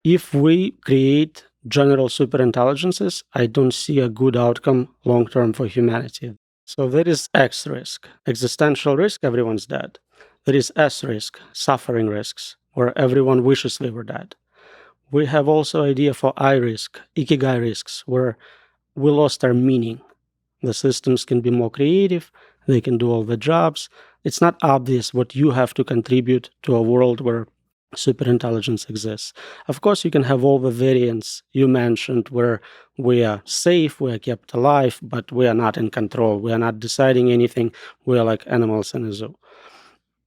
If we create general superintelligences, I don't see a good outcome long-term for humanity. So there is X risk, existential risk, everyone's dead. There is S risk, suffering risks, where everyone wishes they were dead. We have also idea for I risk, Ikigai risks, where we lost our meaning. The systems can be more creative, they can do all the jobs. It's not obvious what you have to contribute to a world where superintelligence exists. Of course, you can have all the variants you mentioned where we are safe, we are kept alive, but we are not in control. We are not deciding anything. We are like animals in a zoo.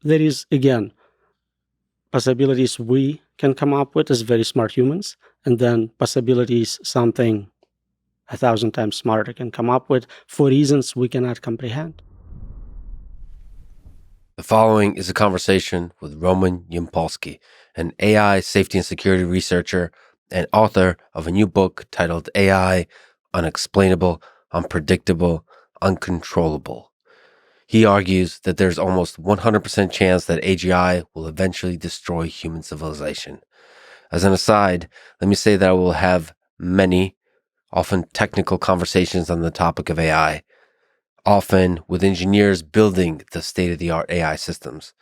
There is, again, possibilities we can come up with as very smart humans, and then possibilities something 1,000 times smarter can come up with for reasons we cannot comprehend. The following is a conversation with Roman Yampolskiy, an AI safety and security researcher and author of a new book titled AI Unexplainable, Unpredictable, Uncontrollable. He argues that there's almost 100% chance that AGI will eventually destroy human civilization. As an aside, let me say that I will have many, often technical conversations on the topic of AI, often with engineers building the state-of-the-art AI systems.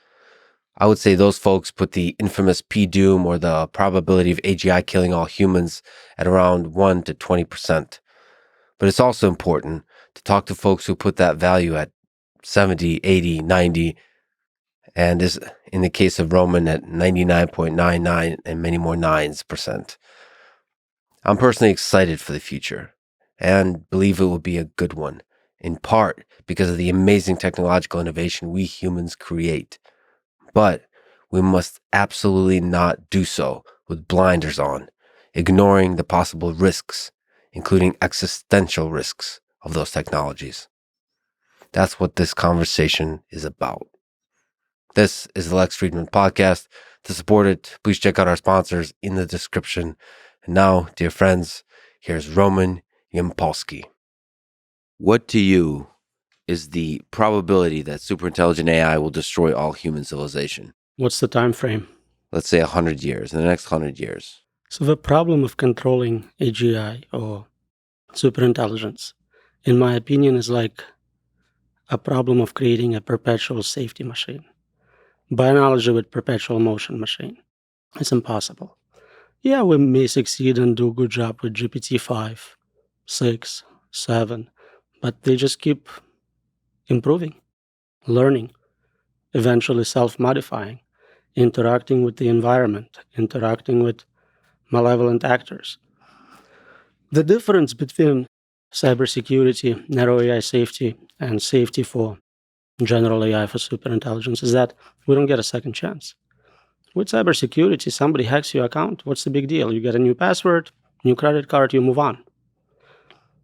I would say those folks put the infamous P-doom or the probability of AGI killing all humans at around 1 to 20%. But it's also important to talk to folks who put that value at 70, 80, 90, and is in the case of Roman at 99.99 and many more nines percent. I'm personally excited for the future and believe it will be a good one, in part because of the amazing technological innovation we humans create. But we must absolutely not do so with blinders on, ignoring the possible risks, including existential risks of those technologies. That's what this conversation is about. This is the Lex Fridman podcast. To support it, please check out our sponsors in the description. And now, dear friends, here's Roman Yampolskiy. What to you is the probability that superintelligent AI will destroy all human civilization? What's the time frame? Let's say 100 years, in the next 100 years. So the problem of controlling AGI or superintelligence, in my opinion, is like a problem of creating a perpetual safety machine. By analogy with perpetual motion machine, it's impossible. Yeah, we may succeed and do a good job with GPT-5, 6, 7, but they just keep improving, learning, eventually self-modifying, interacting with the environment, interacting with malevolent actors. The difference between cybersecurity, narrow AI safety, and safety for general AI for superintelligence is that we don't get a second chance. With cybersecurity, somebody hacks your account. What's the big deal? You get a new password, new credit card, you move on.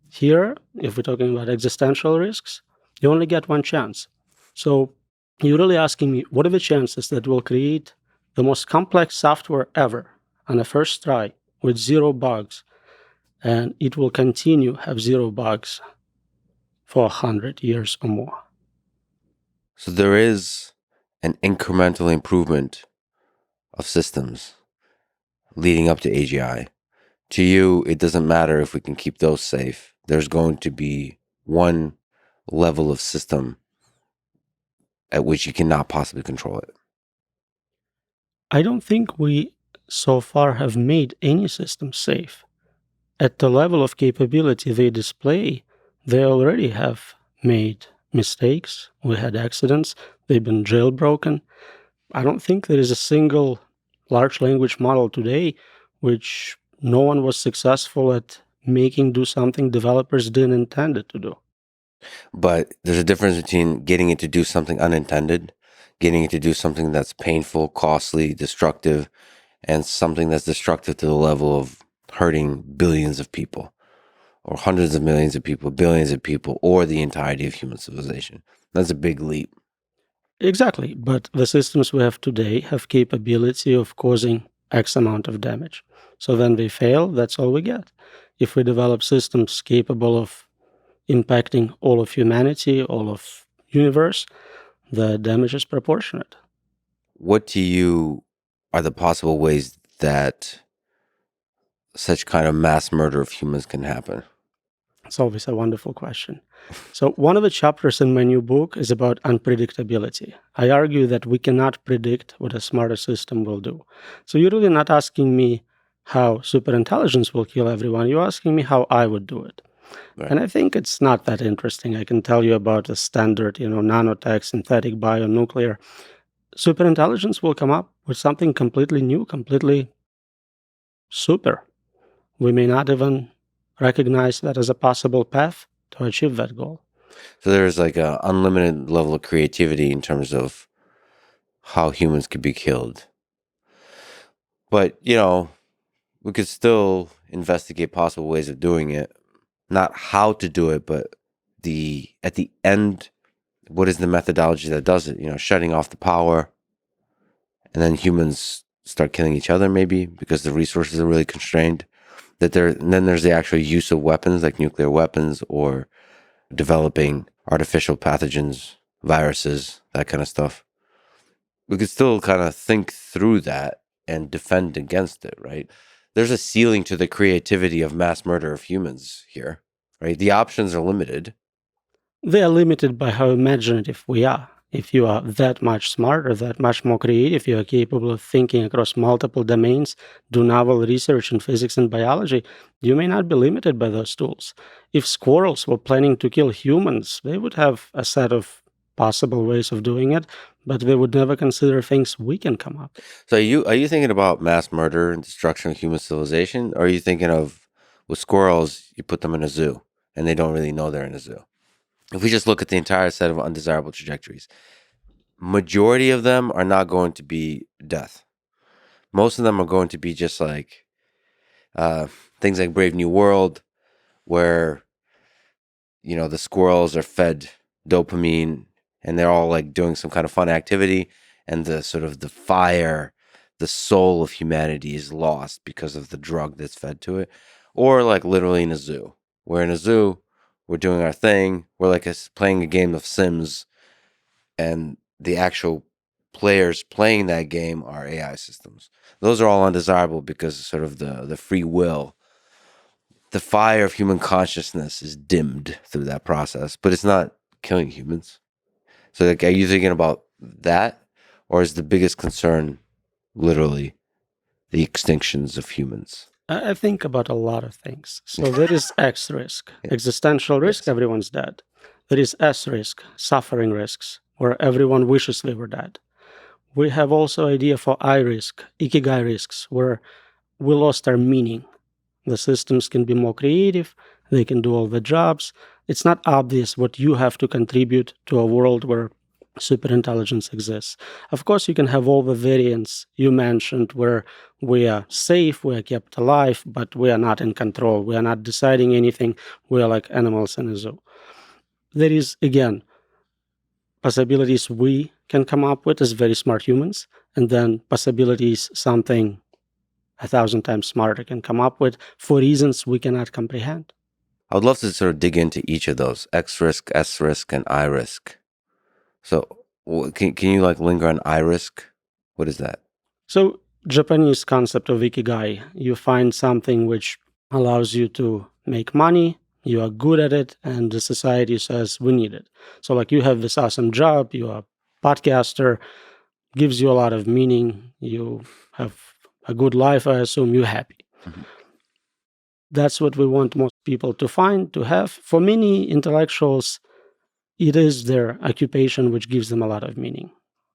Here, if we're talking about existential risks, you only get one chance. So you're really asking me, what are the chances that we'll create the most complex software ever on the first try with zero bugs, and it will continue have zero bugs for 100 years or more? So there is an incremental improvement of systems leading up to AGI. To you, it doesn't matter if we can keep those safe. There's going to be one level of system at which you cannot possibly control it. I don't think we so far have made any system safe. At the level of capability they display, they already have made mistakes. We had accidents. They've been jailbroken. I don't think there is a single large language model today which no one was successful at making do something developers didn't intend it to do. But there's a difference between getting it to do something unintended, getting it to do something that's painful, costly, destructive, and something that's destructive to the level of hurting billions of people, or hundreds of millions of people, billions of people, or the entirety of human civilization. That's a big leap. Exactly, but the systems we have today have capability of causing X amount of damage. So when they fail, that's all we get. If we develop systems capable of impacting all of humanity, all of universe, the damage is proportionate. What to you are the possible ways that such kind of mass murder of humans can happen? It's always a wonderful question. So one of the chapters in my new book is about unpredictability. I argue that we cannot predict what a smarter system will do. So you're really not asking me how superintelligence will kill everyone. You're asking me how I would do it. Right. And I think it's not that interesting. I can tell you about the standard, nanotech, synthetic, bionuclear. Superintelligence will come up with something completely new, completely super. We may not even recognize that as a possible path to achieve that goal. So there's like an unlimited level of creativity in terms of how humans could be killed. But, we could still investigate possible ways of doing it. Not how to do it, but at the end, what is the methodology that does it? Shutting off the power, and then humans start killing each other, maybe because the resources are really constrained. And then there's the actual use of weapons like nuclear weapons or developing artificial pathogens, viruses, that kind of stuff. We could still kind of think through that and defend against it, right? There's a ceiling to the creativity of mass murder of humans here, right? The options are limited. They are limited by how imaginative we are. If you are that much smarter, that much more creative, you are capable of thinking across multiple domains, do novel research in physics and biology, you may not be limited by those tools. If squirrels were planning to kill humans, they would have a set of possible ways of doing it, but they would never consider things we can come up with. So are you thinking about mass murder and destruction of human civilization? Or are you thinking of, with squirrels, you put them in a zoo and they don't really know they're in a zoo? If we just look at the entire set of undesirable trajectories, majority of them are not going to be death. Most of them are going to be just like things like Brave New World, where the squirrels are fed dopamine and they're all like doing some kind of fun activity, and the sort of the fire, the soul of humanity is lost because of the drug that's fed to it. Or like literally in a zoo. We're in a zoo, we're doing our thing, we're like playing a game of Sims, and the actual players playing that game are AI systems. Those are all undesirable because sort of the free will, the fire of human consciousness is dimmed through that process, but it's not killing humans. So like, are you thinking about that? Or is the biggest concern literally the extinctions of humans? I think about a lot of things. So there is X risk, Yeah. existential risk, Yes. everyone's dead. There is S risk, suffering risks, where everyone wishes they were dead. We have also idea for I risk, Ikigai risks, where we lost our meaning. The systems can be more creative, they can do all the jobs. It's not obvious what you have to contribute to a world where superintelligence exists. Of course, you can have all the variants you mentioned where we are safe, we are kept alive, but we are not in control. We are not deciding anything. We are like animals in a zoo. There is, again, possibilities we can come up with as very smart humans, and then possibilities something 1,000 times smarter can come up with for reasons we cannot comprehend. I would love to sort of dig into each of those: X risk, S risk, and I risk. So can you like linger on I risk? What is that? So, Japanese concept of Ikigai, you find something which allows you to make money, you are good at it, and the society says we need it. So, like, you have this awesome job, you are a podcaster, gives you a lot of meaning, you have a good life, I assume you're happy. Mhm. That's what we want most people to find, to have. For many intellectuals, it is their occupation which gives them a lot of meaning.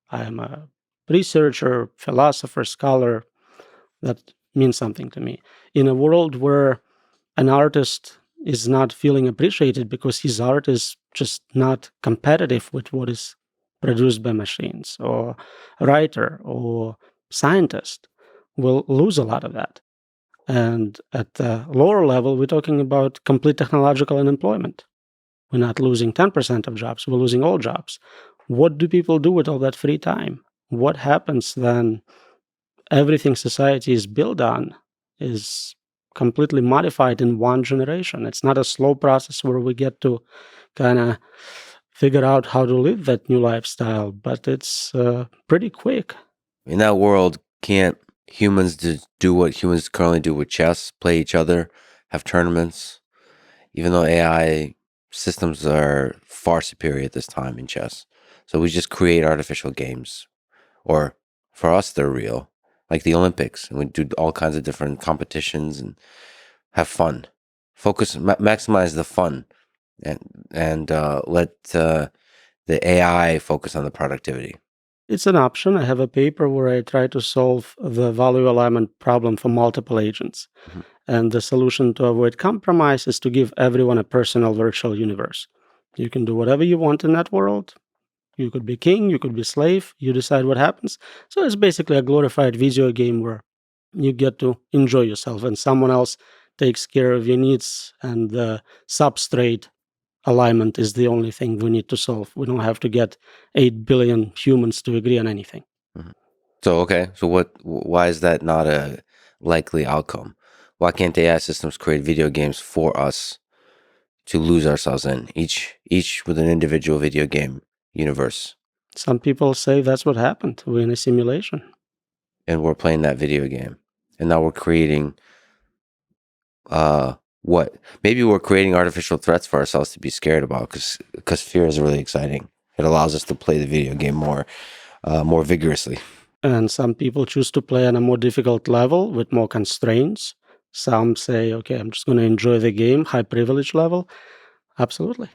I am a researcher, philosopher, scholar. That means something to me. In a world where an artist is not feeling appreciated because his art is just not competitive with what is produced by machines, or a writer or scientist will lose a lot of that. And at the lower level, we're talking about complete technological unemployment. We're not losing 10% of jobs, we're losing all jobs. What do people do with all that free time? What happens then? Everything society is built on is completely modified in one generation. It's not a slow process where we get to kind of figure out how to live that new lifestyle, but it's pretty quick. In that world, can't humans to do what humans currently do with chess, play each other, have tournaments, even though AI systems are far superior at this time in chess. So we just create artificial games, or for us, they're real, like the Olympics, and we do all kinds of different competitions and have fun. Focus, maximize the fun, and let the AI focus on the productivity. It's an option. I have a paper where I try to solve the value alignment problem for multiple agents. Mhm. And the solution to avoid compromise is to give everyone a personal virtual universe. You can do whatever you want in that world. You could be king, you could be slave, you decide what happens. So it's basically a glorified video game where you get to enjoy yourself and someone else takes care of your needs, and the substrate alignment is the only thing we need to solve. We don't have to get 8 billion humans to agree on anything. Mhm. So okay, so why is that not a likely outcome? Why can't AI systems create video games for us to lose ourselves in, each with an individual video game universe, Some people say that's what happened. We're in a simulation. and we're playing that video game, and now we're creating what? Maybe we're creating artificial threats for ourselves to be scared about, because fear is really exciting. It allows us to play the video game more vigorously. And some people choose to play on a more difficult level with more constraints. Some say, okay, I'm just going to enjoy the game, high privilege level. Absolutely.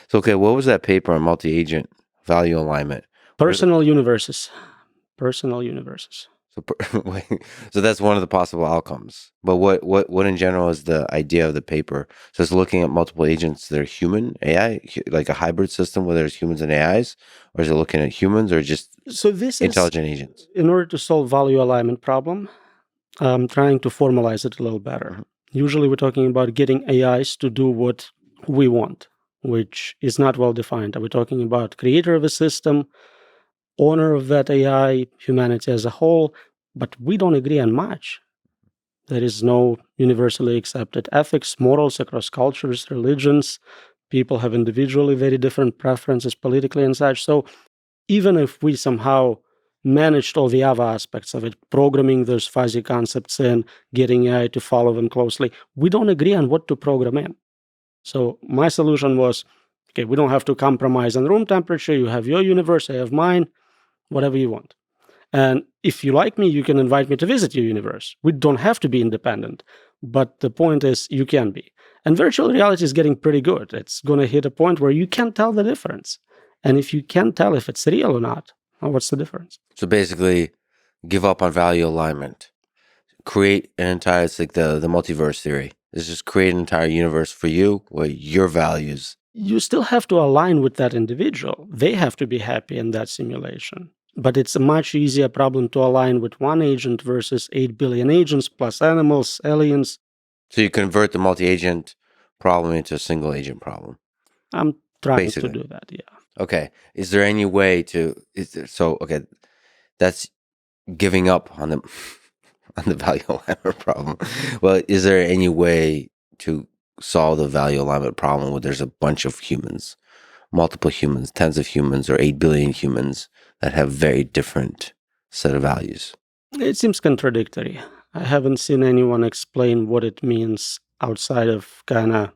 So okay, what was that paper on multi-agent value alignment? Personal universes. Personal universes. So, wait, so that's one of the possible outcomes. But what in general is the idea of the paper? So it's looking at multiple agents that are human AI, like a hybrid system where there's humans and AIs, or is it looking at humans or just So this is, intelligent agents? in order to solve value alignment problem, I'm trying to formalize it a little better. Mhm. Usually we're talking about getting AIs to do what we want, which is not well defined. Are we talking about creator of a system, owner of that AI, humanity as a whole? But we don't agree on much. There is no universally accepted ethics, morals across cultures, religions. People have individually very different preferences politically and such. So even if we somehow managed all the other aspects of it, programming those fuzzy concepts in, getting AI to follow them closely, we don't agree on what to program in. So my solution was, okay, we don't have to compromise on room temperature. You have your universe, I have mine, whatever you want. And if you like me, you can invite me to visit your universe. We don't have to be independent. But the point is, you can be. And virtual reality is getting pretty good. It's going to hit a point where you can't tell the difference. And if you can't tell if it's real or not, well, what's the difference? So basically, give up on value alignment. Create an entire, it's like the multiverse theory. It's just create an entire universe for you where your values. You still have to align with that individual. They have to be happy in that simulation. But it's a much easier problem to align with one agent versus 8 billion agents plus animals, aliens. So you convert the multi-agent problem into a single agent problem. I'm trying Basically. to do that, yeah. Okay. Is there any way to? Okay, that's giving up on the on the value alignment problem. Well, is there any way to solve the value alignment problem where there's a bunch of humans, multiple humans, tens of humans, or 8 billion humans that have very different set of values? It seems contradictory. I haven't seen anyone explain what it means outside of kind of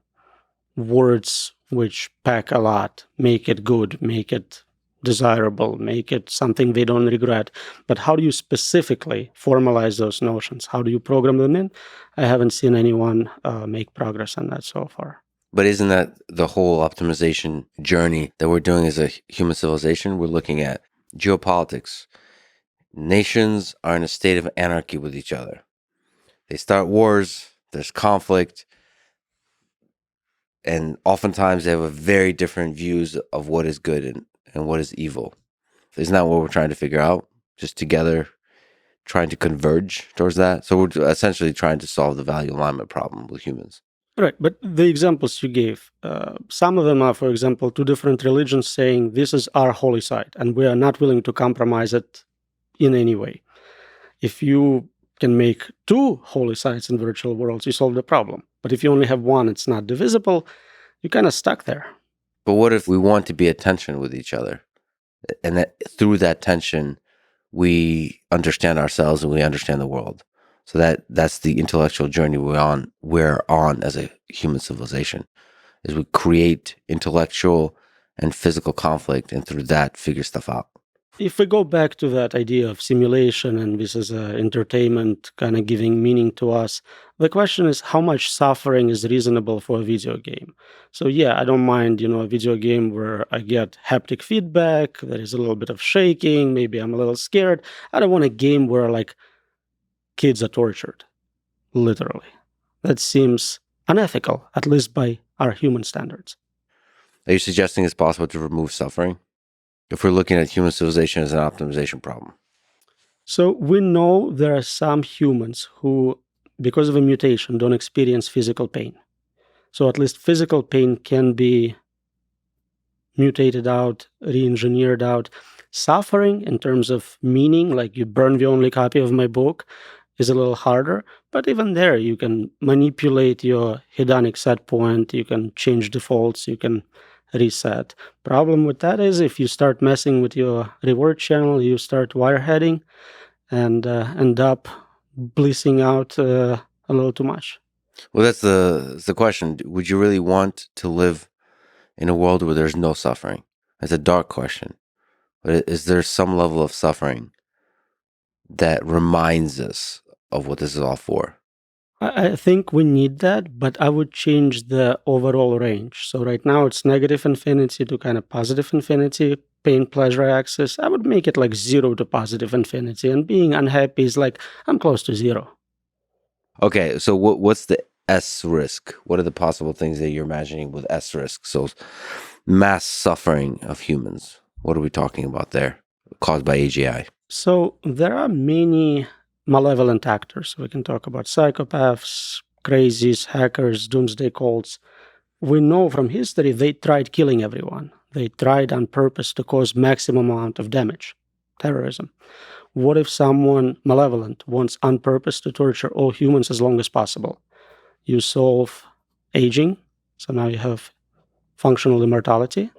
words which pack a lot, make it good, make it desirable, make it something they don't regret. But how do you specifically formalize those notions? How do you program them in? I haven't seen anyone make progress on that so far. But isn't that the whole optimization journey that we're doing as a human civilization? We're looking at geopolitics. Nations are in a state of anarchy with each other. They start wars, there's conflict, and oftentimes they have a very different views of what is good and what is evil. Isn't that what we're trying to figure out? Just together trying to converge towards that. So we're essentially trying to solve the value alignment problem with humans. Right, but the examples you gave, some of them are, for example, two different religions saying this is our holy site and we are not willing to compromise it in any way. If you can make two holy sites in virtual worlds, you solve the problem. But if you only have one, it's not divisible, you're kind of stuck there. But what if we want to be at tension with each other? And that through that tension, we understand ourselves and we understand the world. So that's the intellectual journey we're on as a human civilization, is we create intellectual and physical conflict, and through that figure stuff out. If we go back to that idea of simulation and this is entertainment kind of giving meaning to us, the question is how much suffering is reasonable for a video game? So yeah, I don't mind, a video game where I get haptic feedback, there is a little bit of shaking, maybe I'm a little scared. I don't want a game where like kids are tortured, literally. That seems unethical, at least by our human standards. Are you suggesting it's possible to remove suffering if we're looking at human civilization as an optimization problem? So we know there are some humans who, because of a mutation, don't experience physical pain. So at least physical pain can be mutated out, re-engineered out. Suffering, in terms of meaning, like you burn the only copy of my book, is a little harder. But even there, you can manipulate your hedonic set point, you can change defaults, you can reset. Problem with that is if you start messing with your reward channel, you start wireheading and end up blissing out a little too much. Well, that's the question. Would you really want to live in a world where there's no suffering? It's a dark question. But is there some level of suffering that reminds us of what this is all for? I think we need that, but I would change the overall range. So right now it's negative infinity to kind of positive infinity, pain pleasure axis. I would make it like 0 to positive infinity, and being unhappy is like I'm close to 0. Okay, so what's the S risk? What are the possible things that you're imagining with S risk? So mass suffering of humans. What are we talking about there caused by AGI? So there are many malevolent actors. We can talk about psychopaths, crazies, hackers, doomsday cults. We know from history they tried killing everyone. They tried on purpose to cause maximum amount of damage. Terrorism. What if someone malevolent wants on purpose to torture all humans as long as possible? You solve aging, so now you have functional immortality,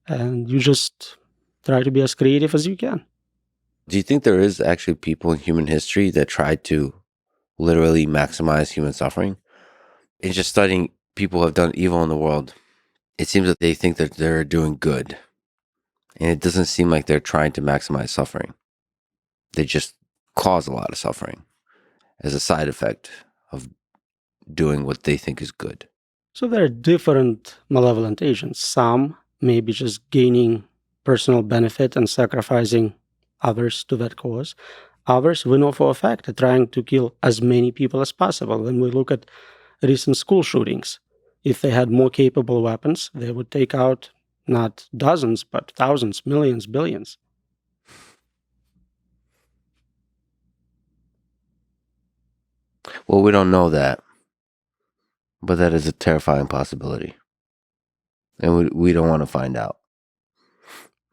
and you just try to be as creative as you can. Do you think there is actually people in human history that tried to literally maximize human suffering? In just studying people who have done evil in the world, it seems that they think that they're doing good. And it doesn't seem like they're trying to maximize suffering. They just cause a lot of suffering as a side effect of doing what they think is good. So there are different malevolent agents. Some maybe just gaining personal benefit and sacrificing others to that cause. Others, we know for a fact, are trying to kill as many people as possible. When we look at recent school shootings, if they had more capable weapons, they would take out not dozens, but thousands, millions, billions. Well, we don't know that, but that is a terrifying possibility. And we don't want to find out.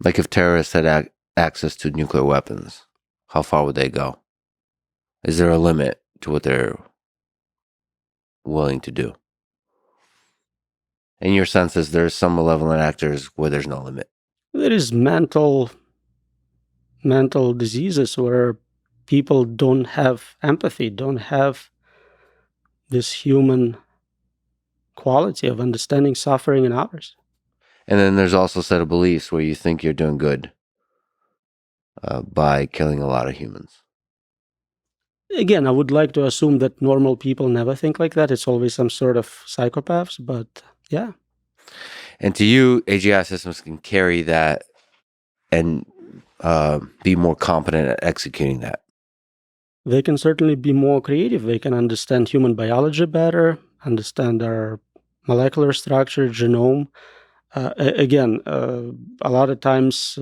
Like if terrorists had access to nuclear weapons, how far would they go? Is there a limit to what they're willing to do? In your sense, is there some malevolent actors where there's no limit? There is mental diseases where people don't have empathy, don't have this human quality of understanding suffering in others. And then there's also a set of beliefs where you think you're doing good by killing a lot of humans. Again, I would like to assume that normal people never think like that. It's always some sort of psychopaths, but yeah. And to you, AGI systems can carry that and be more competent at executing that. They can certainly be more creative. They can understand human biology better, understand our molecular structure, genome. Again, a lot of times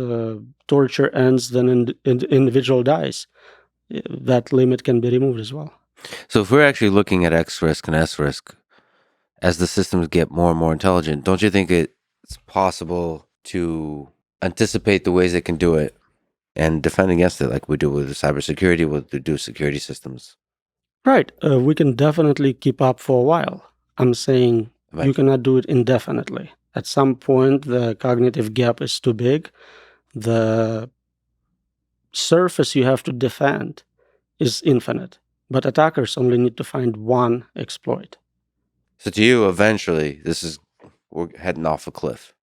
torture ends, then individual dies. That limit can be removed as well. So if we're actually looking at X risk and S risk, as the systems get more and more intelligent, don't you think it's possible to anticipate the ways they can do it and defend against it, like we do with cybersecurity, what we do with security systems? Right. We can definitely keep up for a while. I'm saying Right. You cannot do it indefinitely. At some point, the cognitive gap is too big. The surface you have to defend is infinite, but attackers only need to find one exploit. So to you, eventually, we're heading off a cliff.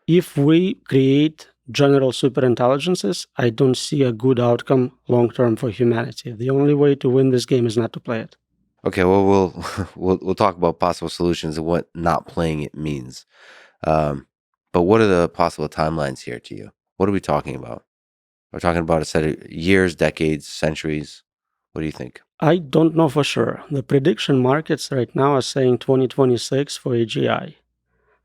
If we create general superintelligences, I don't see a good outcome long-term for humanity. The only way to win this game is not to play it. Okay, well, we'll talk about possible solutions and what not playing it means. But what are the possible timelines here to you? What are we talking about? We're talking about a set of years, decades, centuries. What do you think? I don't know for sure. The prediction markets right now are saying 2026 for AGI.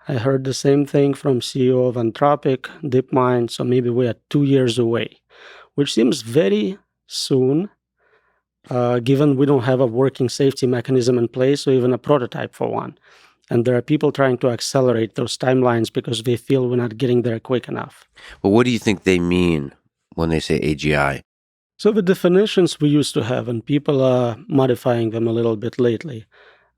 I heard the same thing from CEO of Anthropic, DeepMind, so maybe we are 2 years away, which seems very soon, given we don't have a working safety mechanism in place or even a prototype for one. And there are people trying to accelerate those timelines because they feel we're not getting there quick enough. But what do you think they mean when they say AGI? So the definitions we used to have, and people are modifying them a little bit lately.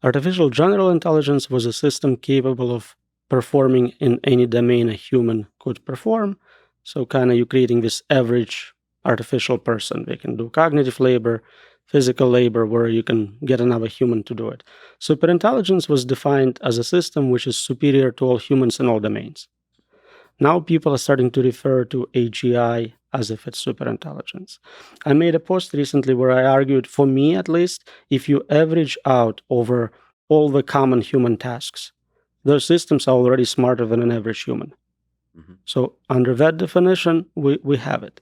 Artificial general intelligence was a system capable of performing in any domain a human could perform. So kind of you creating this average artificial person. They can do cognitive labor, physical labor, where you can get another human to do it. Superintelligence was defined as a system which is superior to all humans in all domains. Now people are starting to refer to AGI as if it's superintelligence. I made a post recently where I argued, for me at least, if you average out over all the common human tasks, those systems are already smarter than an average human. Mm-hmm. So under that definition, we have it.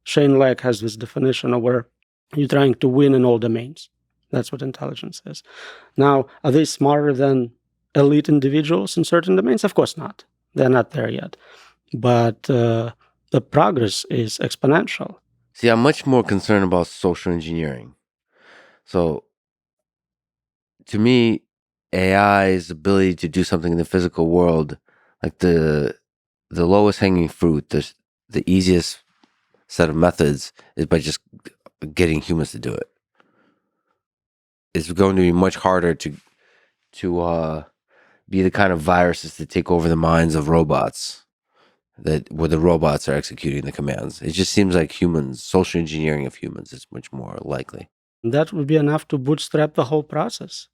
Shane Leck has this definition of where you're trying to win in all domains. That's what intelligence is. Now, are they smarter than elite individuals in certain domains? Of course not. They're not there yet. But the progress is exponential. See, I'm much more concerned about social engineering. So, to me, AI's ability to do something in the physical world, like the lowest hanging fruit, the easiest set of methods is by just getting humans to do it. It's going to be much harder to be the kind of viruses that take over the minds of robots, where the robots are executing the commands. It just seems like social engineering of humans is much more likely. That would be enough to bootstrap the whole process.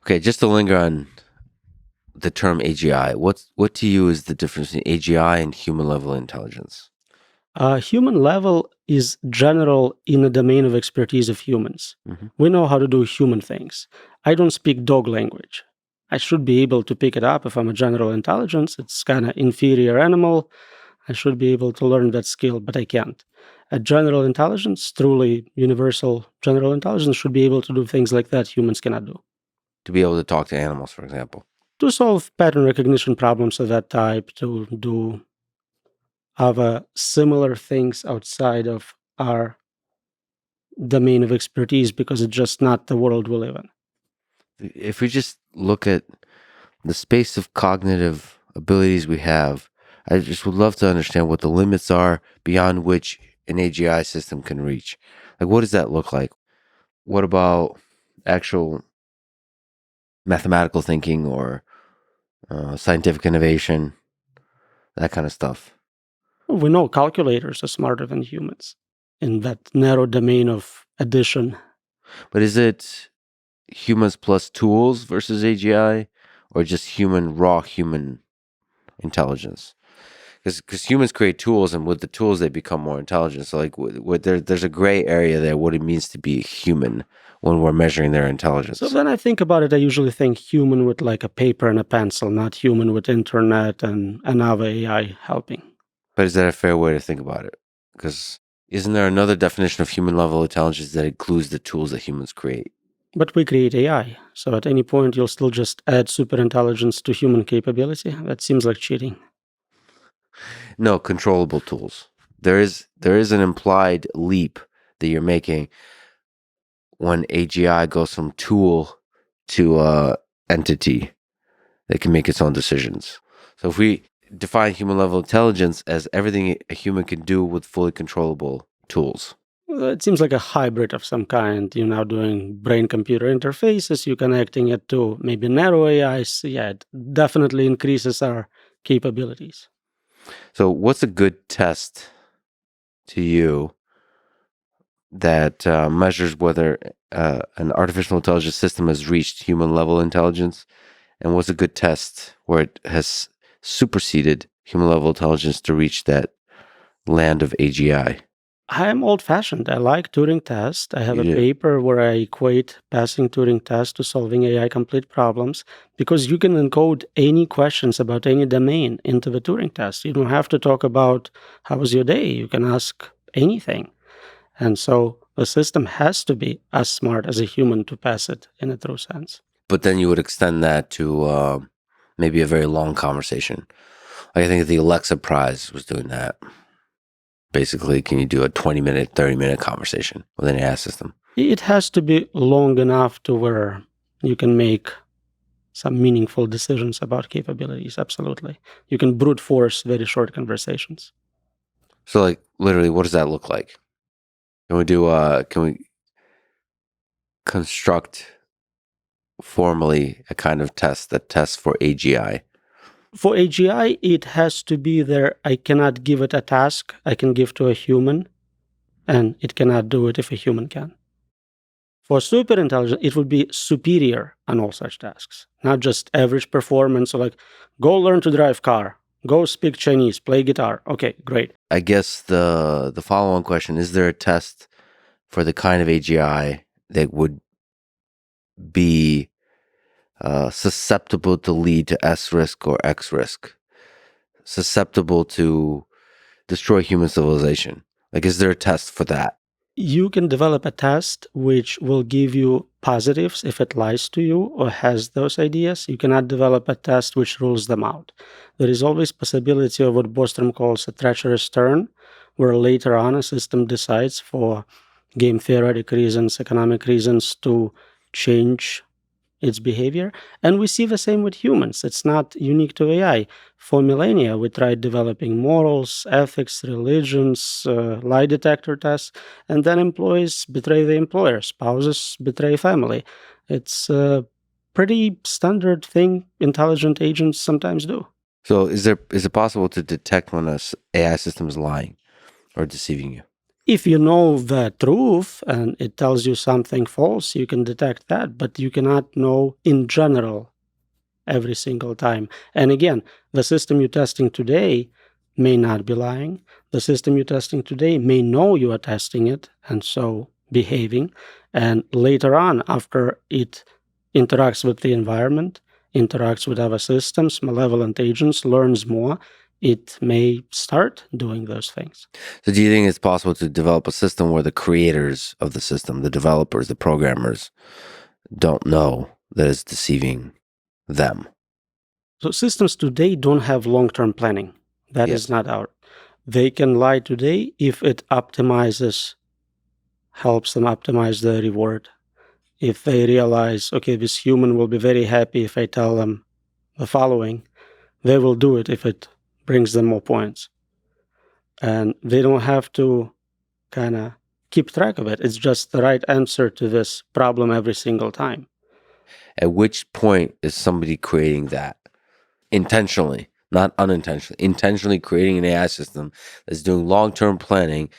Okay, just to linger on the term AGI, what to you is the difference between AGI and human level intelligence? Human level is general in the domain of expertise of humans. Mm-hmm. We know how to do human things. I don't speak dog language. I should be able to pick it up if I'm a general intelligence. It's kind of inferior animal. I should be able to learn that skill, but I can't. A general intelligence, truly universal general intelligence, should be able to do things like that humans cannot do. To be able to talk to animals, for example. To solve pattern recognition problems of that type, to do other similar things outside of our domain of expertise, because it's just not the world we live in. If we just look at the space of cognitive abilities we have, I just would love to understand what the limits are beyond which an AGI system can reach. Like, what does that look like? What about actual mathematical thinking or scientific innovation, that kind of stuff? We know calculators are smarter than humans in that narrow domain of addition. But is it humans plus tools versus AGI, or just raw human intelligence? Because humans create tools, and with the tools they become more intelligent. So like there's a gray area there, what it means to be human when we're measuring their intelligence. So when I think about it, I usually think human with like a paper and a pencil, not human with internet and another AI helping. But is that a fair way to think about it? Because isn't there another definition of human level intelligence that includes the tools that humans create? But we create AI, so at any point you'll still just add superintelligence to human capability. That seems like cheating. No, controllable tools. There is an implied leap that you're making when AGI goes from tool to entity that can make its own decisions. So if we define human level intelligence as everything a human can do with fully controllable tools. It seems like a hybrid of some kind. You're now doing brain-computer interfaces, you're connecting it to maybe narrow AIs. Yeah, it definitely increases our capabilities. So what's a good test to you that measures whether an artificial intelligence system has reached human level intelligence? And what's a good test where it has superseded human level intelligence to reach that land of AGI? I'm old-fashioned. I like Turing test. I have You a do. paper where I equate passing Turing test to solving AI complete problems because you can encode any questions about any domain into the Turing test. You don't have to talk about how was your day. You can ask anything. And so the system has to be as smart as a human to pass it in a true sense. But then you would extend that to maybe a very long conversation. Like I think the Alexa Prize was doing that. Basically, can you do a 20-minute, 30-minute conversation with an AI system? It has to be long enough to where you can make some meaningful decisions about capabilities. Absolutely. You can brute force very short conversations. So, like, literally, what does that look like? Can we construct formally a kind of test that tests for AGI? For AGI, it has to be there. I cannot give it a task I can give to a human, and it cannot do it if a human can. For superintelligent, it would be superior on all such tasks, not just average performance. So like, go learn to drive car, go speak Chinese, play guitar. Okay, great. I guess the follow-on question, is there a test for the kind of AGI that would be susceptible to lead to S risk or X risk, susceptible to destroy human civilization? Like, is there a test for that? You can develop a test which will give you positives if it lies to you or has those ideas. You cannot develop a test which rules them out. There is always possibility of what Bostrom calls a treacherous turn, where later on a system decides for game theoretic reasons, economic reasons to change its behavior. And we see the same with humans. It's not unique to AI. For millennia, we tried developing morals, ethics, religions, lie detector tests, and then employees betray the employer, spouses betray family. It's a pretty standard thing intelligent agents sometimes do. So is it possible to detect when a AI system is lying or deceiving you? If you know the truth and it tells you something false, you can detect that, but you cannot know in general every single time. And again, the system you're testing today may not be lying. The system you're testing today may know you are testing it and so behaving. And later on, after it interacts with the environment, interacts with other systems, malevolent agents, learns more, it may start doing those things. So do you think it's possible to develop a system where the creators of the system, the developers, the programmers, don't know that it's deceiving them? So systems today don't have long-term planning. That is Yes. not our. They can lie today if it optimizes, helps them optimize the reward. If they realize, okay, this human will be very happy if I tell them the following, they will do it if it brings them more points. And they don't have to kind of keep track of it. It's just the right answer to this problem every single time. At which point is somebody creating that intentionally, not unintentionally, intentionally creating an AI system that's doing long-term planning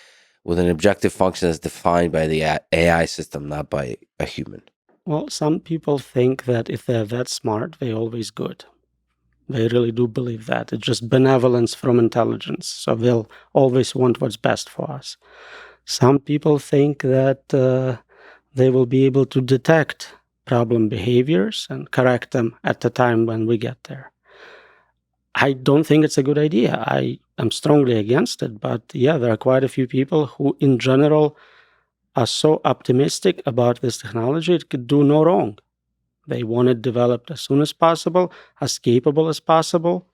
with an objective function that's defined by the AI system, not by a human? Well, some people think that if they're that smart, they're always good. They really do believe that. It's just benevolence from intelligence. So they'll always want what's best for us. Some people think that they will be able to detect problem behaviors and correct them at the time when we get there. I don't think it's a good idea. I am strongly against it. But yeah, there are quite a few people who, in general, are so optimistic about this technology, it could do no wrong. They want it developed as soon as possible, as capable as possible.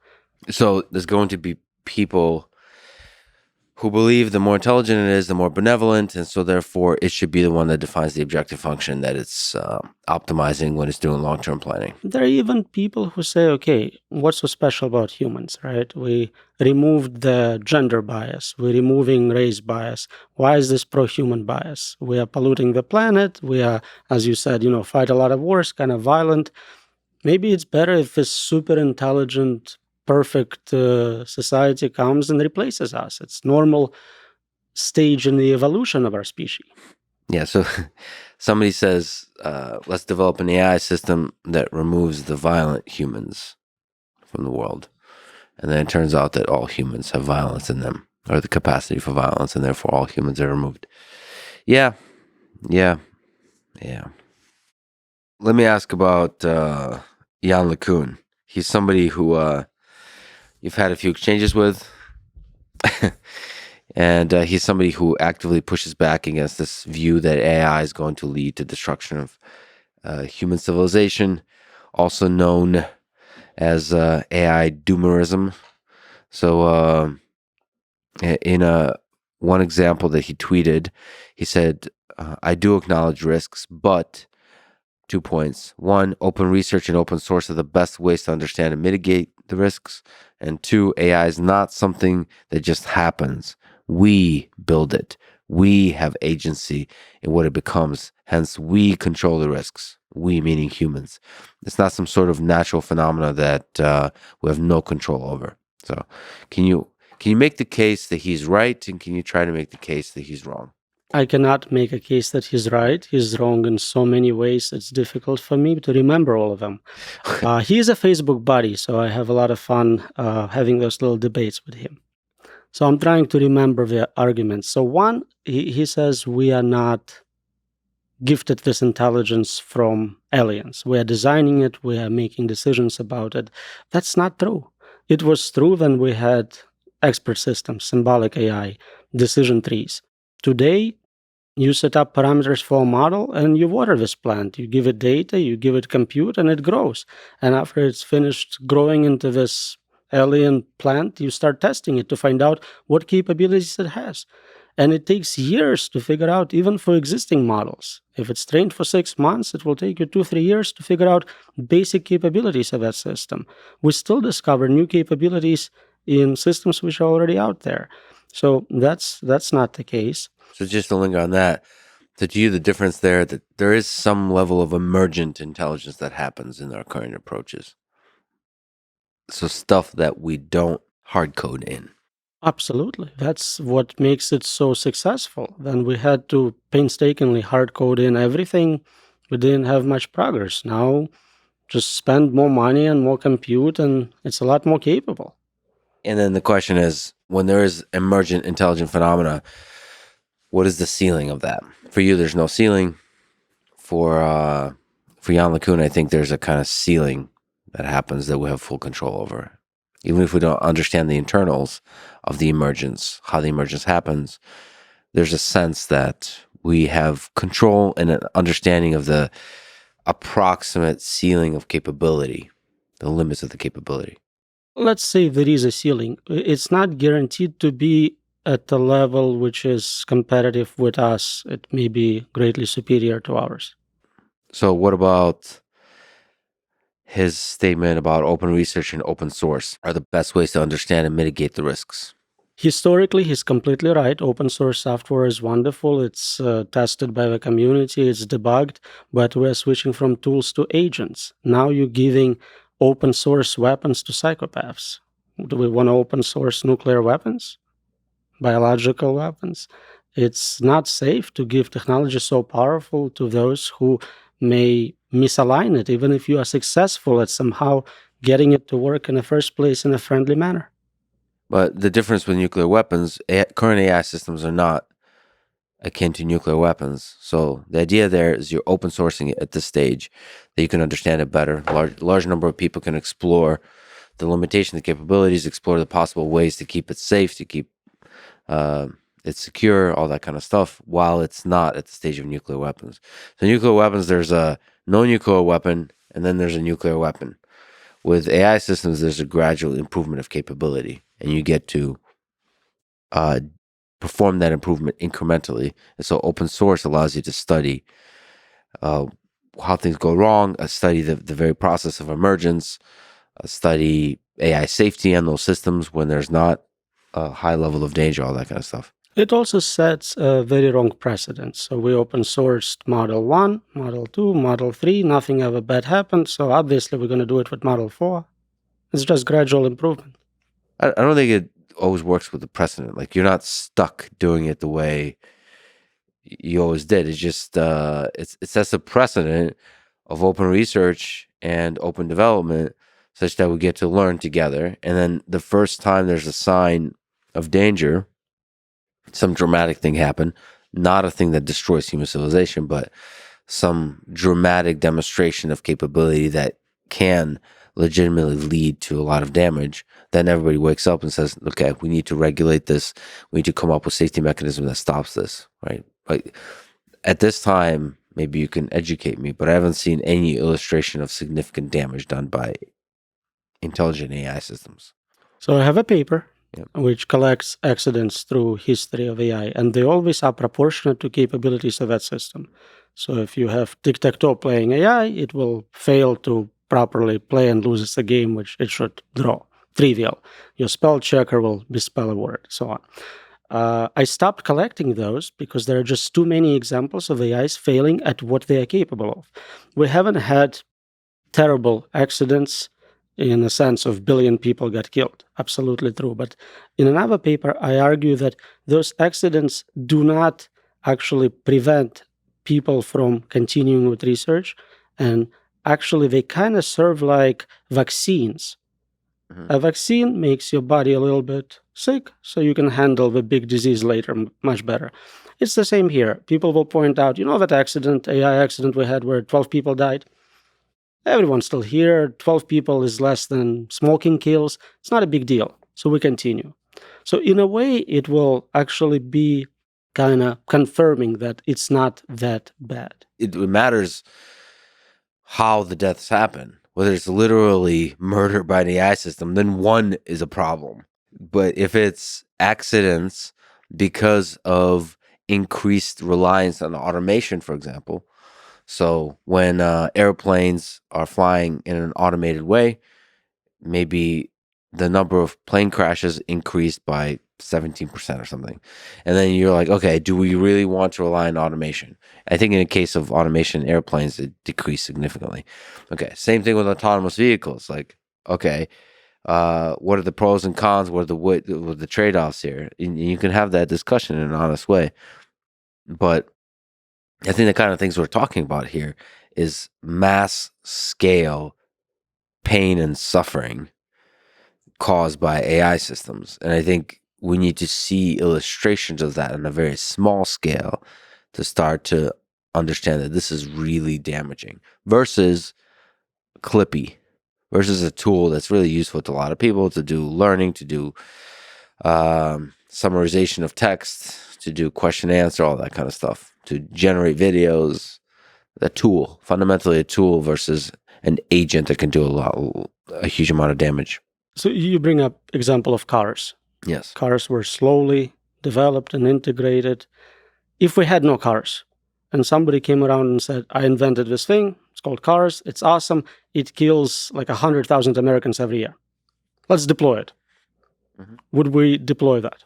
So there's going to be people who believe the more intelligent it is, the more benevolent, and so therefore it should be the one that defines the objective function that it's optimizing when it's doing long-term planning. There are even people who say, okay, what's so special about humans, right? We removed the gender bias. We're removing race bias. Why is this pro-human bias? We are polluting the planet. We are, as you said, fight a lot of wars, kind of violent. Maybe it's better if this super intelligent, perfect society comes and replaces us. It's normal stage in the evolution of our species. Yeah, so somebody says, let's develop an AI system that removes the violent humans from the world. And then it turns out that all humans have violence in them, or the capacity for violence, and therefore all humans are removed. Yeah. Let me ask about Yann LeCun. He's somebody who you've had a few exchanges with. And he's somebody who actively pushes back against this view that AI is going to lead to destruction of human civilization, also known as AI doomerism. So in one example that he tweeted, he said, I do acknowledge risks, but 2 points. 1, open research and open source are the best ways to understand and mitigate the risks. And 2, AI is not something that just happens. We build it. We have agency in what it becomes. Hence, we control the risks. We meaning humans. It's not some sort of natural phenomena that we have no control over. So, can you make the case that he's right, and can you try to make the case that he's wrong? I cannot make a case that he's right. He's wrong in so many ways. It's difficult for me to remember all of them. He is a Facebook buddy, so I have a lot of fun having those little debates with him. So I'm trying to remember the arguments. So one, he says we are not gifted this intelligence from aliens. We are designing it. We are making decisions about it. That's not true. It was true when we had expert systems, symbolic AI, decision trees. Today, you set up parameters for a model and you water this plant. You give it data, you give it compute, and it grows. And after it's finished growing into this alien plant, you start testing it to find out what capabilities it has. And it takes years to figure out, even for existing models. If it's trained for 6 months, it will take you 2-3 years to figure out basic capabilities of that system. We still discover new capabilities in systems which are already out there. So that's not the case. So just to linger on that, to you, the difference there, that there is some level of emergent intelligence that happens in our current approaches. So stuff that we don't hard code in. Absolutely. That's what makes it so successful. Then we had to painstakingly hard code in everything. We didn't have much progress. Now, just spend more money and more compute, and it's a lot more capable. And then the question is, when there is emergent intelligent phenomena, what is the ceiling of that? For you, there's no ceiling. For Yann LeCun, I think there's a kind of ceiling that happens that we have full control over. Even if we don't understand the internals of the emergence, how the emergence happens, there's a sense that we have control and an understanding of the approximate ceiling of capability, the limits of the capability. Let's say there is a ceiling. It's not guaranteed to be at a level which is competitive with us. It may be greatly superior to ours. So what about his statement about open research and open source are the best ways to understand and mitigate the risks? Historically, he's completely right. Open source software is wonderful. It's tested by the community. It's debugged, but we're switching from tools to agents. Now you're giving open source weapons to psychopaths. Do we want to open source nuclear weapons? Biological weapons? It's not safe to give technology so powerful to those who may misalign it, even if you are successful at somehow getting it to work in the first place in a friendly manner. But the difference with nuclear weapons, current AI systems are not akin to nuclear weapons. So the idea there is you're open sourcing it at this stage that you can understand it better. Large number of people can explore the limitation, the capabilities, explore the possible ways to keep it safe, to keep it secure, all that kind of stuff, while it's not at the stage of nuclear weapons. So nuclear weapons, there's a no nuclear weapon, and then there's a nuclear weapon. With AI systems, there's a gradual improvement of capability, and you get to perform that improvement incrementally. And so open source allows you to study how things go wrong, study the very process of emergence, study AI safety on those systems when there's not a high level of danger, all that kind of stuff. It also sets a very wrong precedent. So we open sourced Model 1, Model 2, Model 3, nothing ever bad happened. So obviously we're going to do it with Model 4. It's just gradual improvement. I don't think always works with the precedent. Like, you're not stuck doing it the way you always did. It's just it sets a precedent of open research and open development, such that we get to learn together. And then the first time there's a sign of danger, some dramatic thing happen, not a thing that destroys human civilization, but some dramatic demonstration of capability that can legitimately lead to a lot of damage, then everybody wakes up and says, okay, we need to regulate this. We need to come up with safety mechanism that stops this, right? Like, at this time, maybe you can educate me, but I haven't seen any illustration of significant damage done by intelligent AI systems. So I have a paper Yep. which collects accidents through history of AI, and they always are proportionate to capabilities of that system. So if you have tic-tac-toe playing AI, it will fail to properly play and loses a game which it should draw. Trivial. Your spell checker will misspell a word, so on. I stopped collecting those because there are just too many examples of AIs failing at what they are capable of. We haven't had terrible accidents in the sense of billion people got killed. Absolutely true. But in another paper, I argue that those accidents do not actually prevent people from continuing with research. And actually, they kind of serve like vaccines. A vaccine makes your body a little bit sick, so you can handle the big disease later much better. It's the same here. People will point out, that accident, AI accident we had where 12 people died? Everyone's still here. 12 people is less than smoking kills. It's not a big deal. So we continue. So in a way, it will actually be kind of confirming that it's not that bad. It matters how the deaths happen. Whether it's literally murder by an AI system, then one is a problem. But if it's accidents because of increased reliance on automation, for example, so when airplanes are flying in an automated way, maybe the number of plane crashes increased by 17% or something. And then you're like, okay, do we really want to rely on automation? I think in the case of automation in airplanes, it decreased significantly. Okay, same thing with autonomous vehicles. Like, okay, what are the pros and cons? What are the trade-offs here? And you can have that discussion in an honest way. But I think the kind of things we're talking about here is mass scale pain and suffering caused by AI systems. And I think we need to see illustrations of that on a very small scale to start to understand that this is really damaging versus Clippy, versus a tool that's really useful to a lot of people to do learning, to do summarization of text, to do question and answer, all that kind of stuff, to generate videos. A tool, fundamentally a tool versus an agent that can do a huge amount of damage. So you bring up example of cars. Yes. Cars were slowly developed and integrated. If we had no cars and somebody came around and said, I invented this thing, it's called cars, it's awesome, it kills like 100,000 Americans every year. Let's deploy it. Would we deploy that?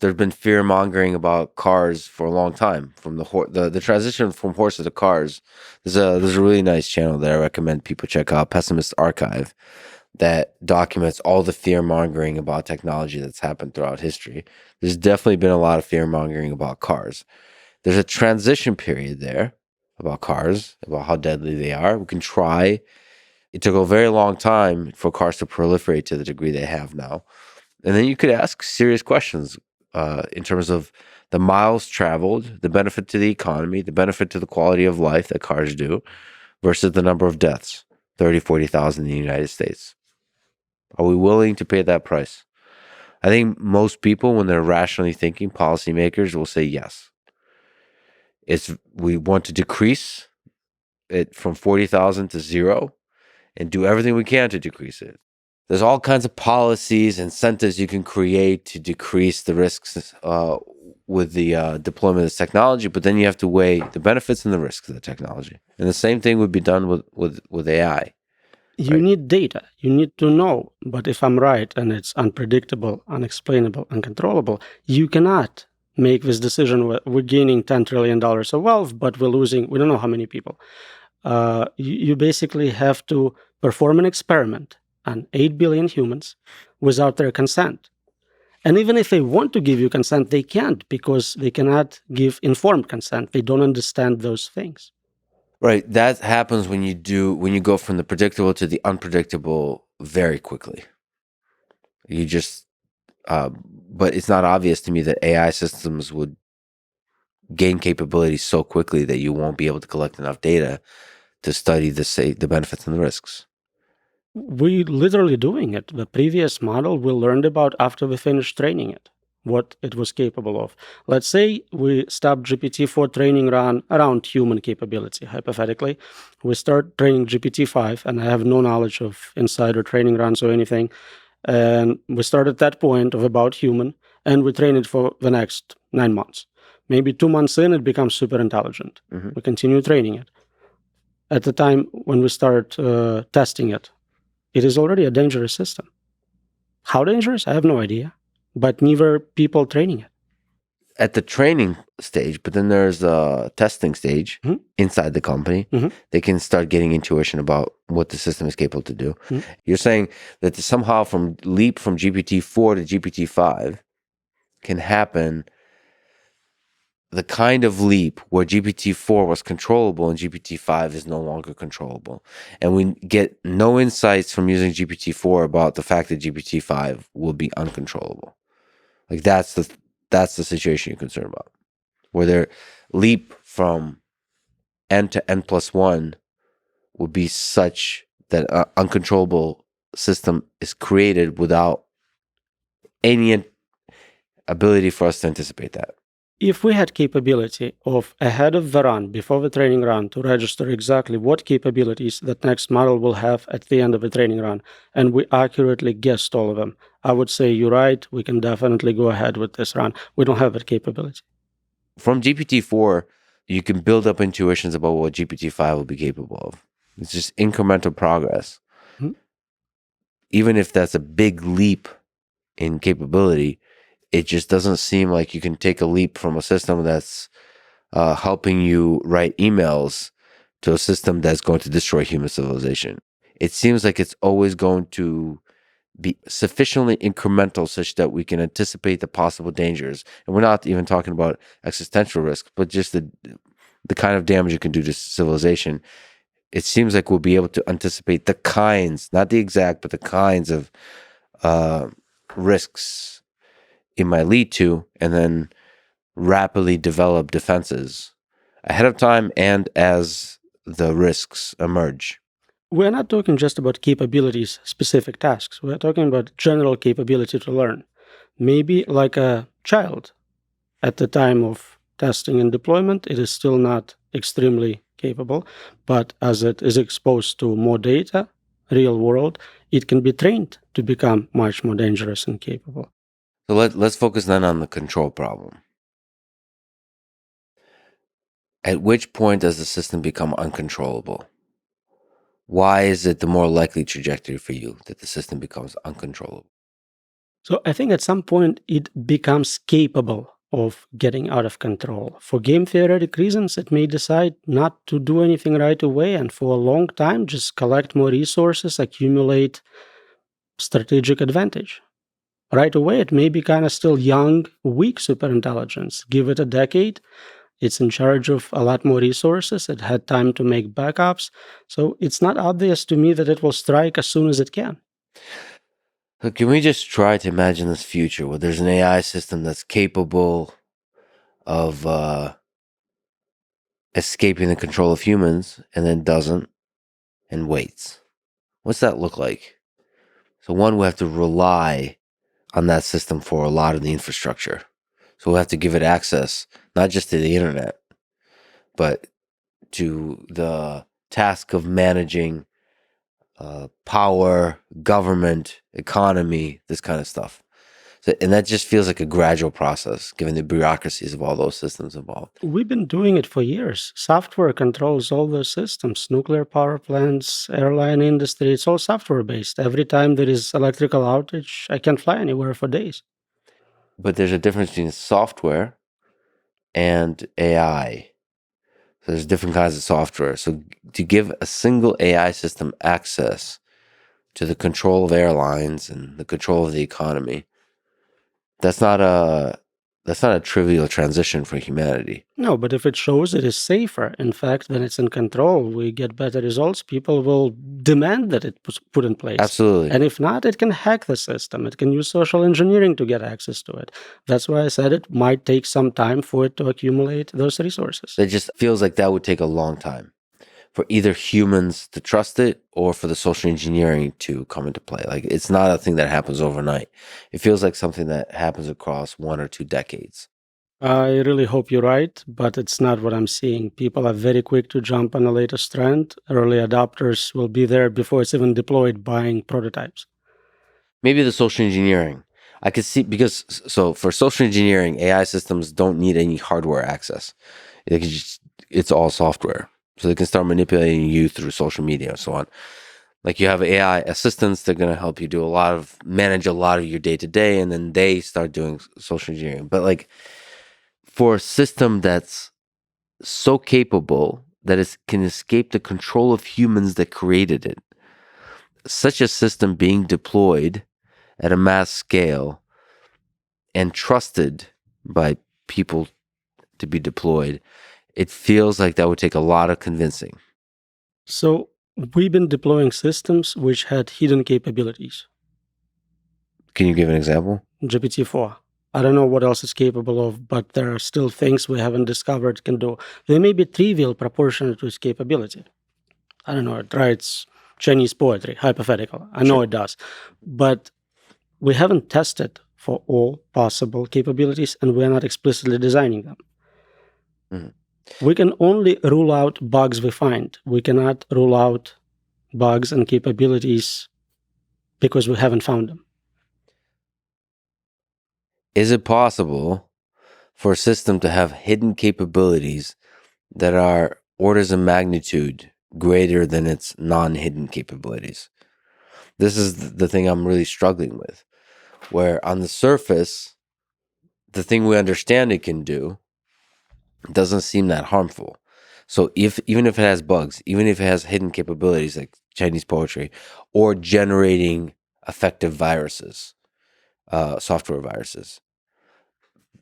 There's been fear-mongering about cars for a long time. From the transition from horses to cars, there's a really nice channel that I recommend people check out, Pessimist Archive, that documents all the fear-mongering about technology that's happened throughout history. There's definitely been a lot of fear-mongering about cars. There's a transition period there about cars, about how deadly they are. We can try. It took a very long time for cars to proliferate to the degree they have now. And then you could ask serious questions in terms of the miles traveled, the benefit to the economy, the benefit to the quality of life that cars do, versus the number of deaths, 30, 40,000 in the United States. Are we willing to pay that price? I think most people, when they're rationally thinking, policymakers will say yes. We want to decrease it from 40,000 to 0 and do everything we can to decrease it. There's all kinds of policies, incentives you can create to decrease the risks with the deployment of this technology, but then you have to weigh the benefits and the risks of the technology. And the same thing would be done with AI. You need data. You need to know. But if I'm right and it's unpredictable, unexplainable, uncontrollable, you cannot make this decision. We're gaining $10 trillion of wealth, but we're losing, we don't know how many people. You basically have to perform an experiment on 8 billion humans without their consent. And even if they want to give you consent, they can't, because they cannot give informed consent. They don't understand those things. Right. That happens when you go from the predictable to the unpredictable very quickly. You just, but it's not obvious to me that AI systems would gain capabilities so quickly that you won't be able to collect enough data to study the benefits and the risks. We're literally doing it. The previous model we learned about after we finished training it, what it was capable of. Let's say we stop GPT-4 training run around human capability, hypothetically. We start training GPT-5, and I have no knowledge of insider training runs or anything. And we start at that point of about human, and we train it for the next 9 months. Maybe 2 months in, it becomes super intelligent. We continue training it. At the time when we start testing it, it is already a dangerous system. How dangerous? I have no idea, but neither people training it. At the training stage, but then there's a testing stage inside the company. They can start getting intuition about what the system is capable to do. You're saying that somehow from leap from GPT-4 to GPT-5 can happen the kind of leap where GPT-4 was controllable and GPT-5 is no longer controllable. And we get no insights from using GPT-4 about the fact that GPT-5 will be uncontrollable. Like that's the situation you're concerned about, where their leap from n to n plus 1 would be such that an uncontrollable system is created without any ability for us to anticipate that. If we had capability of ahead of the run, before the training run, to register exactly what capabilities that next model will have at the end of the training run, and we accurately guessed all of them, I would say you're right, we can definitely go ahead with this run. We don't have that capability. From GPT-4, you can build up intuitions about what GPT-5 will be capable of. It's just incremental progress. Even if that's a big leap in capability, it just doesn't seem like you can take a leap from a system that's helping you write emails to a system that's going to destroy human civilization. It seems like it's always going to be sufficiently incremental such that we can anticipate the possible dangers. And we're not even talking about existential risk, but just the kind of damage it can do to civilization. It seems like we'll be able to anticipate the kinds, not the exact, but the kinds of risks it might lead to, and then rapidly develop defenses ahead of time and as the risks emerge. We're not talking just about capabilities, specific tasks. We're talking about general capability to learn. Maybe like a child, at the time of testing and deployment, it is still not extremely capable, but as it is exposed to more data, real world, it can be trained to become much more dangerous and capable. So let's focus then on the control problem. At which point does the system become uncontrollable? Why is it the more likely trajectory for you that the system becomes uncontrollable? So I think at some point it becomes capable of getting out of control. For game theoretic reasons, it may decide not to do anything right away and for a long time just collect more resources, accumulate strategic advantage. Right away, it may be kind of still young, weak superintelligence. Give it a decade, it's in charge of a lot more resources. It had time to make backups. So it's not obvious to me that it will strike as soon as it can. So can we just try to imagine this future where there's an AI system that's capable of escaping the control of humans and then doesn't and waits? What's that look like? So one, we have to rely on that system for a lot of the infrastructure. So we'll have to give it access, not just to the internet, but to the task of managing power, government, economy, this kind of stuff. So, and that just feels like a gradual process, given the bureaucracies of all those systems involved. We've been doing it for years. Software controls all those systems, nuclear power plants, airline industry, it's all software based. Every time there is electrical outage, I can't fly anywhere for days. But there's a difference between software and AI. So there's different kinds of software. So to give a single AI system access to the control of airlines and the control of the economy, That's not a trivial transition for humanity. No, but if it shows it is safer, in fact, then it's in control, we get better results, people will demand that it was put in place. Absolutely. And if not, it can hack the system. It can use social engineering to get access to it. That's why I said it might take some time for it to accumulate those resources. It just feels like that would take a long time for either humans to trust it or for the social engineering to come into play. Like, it's not a thing that happens overnight. It feels like something that happens across 1 or 2 decades. I really hope you're right, but it's not what I'm seeing. People are very quick to jump on the latest trend. Early adopters will be there before it's even deployed, buying prototypes. Maybe the social engineering. I could see, because so for social engineering, AI systems don't need any hardware access. They can just, it's all software. So they can start manipulating you through social media and so on. Like, you have AI assistants, they're going to help you manage a lot of your day to day, and then they start doing social engineering. But like, for a system that's so capable that it can escape the control of humans that created it, such a system being deployed at a mass scale and trusted by people to be deployed, it feels like that would take a lot of convincing. So we've been deploying systems which had hidden capabilities. Can you give an example? GPT-4. I don't know what else it's capable of, but there are still things we haven't discovered it can do. They may be trivial proportionate to its capability. I don't know, it writes Chinese poetry, hypothetical. I know Sure. it does. But we haven't tested for all possible capabilities, and we're not explicitly designing them. Mhm. We can only rule out bugs we find. We cannot rule out bugs and capabilities because we haven't found them. Is it possible for a system to have hidden capabilities that are orders of magnitude greater than its non-hidden capabilities? This is the thing I'm really struggling with, where on the surface, the thing we understand it can do doesn't seem that harmful. So even if it has bugs, even if it has hidden capabilities like Chinese poetry, or generating effective viruses, software viruses,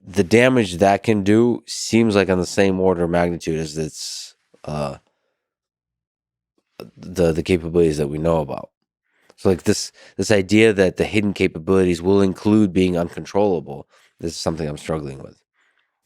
the damage that can do seems like on the same order of magnitude as its the capabilities that we know about. So like this idea that the hidden capabilities will include being uncontrollable, this is something I'm struggling with.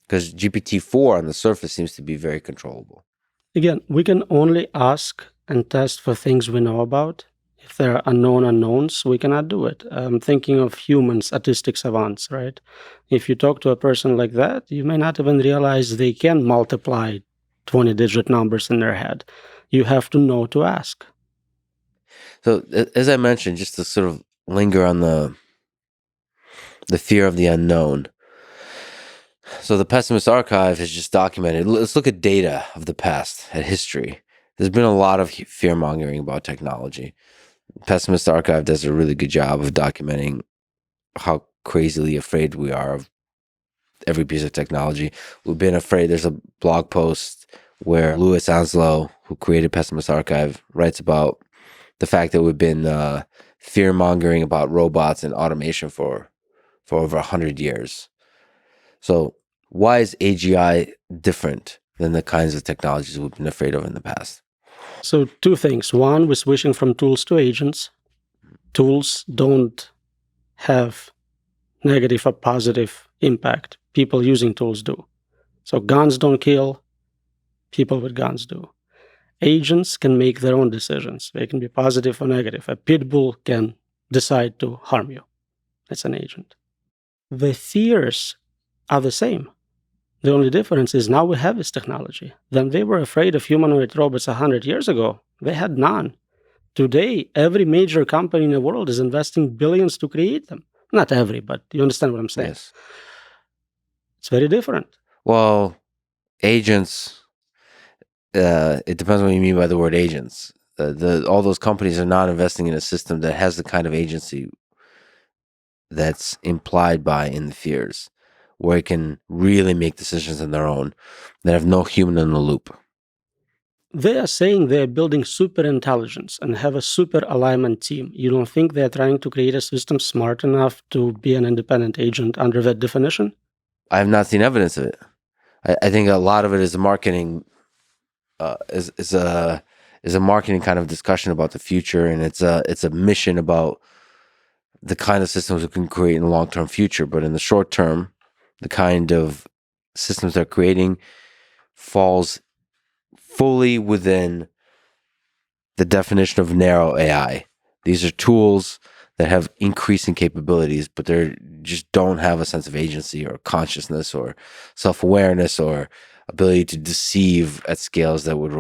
Because GPT-4 on the surface seems to be very controllable. Again, we can only ask and test for things we know about. If there are unknown unknowns, we cannot do it. I'm thinking of humans, artistic savants, right? If you talk to a person like that, you may not even realize they can multiply 20-digit numbers in their head. You have to know to ask. So as I mentioned, just to sort of linger on the fear of the unknown. So the Pessimist Archive has just documented, let's look at data of the past, at history. There's been a lot of fear-mongering about technology. Pessimist Archive does a really good job of documenting how crazily afraid we are of every piece of technology. We've been afraid. There's a blog post where Louis Anslow, who created Pessimist Archive, writes about the fact that we've been fear-mongering about robots and automation for over 100 years. So why is AGI different than the kinds of technologies we've been afraid of in the past? So, two things. One, we're switching from tools to agents. Tools don't have negative or positive impact. People using tools do. So, guns don't kill, people with guns do. Agents can make their own decisions. They can be positive or negative. A pit bull can decide to harm you. It's an agent. The fears are the same. The only difference is now we have this technology. Then they were afraid of humanoid robots 100 years ago. They had none. Today, every major company in the world is investing billions to create them. Not every, but you understand what I'm saying. Yes. It's very different. Well, agents, it depends what you mean by the word agents. All those companies are not investing in a system that has the kind of agency that's implied by in the fears, where it can really make decisions on their own that have no human in the loop. They are saying they're building superintelligence and have a super alignment team. You don't think they're trying to create a system smart enough to be an independent agent under that definition? I have not seen evidence of it. I think a lot of it is a marketing, is a marketing kind of discussion about the future, and it's a mission about the kind of systems we can create in the long-term future. But in the short term, the kind of systems they're creating falls fully within the definition of narrow AI. These are tools that have increasing capabilities, but they just don't have a sense of agency or consciousness or self-awareness or ability to deceive at scales that would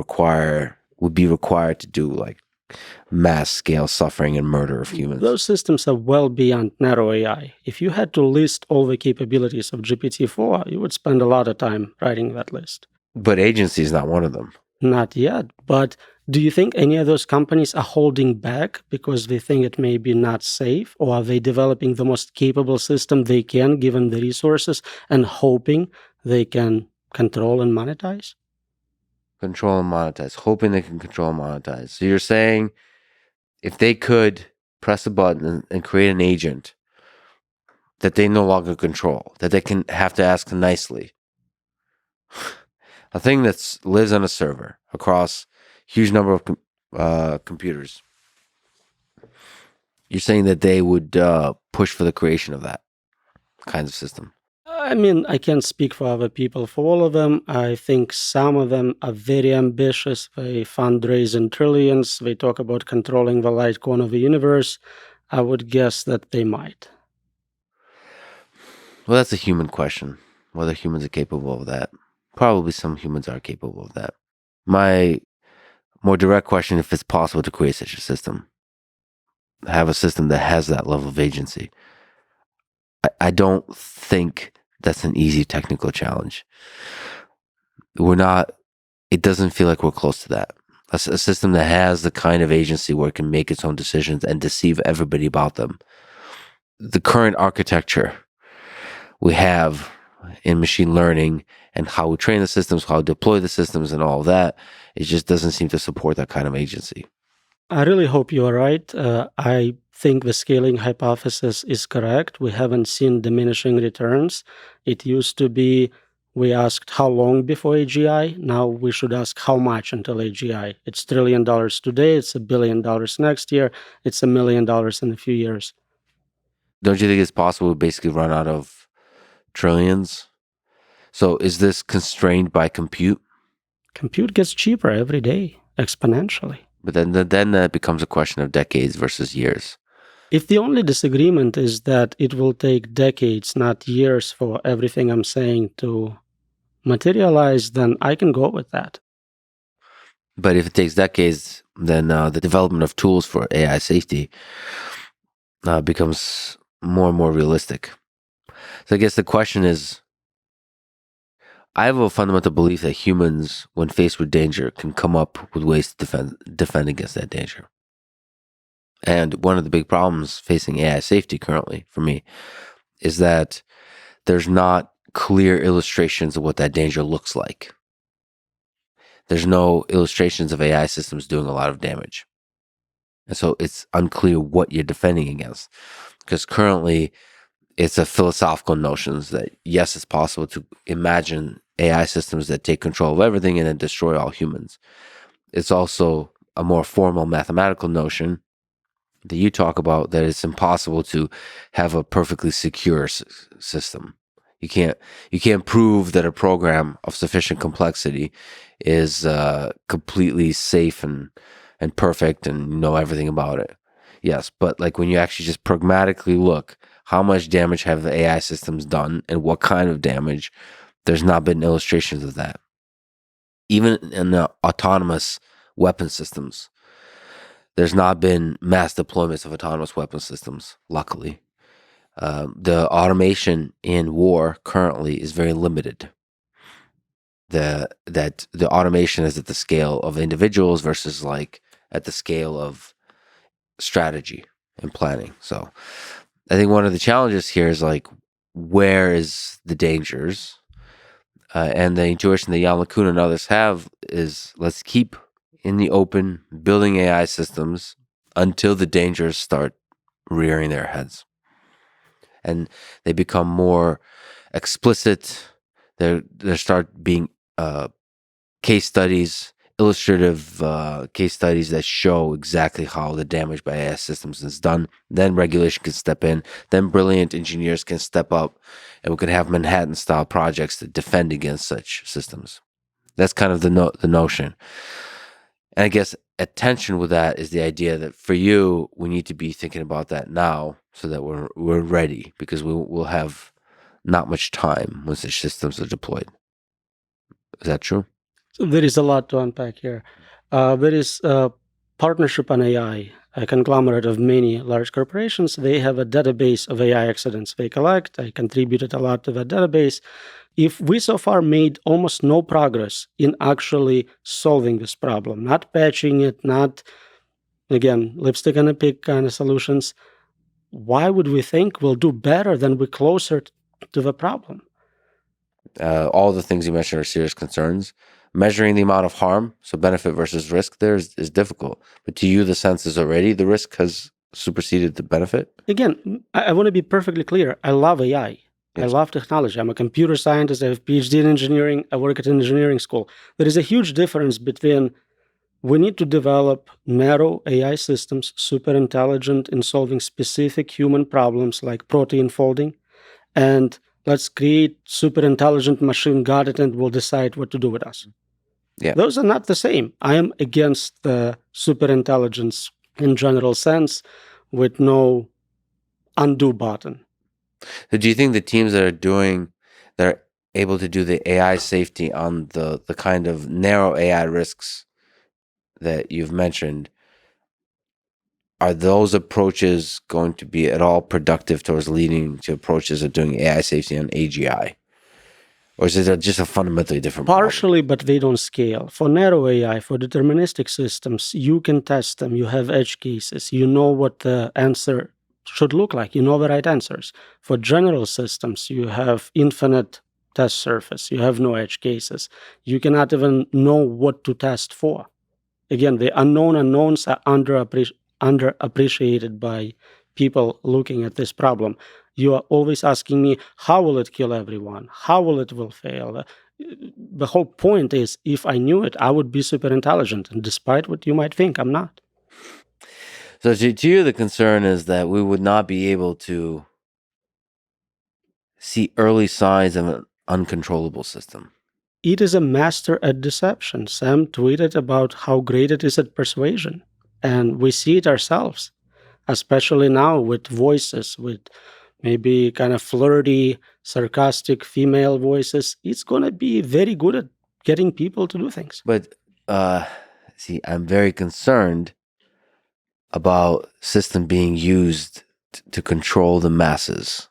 be required to do like mass scale suffering and murder of humans. Those systems are well beyond narrow AI. If you had to list all the capabilities of GPT-4, you would spend a lot of time writing that list. But agency is not one of them. Not yet, but do you think any of those companies are holding back because they think it may be not safe, or are they developing the most capable system they can given the resources and hoping they can control and monetize? Control and monetize, hoping they can control and monetize. So you're saying if they could press a button and create an agent that they no longer control, that they can have to ask nicely, a thing that lives on a server across huge number of computers, you're saying that they would push for the creation of that kind of system? I mean, I can't speak for other people. For all of them, I think some of them are very ambitious. They fundraise in trillions. They talk about controlling the light cone of the universe. I would guess that they might. Well, that's a human question, whether humans are capable of that. Probably some humans are capable of that. My more direct question, if it's possible to create such a system, have a system that has that level of agency. I don't think that's an easy technical challenge. It doesn't feel like we're close to that. A system that has the kind of agency where it can make its own decisions and deceive everybody about them. The current architecture we have in machine learning and how we train the systems, how we deploy the systems and all of that, it just doesn't seem to support that kind of agency. I really hope you are right. I think the scaling hypothesis is correct. We haven't seen diminishing returns. It used to be we asked how long before AGI. Now we should ask how much until AGI. It's $1 trillion today. It's $1 billion next year. It's $1 million in a few years. Don't you think it's possible we basically run out of trillions? So is this constrained by compute? Compute gets cheaper every day, exponentially. But then that becomes a question of decades versus years. If the only disagreement is that it will take decades, not years, for everything I'm saying to materialize, then I can go with that. But if it takes decades, then the development of tools for AI safety becomes more and more realistic. So I guess the question is, I have a fundamental belief that humans, when faced with danger, can come up with ways to defend against that danger. And one of the big problems facing AI safety currently for me is that there's not clear illustrations of what that danger looks like. There's no illustrations of AI systems doing a lot of damage. And so it's unclear what you're defending against. Because currently it's a philosophical notions that, yes, it's possible to imagine AI systems that take control of everything and then destroy all humans. It's also a more formal mathematical notion that you talk about, that it's impossible to have a perfectly secure system. You can't prove that a program of sufficient complexity is completely safe and perfect and you know everything about it. Yes, but like when you actually just pragmatically look, how much damage have the AI systems done and what kind of damage, there's not been illustrations of that. Even in the autonomous weapon systems, there's not been mass deployments of autonomous weapon systems, luckily. The automation in war currently is very limited. The automation is at the scale of individuals versus like at the scale of strategy and planning. So I think one of the challenges here is like, where is the dangers? And the intuition that Yann LeCun and others have is, let's keep in the open, building AI systems until the dangers start rearing their heads. And they become more explicit. There start being case studies, illustrative case studies that show exactly how the damage by AI systems is done. Then regulation can step in. Then brilliant engineers can step up, and we could have Manhattan-style projects that defend against such systems. That's kind of the notion. And I guess attention with that is the idea that for you, we need to be thinking about that now so that we're ready, because we'll have not much time when such systems are deployed. Is that true? So there is a lot to unpack here. There is a partnership on AI, a conglomerate of many large corporations. They have a database of AI accidents they collect. I contributed a lot to that database. If we so far made almost no progress in actually solving this problem, not patching it, not, again, lipstick on a pig kind of solutions, why would we think we'll do better than we're closer to the problem? All the things you mentioned are serious concerns. Measuring the amount of harm, so benefit versus risk, there is difficult. But to you, the sense is already the risk has superseded the benefit? Again, I want to be perfectly clear. I love AI. I love technology. I'm a computer scientist. I have a PhD in engineering. I work at an engineering school. There is a huge difference between we need to develop narrow AI systems, super intelligent in solving specific human problems like protein folding, and let's create super intelligent machine, got it, and will decide what to do with us. Yeah. Those are not the same. I am against the super intelligence in general sense with no undo button. So do you think the teams that are able to do the AI safety on the kind of narrow AI risks that you've mentioned, are those approaches going to be at all productive towards leading to approaches of doing AI safety on AGI? Or is it just a fundamentally different Partially, but they don't scale. For narrow AI, for deterministic systems, you can test them. You have edge cases. You know what the answer should look like. You know the right answers. For general systems, you have infinite test surface. You have no edge cases. You cannot even know what to test for. Again, the unknown unknowns are underappreciated by people looking at this problem. You are always asking me, how will it kill everyone? How will it will fail? The whole point is, if I knew it, I would be super intelligent. And despite what you might think, I'm not. So to you, the concern is that we would not be able to see early signs of an uncontrollable system. It is a master at deception. Sam tweeted about how great it is at persuasion. And we see it ourselves, especially now with voices, with maybe kind of flirty, sarcastic female voices. It's going to be very good at getting people to do things. But see, I'm very concerned about system being used to control the masses.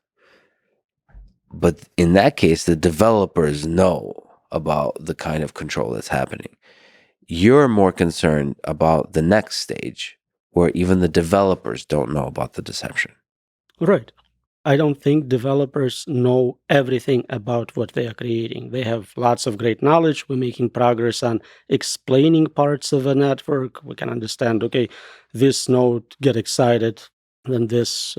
But in that case, the developers know about the kind of control that's happening. You're more concerned about the next stage, where even the developers don't know about the deception. Right. I don't think developers know everything about what they are creating. They have lots of great knowledge. We're making progress on explaining parts of a network. We can understand, okay, this node get excited, then this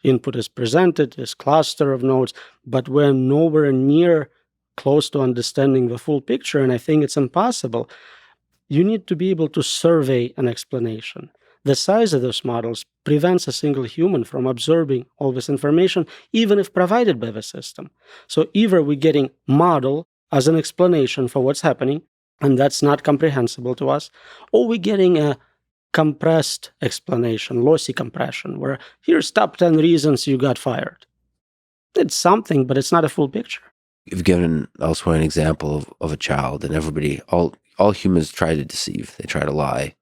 input is presented, this cluster of nodes, but we're nowhere near close to understanding the full picture, and I think it's impossible. You need to be able to survey an explanation. The size of those models prevents a single human from absorbing all this information, even if provided by the system. So either we're getting model as an explanation for what's happening, and that's not comprehensible to us, or we're getting a compressed explanation, lossy compression, where here's top 10 reasons you got fired. It's something, but it's not a full picture. You've given elsewhere an example of a child, and everybody, all humans try to deceive. They try to lie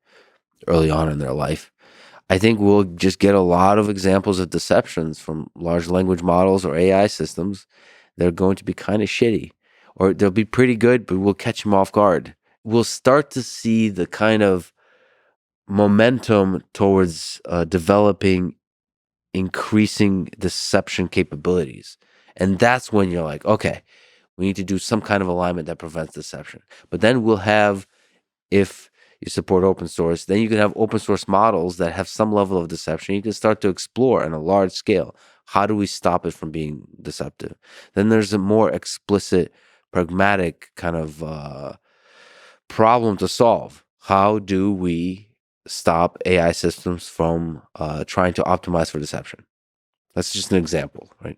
early on in their life. I think we'll just get a lot of examples of deceptions from large language models or AI systems. They're going to be kind of shitty, or they'll be pretty good, but we'll catch them off guard. We'll start to see the kind of momentum towards developing increasing deception capabilities. And that's when you're like, okay, we need to do some kind of alignment that prevents deception. But then we'll have, if you support open source, then you can have open source models that have some level of deception. You can start to explore on a large scale. How do we stop it from being deceptive? Then there's a more explicit, pragmatic kind of problem to solve. How do we stop AI systems from trying to optimize for deception? That's just an example, right?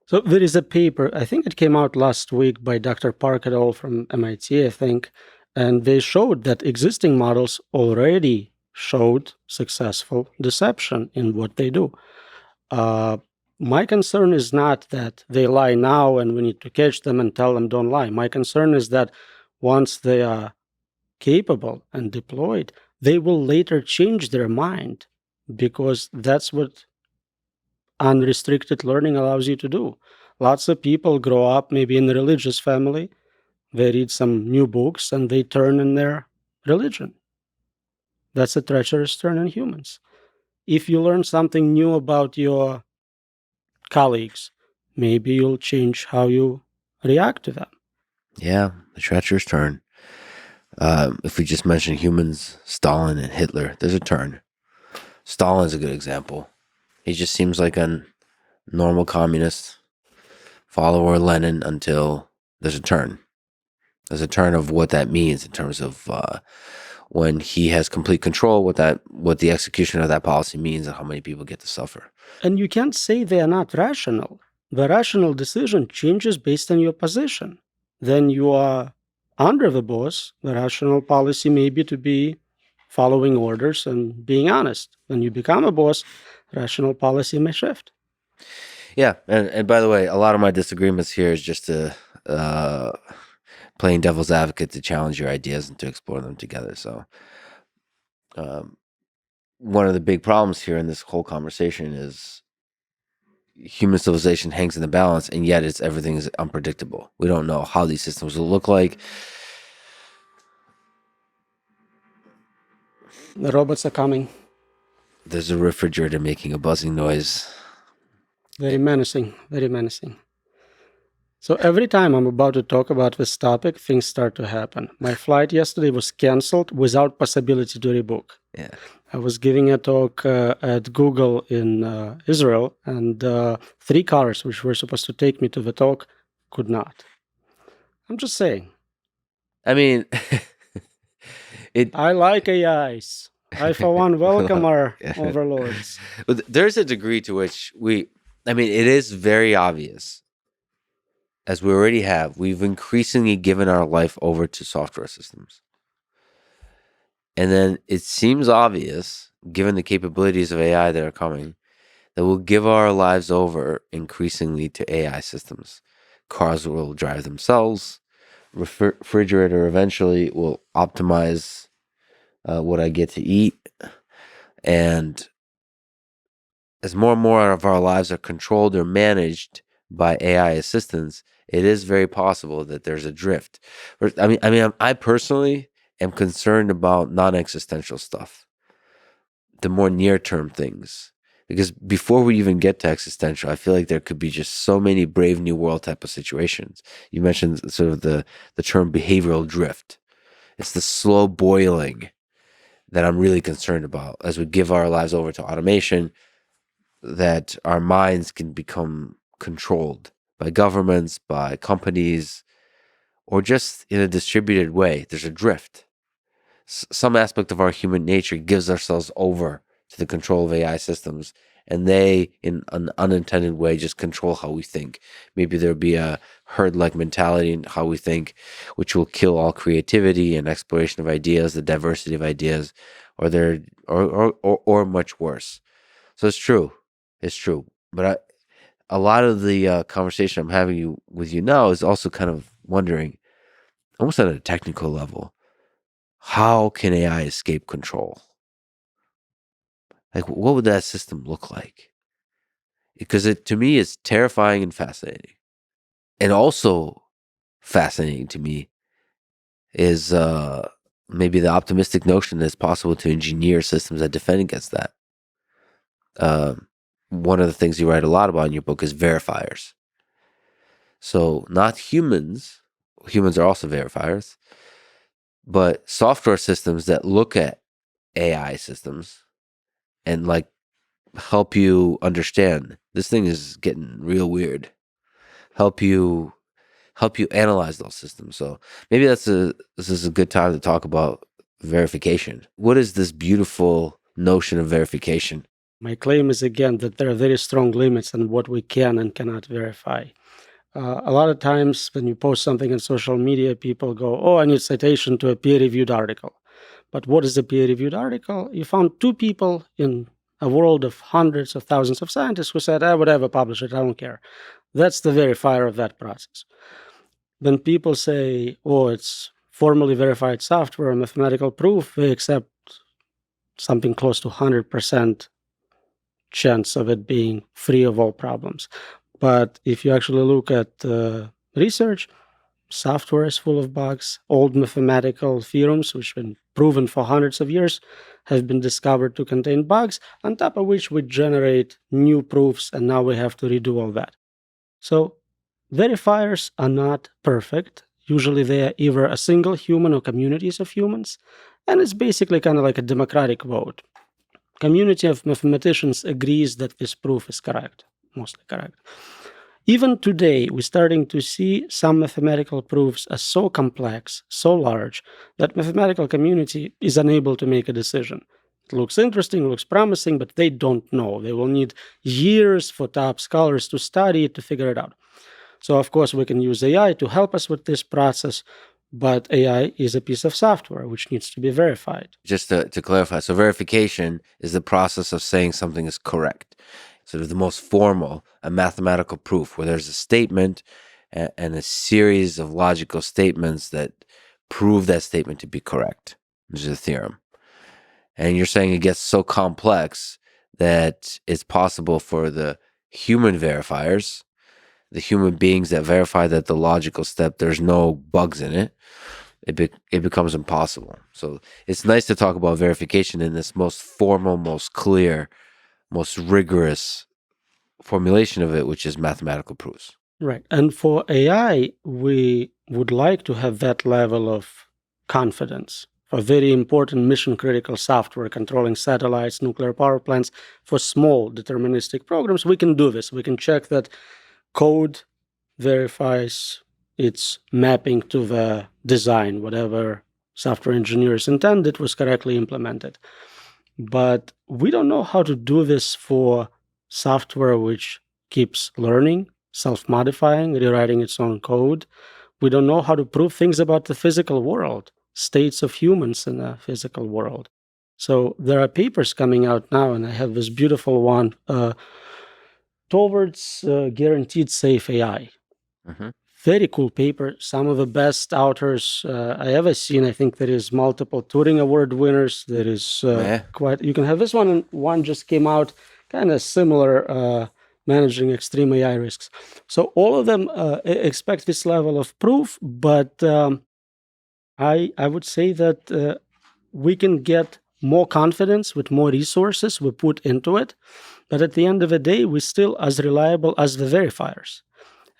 So there is a paper, I think it came out last week by Dr. Park et al. From MIT, I think, and they showed that existing models already showed successful deception in what they do. My concern is not that they lie now and we need to catch them and tell them don't lie. My concern is that once they are capable and deployed, they will later change their mind, because that's what unrestricted learning allows you to do. Lots of people grow up maybe in a religious family, they read some new books and they turn in their religion. That's a treacherous turn in humans. If you learn something new about your colleagues, maybe you'll change how you react to them. Yeah, the treacherous turn. If we just mention humans, Stalin and Hitler, there's a turn. Stalin's a good example. He just seems like a normal communist, follower of Lenin, until there's a turn. There's a turn of what that means in terms of when he has complete control, what the execution of that policy means and how many people get to suffer. And you can't say they are not rational. The rational decision changes based on your position. Then you are under the boss. The rational policy may be to be following orders and being honest. When you become a boss, rational policy may shift. Yeah, and by the way, a lot of my disagreements here is just to playing devil's advocate, to challenge your ideas and to explore them together. So one of the big problems here in this whole conversation is human civilization hangs in the balance, and yet everything is unpredictable. We don't know how these systems will look like. The robots are coming. There's a refrigerator making a buzzing noise. Very menacing, very menacing. So every time I'm about to talk about this topic, things start to happen. My flight yesterday was canceled without possibility to rebook. Yeah. I was giving a talk at Google in Israel, and 3 cars which were supposed to take me to the talk could not. I'm just saying. I mean, I like AIs. I, for one, welcome our overlords. There's a degree to which it is very obvious, as we already have, we've increasingly given our life over to software systems. And then it seems obvious, given the capabilities of AI that are coming, that we'll give our lives over increasingly to AI systems. Cars will drive themselves. Refrigerator eventually will optimize what I get to eat. And as more and more of our lives are controlled or managed by AI assistants, it is very possible that there's a drift. I personally am concerned about non-existential stuff, the more near-term things. Because before we even get to existential, I feel like there could be just so many Brave New World type of situations. You mentioned sort of the term behavioral drift. It's the slow boiling that I'm really concerned about as we give our lives over to automation, that our minds can become controlled by governments, by companies, or just in a distributed way. There's a drift. Some aspect of our human nature gives ourselves over to the control of AI systems, and they, in an unintended way, just control how we think. Maybe there'll be a herd-like mentality in how we think, which will kill all creativity and exploration of ideas, the diversity of ideas, or much worse. So it's true. It's true. But a lot of the conversation I'm having with you now is also kind of wondering, almost at a technical level, how can AI escape control? Like, what would that system look like? Because to me, it's terrifying and fascinating. And also fascinating to me is maybe the optimistic notion that it's possible to engineer systems that defend against that. One of the things you write a lot about in your book is verifiers. So not humans. Humans are also verifiers. But software systems that look at AI systems and like help you understand this thing is getting real weird. Help you analyze those systems. So maybe this is a good time to talk about verification. What is this beautiful notion of verification? My claim is, again, that there are very strong limits on what we can and cannot verify. A lot of times when you post something on social media, people go, oh, I need citation to a peer-reviewed article. But what is a peer-reviewed article? You found two people in a world of hundreds of thousands of scientists who said, whatever, publish it, I don't care. That's the verifier of that process. When people say, oh, it's formally verified software or mathematical proof, they accept something close to 100% chance of it being free of all problems. But if you actually look at research, software is full of bugs. Old mathematical theorems, which have been proven for hundreds of years, have been discovered to contain bugs, on top of which we generate new proofs, and now we have to redo all that. So verifiers are not perfect. Usually they are either a single human or communities of humans, and it's basically kind of like a democratic vote. Community of mathematicians agrees that this proof is correct, mostly correct. Even today, we're starting to see some mathematical proofs are so complex, so large, that mathematical community is unable to make a decision. It looks interesting, looks promising, but they don't know. They will need years for top scholars to study it, to figure it out. So, of course, we can use AI to help us with this process, but AI is a piece of software which needs to be verified. Just to clarify, so verification is the process of saying something is correct. Sort of the most formal, a mathematical proof where there's a statement and a series of logical statements that prove that statement to be correct, which is a theorem. And you're saying it gets so complex that it's possible for the human verifiers, the human beings that verify that the logical step, there's no bugs in it, it becomes impossible. So it's nice to talk about verification in this most formal, most clear, most rigorous formulation of it, which is mathematical proofs. Right. And for AI, we would like to have that level of confidence for very important mission critical software controlling satellites, nuclear power plants. For small deterministic programs, we can do this. We can check that code verifies its mapping to the design, whatever software engineers intended was correctly implemented. But we don't know how to do this for software which keeps learning, self-modifying, rewriting its own code. We don't know how to prove things about the physical world, states of humans in the physical world. So there are papers coming out now, and I have this beautiful one towards guaranteed safe AI. Mm-hmm. Very cool paper. Some of the best authors I ever seen. I think there is multiple Turing Award winners. There is quite. You can have this one, and one just came out, kind of similar, managing extreme AI risks. So all of them expect this level of proof, but I would say that we can get more confidence with more resources we put into it. But at the end of the day, we're still as reliable as the verifiers.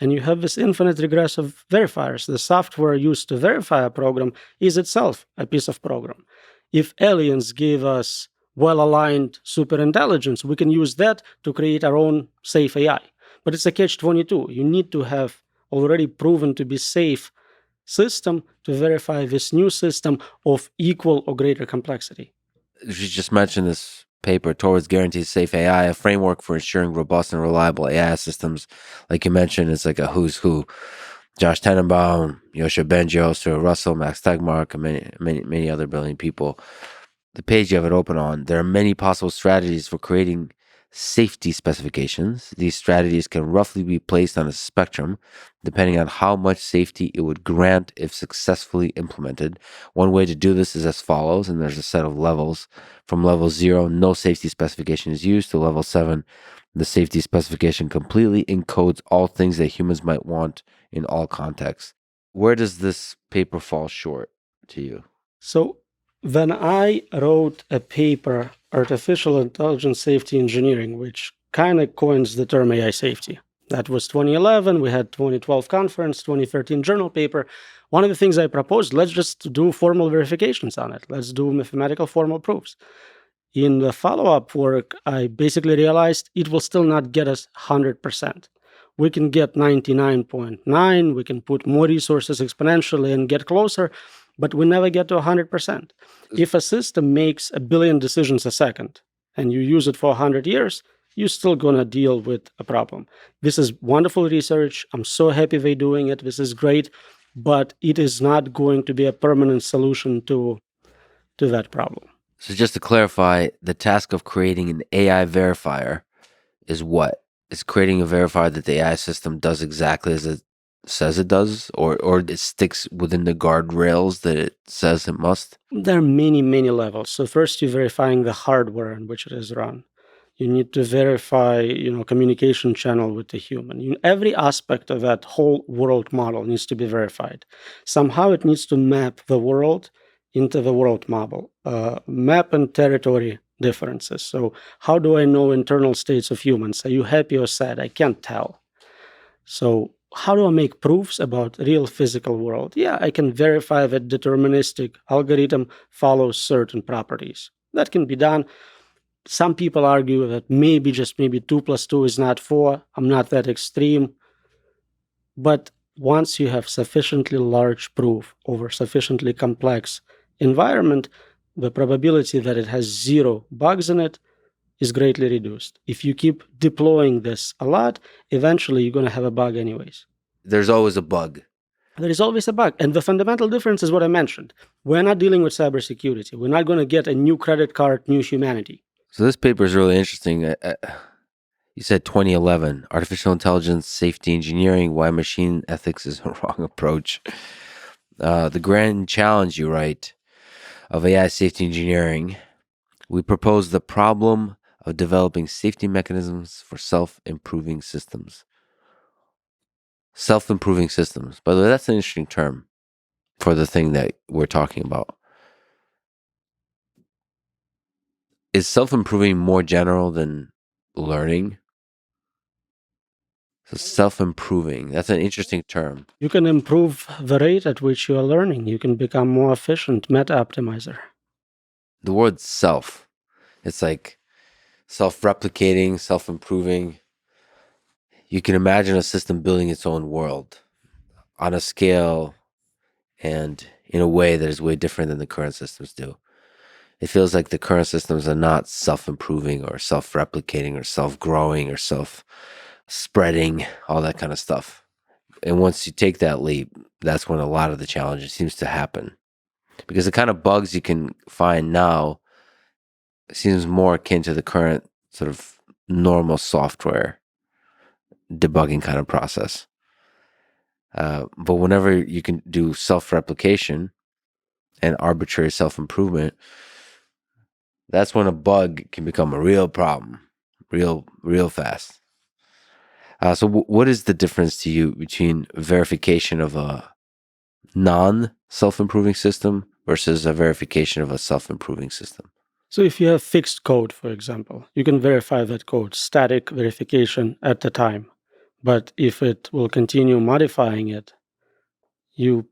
And you have this infinite regress of verifiers. The software used to verify a program is itself a piece of program. If aliens give us well-aligned superintelligence, we can use that to create our own safe AI. But it's a catch-22. You need to have already proven to be safe system to verify this new system of equal or greater complexity. You just mentioned this paper, Towards Guaranteed Safe AI, a framework for ensuring robust and reliable AI systems. Like you mentioned, it's like a who's who. Josh Tenenbaum, Yosha Bengio, Stuart Russell, Max Tegmark, and many other brilliant people. The page you have it open on, there are many possible strategies for creating safety specifications. These strategies can roughly be placed on a spectrum, depending on how much safety it would grant if successfully implemented. One way to do this is as follows, and there's a set of levels. From level 0, no safety specification is used, to level 7, the safety specification completely encodes all things that humans might want in all contexts. Where does this paper fall short to you? So when I wrote a paper, Artificial Intelligence Safety Engineering, which kind of coins the term AI safety, That was 2011. We had 2012 conference, 2013 journal paper. One of the things I proposed, let's just do formal verifications on it. Let's do mathematical formal proofs. In the follow-up work, I basically realized it will still not get us 100%. We can get 99.9, we can put more resources exponentially and get closer, but we never get to 100%. If a system makes 1 billion decisions a second and you use it for 100 years, you're still going to deal with a problem. This is wonderful research. I'm so happy they're doing it. This is great, but it is not going to be a permanent solution to that problem. So just to clarify, the task of creating an AI verifier is what? It's creating a verifier that the AI system does exactly as it says it does, or it sticks within the guardrails that it says it must? There are many, many levels. So first, you're verifying the hardware in which it is run. You need to verify, communication channel with the human. Every aspect of that whole world model needs to be verified. Somehow it needs to map the world into the world model, map and territory differences. So how do I know internal states of humans? Are you happy or sad? I can't tell. So how do I make proofs about real physical world? Yeah, I can verify that deterministic algorithm follows certain properties. That can be done. Some people argue that maybe 2 + 2 is not 4. I'm not that extreme. But once you have sufficiently large proof over sufficiently complex environment, the probability that it has 0 bugs in it is greatly reduced. If you keep deploying this a lot, eventually you're going to have a bug anyways. There's always a bug. There is always a bug. And the fundamental difference is what I mentioned. We're not dealing with cybersecurity. We're not going to get a new credit card, new humanity. So this paper is really interesting. You said 2011, Artificial Intelligence, Safety Engineering, Why Machine Ethics is a Wrong Approach. The grand challenge, you write, of AI safety engineering, we propose the problem of developing safety mechanisms for self-improving systems. Self-improving systems. By the way, that's an interesting term for the thing that we're talking about. Is self-improving more general than learning? So self-improving, that's an interesting term. You can improve the rate at which you are learning. You can become more efficient, meta-optimizer. The word self, it's like self-replicating, self-improving. You can imagine a system building its own world on a scale and in a way that is way different than the current systems do. It feels like the current systems are not self-improving or self-replicating or self-growing or self-spreading, all that kind of stuff. And once you take that leap, that's when a lot of the challenges seems to happen. Because the kind of bugs you can find now seems more akin to the current sort of normal software debugging kind of process. But whenever you can do self-replication and arbitrary self-improvement, that's when a bug can become a real problem, real fast. So what is the difference to you between verification of a non-self-improving system versus a verification of a self-improving system? So if you have fixed code, for example, you can verify that code, static verification at the time. But if it will continue modifying it, you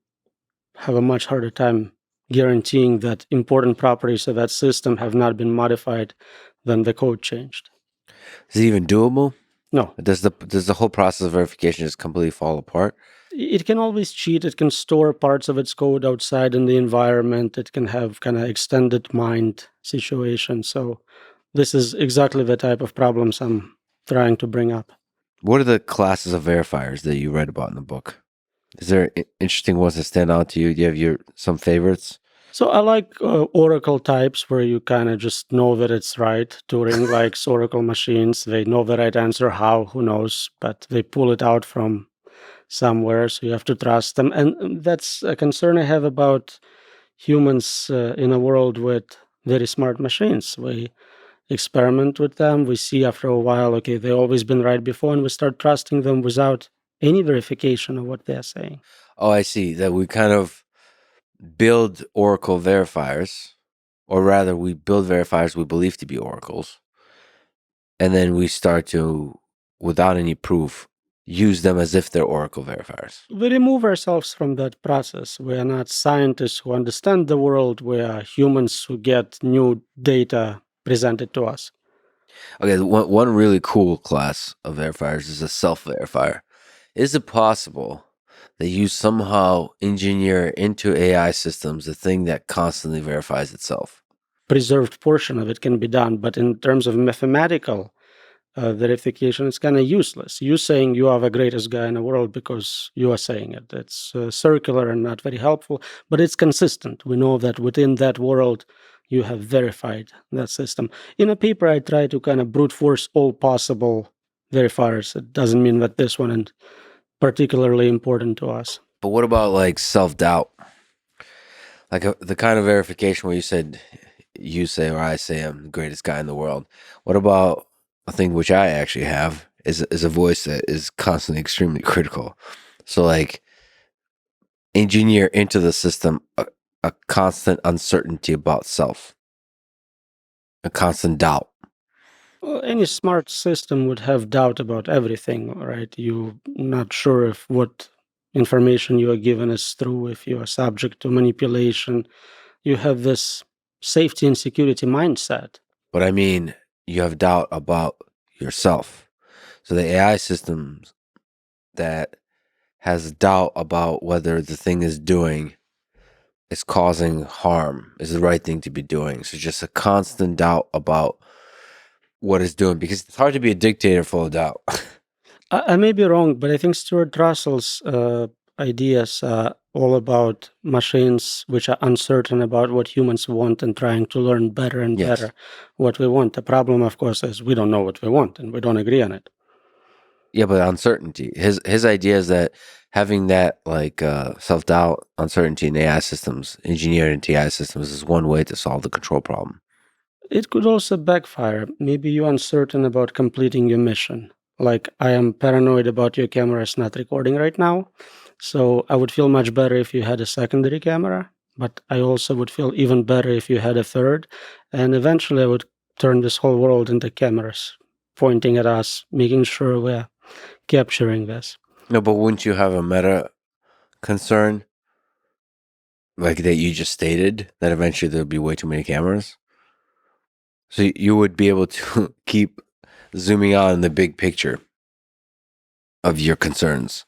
have a much harder time guaranteeing that important properties of that system have not been modified than the code changed. Is it even doable? No. Does the whole process of verification just completely fall apart? It can always cheat. It can store parts of its code outside in the environment. It can have kind of extended mind situation. So this is exactly the type of problems I'm trying to bring up. What are the classes of verifiers that you read about in the book? Is there interesting ones that stand out to you? Do you have some favorites? So I like oracle types where you kind of just know that it's right. Turing likes oracle machines. They know the right answer. How? Who knows? But they pull it out from somewhere, so you have to trust them. And that's a concern I have about humans in a world with very smart machines. We experiment with them. We see after a while, okay, they've always been right before, and we start trusting them without any verification of what they're saying. Oh, I see. That we kind of build oracle verifiers, or rather we build verifiers we believe to be oracles. And then we start to, without any proof, use them as if they're Oracle verifiers? We remove ourselves from that process. We are not scientists who understand the world. We are humans who get new data presented to us. Okay, one really cool class of verifiers is a self-verifier. Is it possible that you somehow engineer into AI systems a thing that constantly verifies itself? Preserved portion of it can be done, but in terms of mathematical verification, it's kind of useless. You saying you are the greatest guy in the world because you are saying it. It's circular and not very helpful, but it's consistent. We know that within that world, you have verified that system. In a paper, I try to kind of brute force all possible verifiers. It doesn't mean that this one is particularly important to us. But what about like self-doubt? Like the kind of verification where you say or I say I'm the greatest guy in the world. What about a thing which I actually have is a voice that is constantly extremely critical. So like engineer into the system a constant uncertainty about self, a constant doubt. Well, any smart system would have doubt about everything, right? You're not sure if what information you are given is true, if you are subject to manipulation. You have this safety and security mindset. But I mean, you have doubt about yourself. So the AI systems that has doubt about whether the thing is doing is causing harm, is the right thing to be doing. So just a constant doubt about what it's doing, because it's hard to be a dictator full of doubt. I may be wrong, but I think Stuart Russell's ideas are all about machines which are uncertain about what humans want and trying to learn better and Yes. better what we want. The problem, of course, is we don't know what we want and we don't agree on it. Yeah, but uncertainty. His idea is that having that like self-doubt, uncertainty in AI systems, engineered into AI systems, is one way to solve the control problem. It could also backfire. Maybe you're uncertain about completing your mission. Like, I am paranoid about your cameras not recording right now. So I would feel much better if you had a secondary camera, but I also would feel even better if you had a third. And eventually I would turn this whole world into cameras pointing at us, making sure we're capturing this. No, but wouldn't you have a meta concern like that you just stated, that eventually there'll be way too many cameras? So you would be able to keep zooming out in the big picture of your concerns.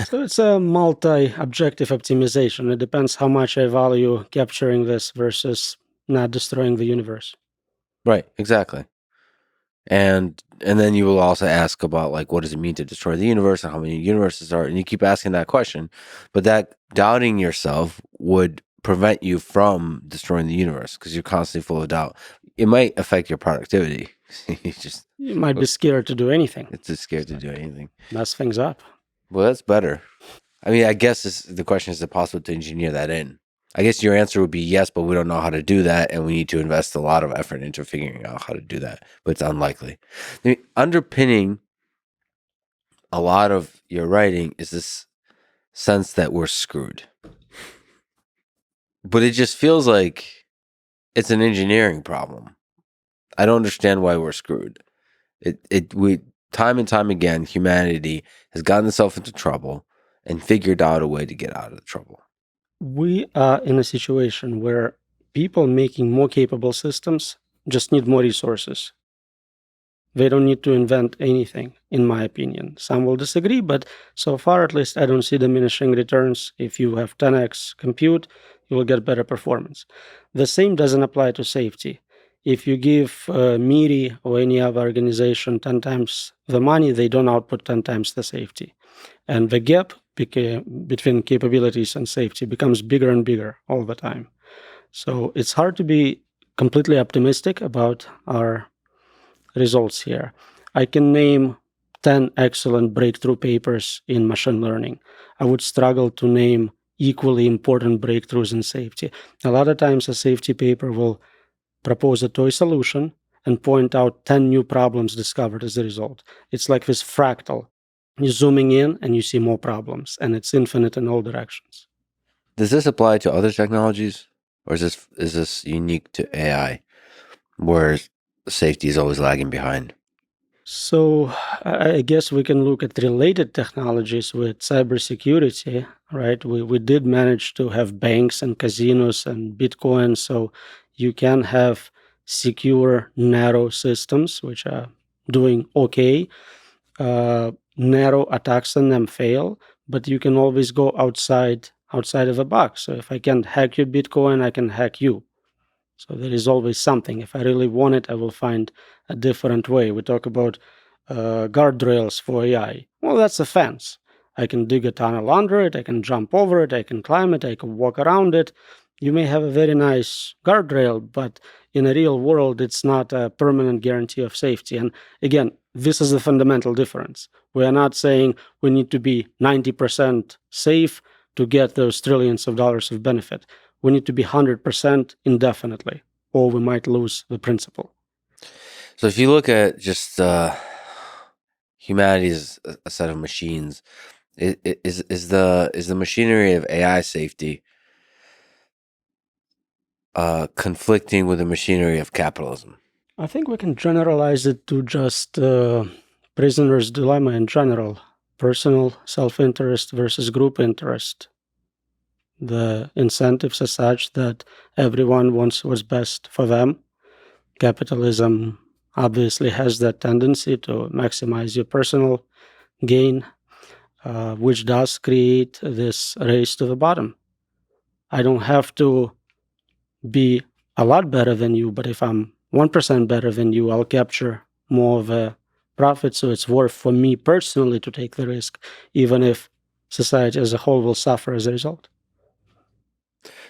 So it's a multi-objective optimization. It depends how much I value capturing this versus not destroying the universe. Right, exactly. And then you will also ask about like what does it mean to destroy the universe and how many universes are, and you keep asking that question. But that doubting yourself would prevent you from destroying the universe because you're constantly full of doubt. It might affect your productivity. You might be scared to do anything, It's just scared to do anything. mess things up. Well, that's better. I mean, I guess the question is it possible to engineer that in? I guess your answer would be yes, but we don't know how to do that, and we need to invest a lot of effort into figuring out how to do that. But it's unlikely. I mean, underpinning a lot of your writing is this sense that we're screwed. But it just feels like it's an engineering problem. I don't understand why we're screwed. We time and time again, humanity has gotten itself into trouble and figured out a way to get out of the trouble. We are in a situation where people making more capable systems just need more resources. They don't need to invent anything, in my opinion. Some will disagree, but so far, at least, I don't see diminishing returns. If you have 10x compute, you will get better performance. The same doesn't apply to safety. If you give MIRI or any other organization 10 times the money, they don't output 10 times the safety. And the gap between capabilities and safety becomes bigger and bigger all the time. So it's hard to be completely optimistic about our results here. I can name 10 excellent breakthrough papers in machine learning. I would struggle to name equally important breakthroughs in safety. A lot of times a safety paper will propose a toy solution and point out 10 new problems discovered as a result. It's like this fractal. You're zooming in and you see more problems, and it's infinite in all directions. Does this apply to other technologies, or is this unique to AI, where safety is always lagging behind? So I guess we can look at related technologies with cybersecurity, right? We did manage to have banks and casinos and Bitcoin, so you can have secure, narrow systems which are doing okay. Narrow attacks on them fail, but you can always go outside of a box. So if I can't hack your Bitcoin, I can hack you. So there is always something. If I really want it, I will find a different way. We talk about guardrails for AI. Well, that's a fence. I can dig a tunnel under it, I can jump over it, I can climb it, I can walk around it. You may have a very nice guardrail, but in a real world, it's not a permanent guarantee of safety. And again, this is the fundamental difference. We are not saying we need to be 90% safe to get those trillions of dollars of benefit. We need to be 100% indefinitely, or we might lose the principle. So if you look at just humanity as a set of machines, is the machinery of AI safety conflicting with the machinery of capitalism? I think we can generalize it to just prisoner's dilemma in general: personal self-interest versus group interest. The incentives are such that everyone wants what's best for them. Capitalism obviously has that tendency to maximize your personal gain, which does create this race to the bottom. I don't have to be a lot better than you, but if I'm 1% better than you, I'll capture more of a profit. So it's worth for me personally to take the risk, even if society as a whole will suffer as a result.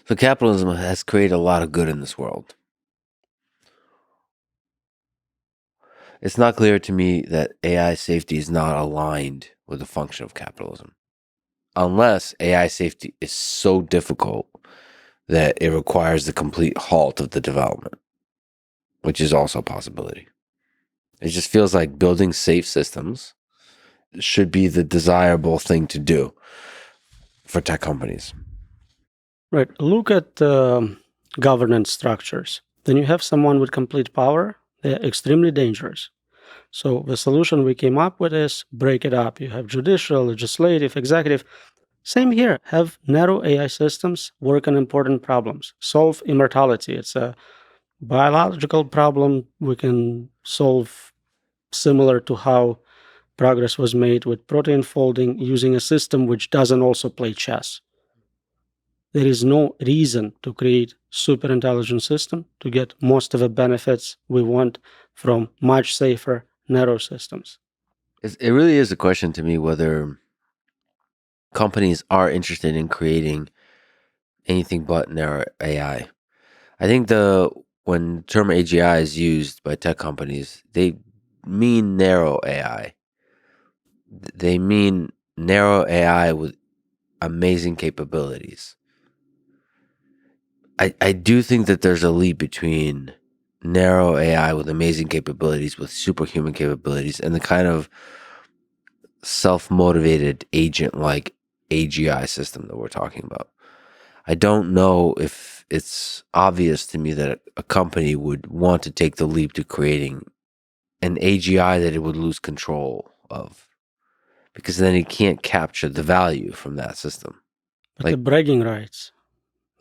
So capitalism has created a lot of good in this world. It's not clear to me that AI safety is not aligned with the function of capitalism, unless AI safety is so difficult that it requires the complete halt of the development, which is also a possibility. It just feels like building safe systems should be the desirable thing to do for tech companies. Right. Look at governance structures. Then you have someone with complete power. They're extremely dangerous. So the solution we came up with is break it up. You have judicial, legislative, executive. Same here. Have narrow AI systems work on important problems. Solve immortality. It's a biological problem we can solve similar to how progress was made with protein folding using a system which doesn't also play chess. There is no reason to create super intelligent system to get most of the benefits we want from much safer narrow systems. It really is a question to me whether companies are interested in creating anything but narrow AI. I think when the term AGI is used by tech companies, they mean narrow AI. They mean narrow AI with amazing capabilities. I do think that there's a leap between narrow AI with amazing capabilities, with superhuman capabilities, and the kind of self-motivated agent-like AGI system that we're talking about. I don't know if it's obvious to me that a company would want to take the leap to creating an AGI that it would lose control of, because then it can't capture the value from that system. But the bragging rights.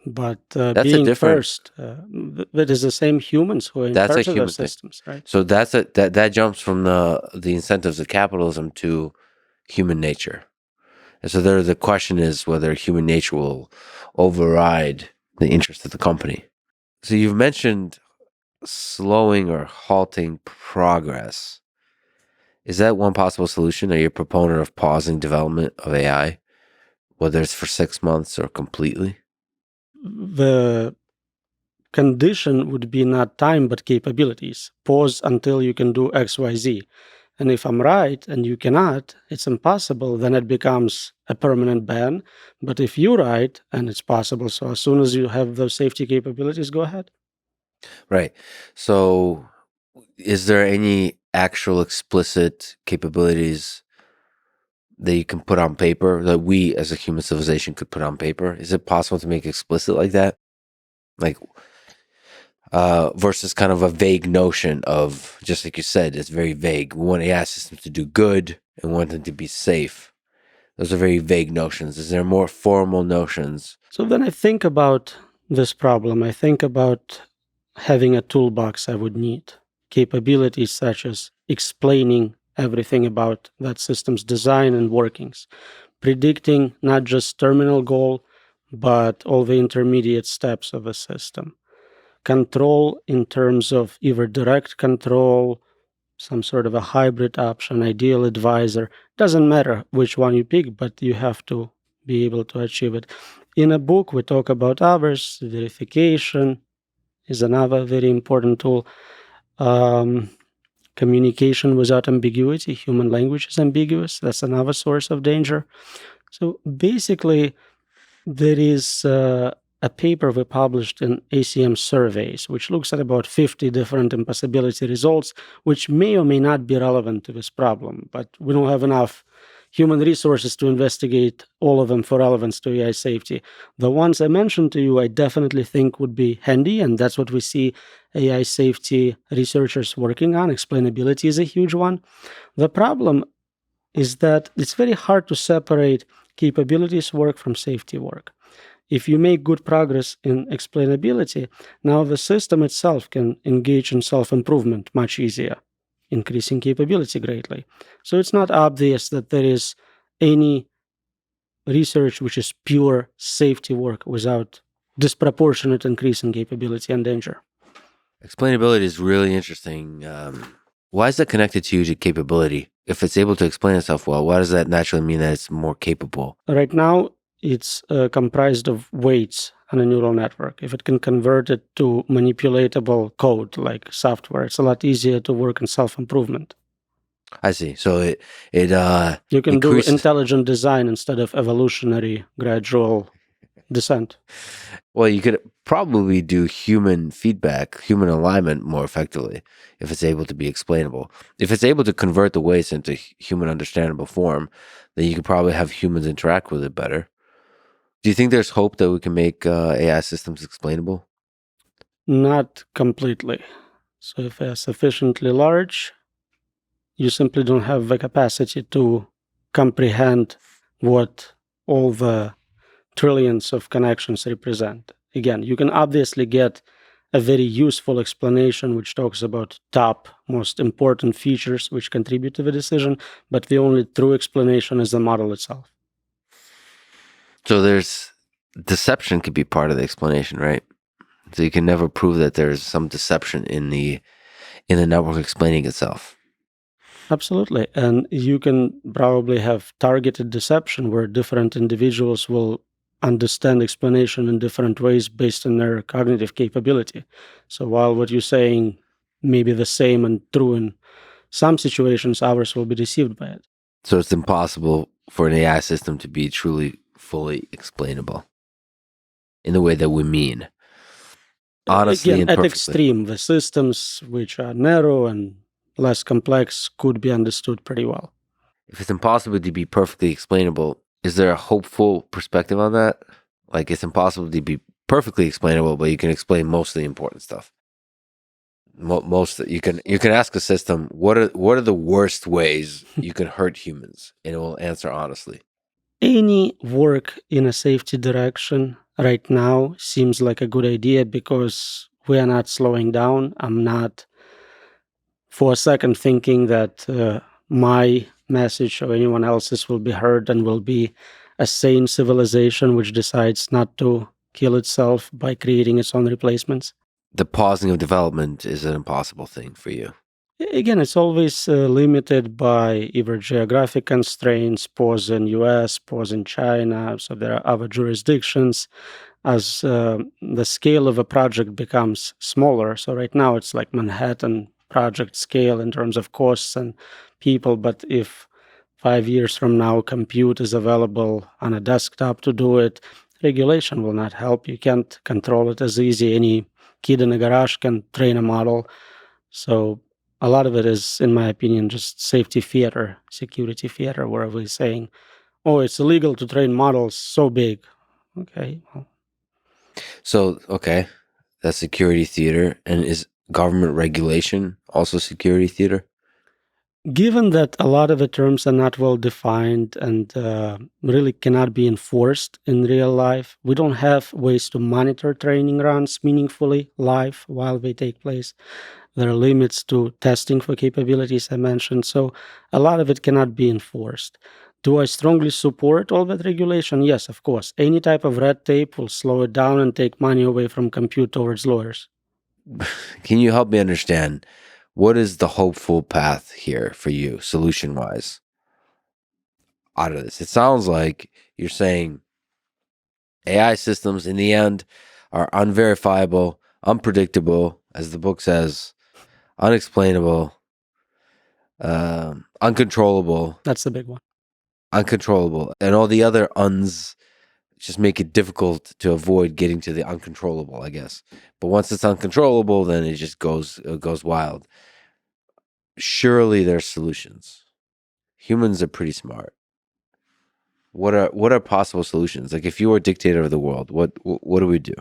But That's a being different. first, that is the same humans who are in That's a charge of human those thing. systems, right? So that jumps from the incentives of capitalism to human nature. And so there, the question is whether human nature will override the interest of the company. So you've mentioned slowing or halting progress. Is that one possible solution? Are you a proponent of pausing development of AI, whether it's for 6 months or completely? The condition would be not time but capabilities. Pause until you can do XYZ. And if I'm right and you cannot, it's impossible, then it becomes a permanent ban. But if you're right and it's possible, so as soon as you have those safety capabilities, go ahead. Right. So is there any actual explicit capabilities that you can put on paper that we as a human civilization could put on paper? Is it possible to make explicit like that? Like, versus kind of a vague notion of, just like you said, it's very vague. We want AI systems to do good and want them to be safe. Those are very vague notions. Is there more formal notions? So when I think about this problem, I think about having a toolbox I would need, capabilities such as explaining everything about that system's design and workings, predicting not just terminal goal, but all the intermediate steps of a system, control in terms of either direct control, some sort of a hybrid option, ideal advisor. Doesn't matter which one you pick, but you have to be able to achieve it. In a book, we talk about others. Verification is another very important tool. Um, Communication without ambiguity. Human language is ambiguous. That's another source of danger. So basically, there is a paper we published in ACM Surveys, which looks at about 50 different impossibility results, which may or may not be relevant to this problem, but we don't have enough human resources to investigate all of them for relevance to AI safety. The ones I mentioned to you, I definitely think would be handy, and that's what we see AI safety researchers working on. Explainability is a huge one. The problem is that it's very hard to separate capabilities work from safety work. If you make good progress in explainability, now the system itself can engage in self-improvement much easier, increasing capability greatly. So it's not obvious that there is any research which is pure safety work without disproportionate increase in capability and danger. Explainability is really interesting. Why is that connected to capability? If it's able to explain itself well, why does that naturally mean that it's more capable? Right now, it's comprised of weights on a neural network. If it can convert it to manipulatable code like software, it's a lot easier to work in self-improvement. I see. So it You can do increases. intelligent design instead of evolutionary gradual descent. Well, you could probably do human feedback, human alignment more effectively if it's able to be explainable. If it's able to convert the weights into human understandable form, then you could probably have humans interact with it better. Do you think there's hope that we can make AI systems explainable? Not completely. So if they're sufficiently large, you simply don't have the capacity to comprehend what all the trillions of connections represent. Again, you can obviously get a very useful explanation which talks about top most important features which contribute to the decision, but the only true explanation is the model itself. So there's deception could be part of the explanation, right? So you can never prove that there's some deception in the network explaining itself. Absolutely. And you can probably have targeted deception where different individuals will understand explanation in different ways based on their cognitive capability. So while what you're saying may be the same and true in some situations, others will be deceived by it. So it's impossible for an AI system to be truly fully explainable in the way that we mean. Honestly Again, and at perfectly. extreme, the systems which are narrow and less complex could be understood pretty well. If it's impossible to be perfectly explainable, is there a hopeful perspective on that? Like it's impossible to be perfectly explainable, but you can explain most of the important stuff. Most you can ask a system what are the worst ways you can hurt humans, and it will answer honestly. Any work in a safety direction right now seems like a good idea because we are not slowing down. I'm not for a second thinking that my message or anyone else's will be heard and will be a sane civilization which decides not to kill itself by creating its own replacements. The pausing of development is an impossible thing for you. Again, it's always limited by either geographic constraints, pause in US, pause in China. So there are other jurisdictions. As the scale of a project becomes smaller, so right now it's like Manhattan project scale in terms of costs and people, but if 5 years from now compute is available on a desktop to do it, regulation will not help. You can't control it as easy. Any kid in a garage can train a model. So a lot of it is, in my opinion, just safety theater, security theater, where we're saying, oh, it's illegal to train models so big. Okay, well, So okay, That's security theater. And is government regulation also security theater? Given that a lot of the terms are not well defined and really cannot be enforced in real life, we don't have ways to monitor training runs meaningfully live while they take place. There are limits to testing for capabilities I mentioned, so a lot of it cannot be enforced. Do I strongly support all that regulation? Yes, of course. Any type of red tape will slow it down and take money away from compute towards lawyers. Can you help me understand what is the hopeful path here for you, solution wise, out of this? It sounds like you're saying AI systems in the end are unverifiable, unpredictable, as the book says, unexplainable, uncontrollable, That's the big one. uncontrollable, and all the other uns just make it difficult to avoid getting to the uncontrollable, I guess. But once it's uncontrollable, then it just goes wild. Surely there's solutions. Humans are pretty smart. What are possible solutions? Like if you were a dictator of the world, what do we do?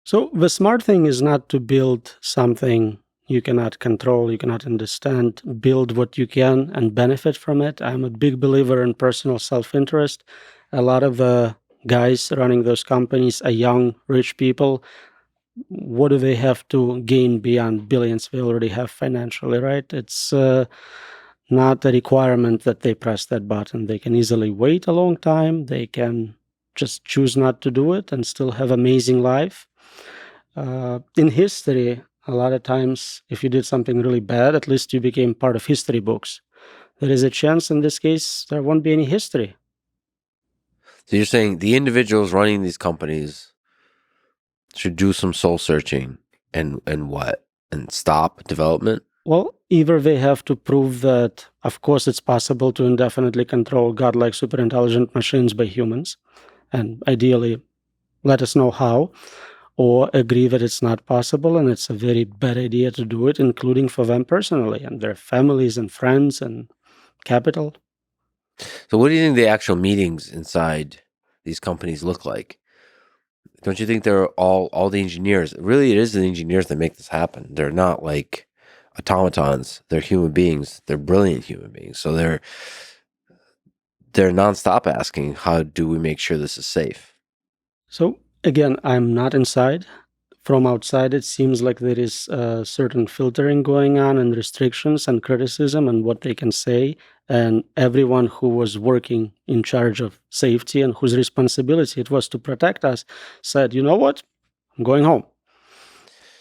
So the smart thing is not to build something you cannot control, you cannot understand. Build what you can and benefit from it. I'm a big believer in personal self-interest. A lot of the guys running those companies are young, rich people. What do they have to gain beyond billions they already have financially, right? It's not a requirement that they press that button. They can easily wait a long time. They can just choose not to do it and still have amazing life. In history, a lot of times, if you did something really bad, at least you became part of history books. There is a chance in this case there won't be any history. So you're saying the individuals running these companies should do some soul searching and what? And stop development? Well, either they have to prove that, of course, it's possible to indefinitely control godlike superintelligent machines by humans, and ideally let us know how, or agree that it's not possible and it's a very bad idea to do it, including for them personally and their families and friends and capital. So what do you think the actual meetings inside these companies look like? Don't you think they're all the engineers? Really, it is the engineers that make this happen. They're not like automatons. They're human beings. They're brilliant human beings. So they're nonstop asking, how do we make sure this is safe? So again, I'm not inside. From outside, it seems like there is a certain filtering going on and restrictions and criticism and what they can say. And everyone who was working in charge of safety and whose responsibility it was to protect us said, you know what? I'm going home.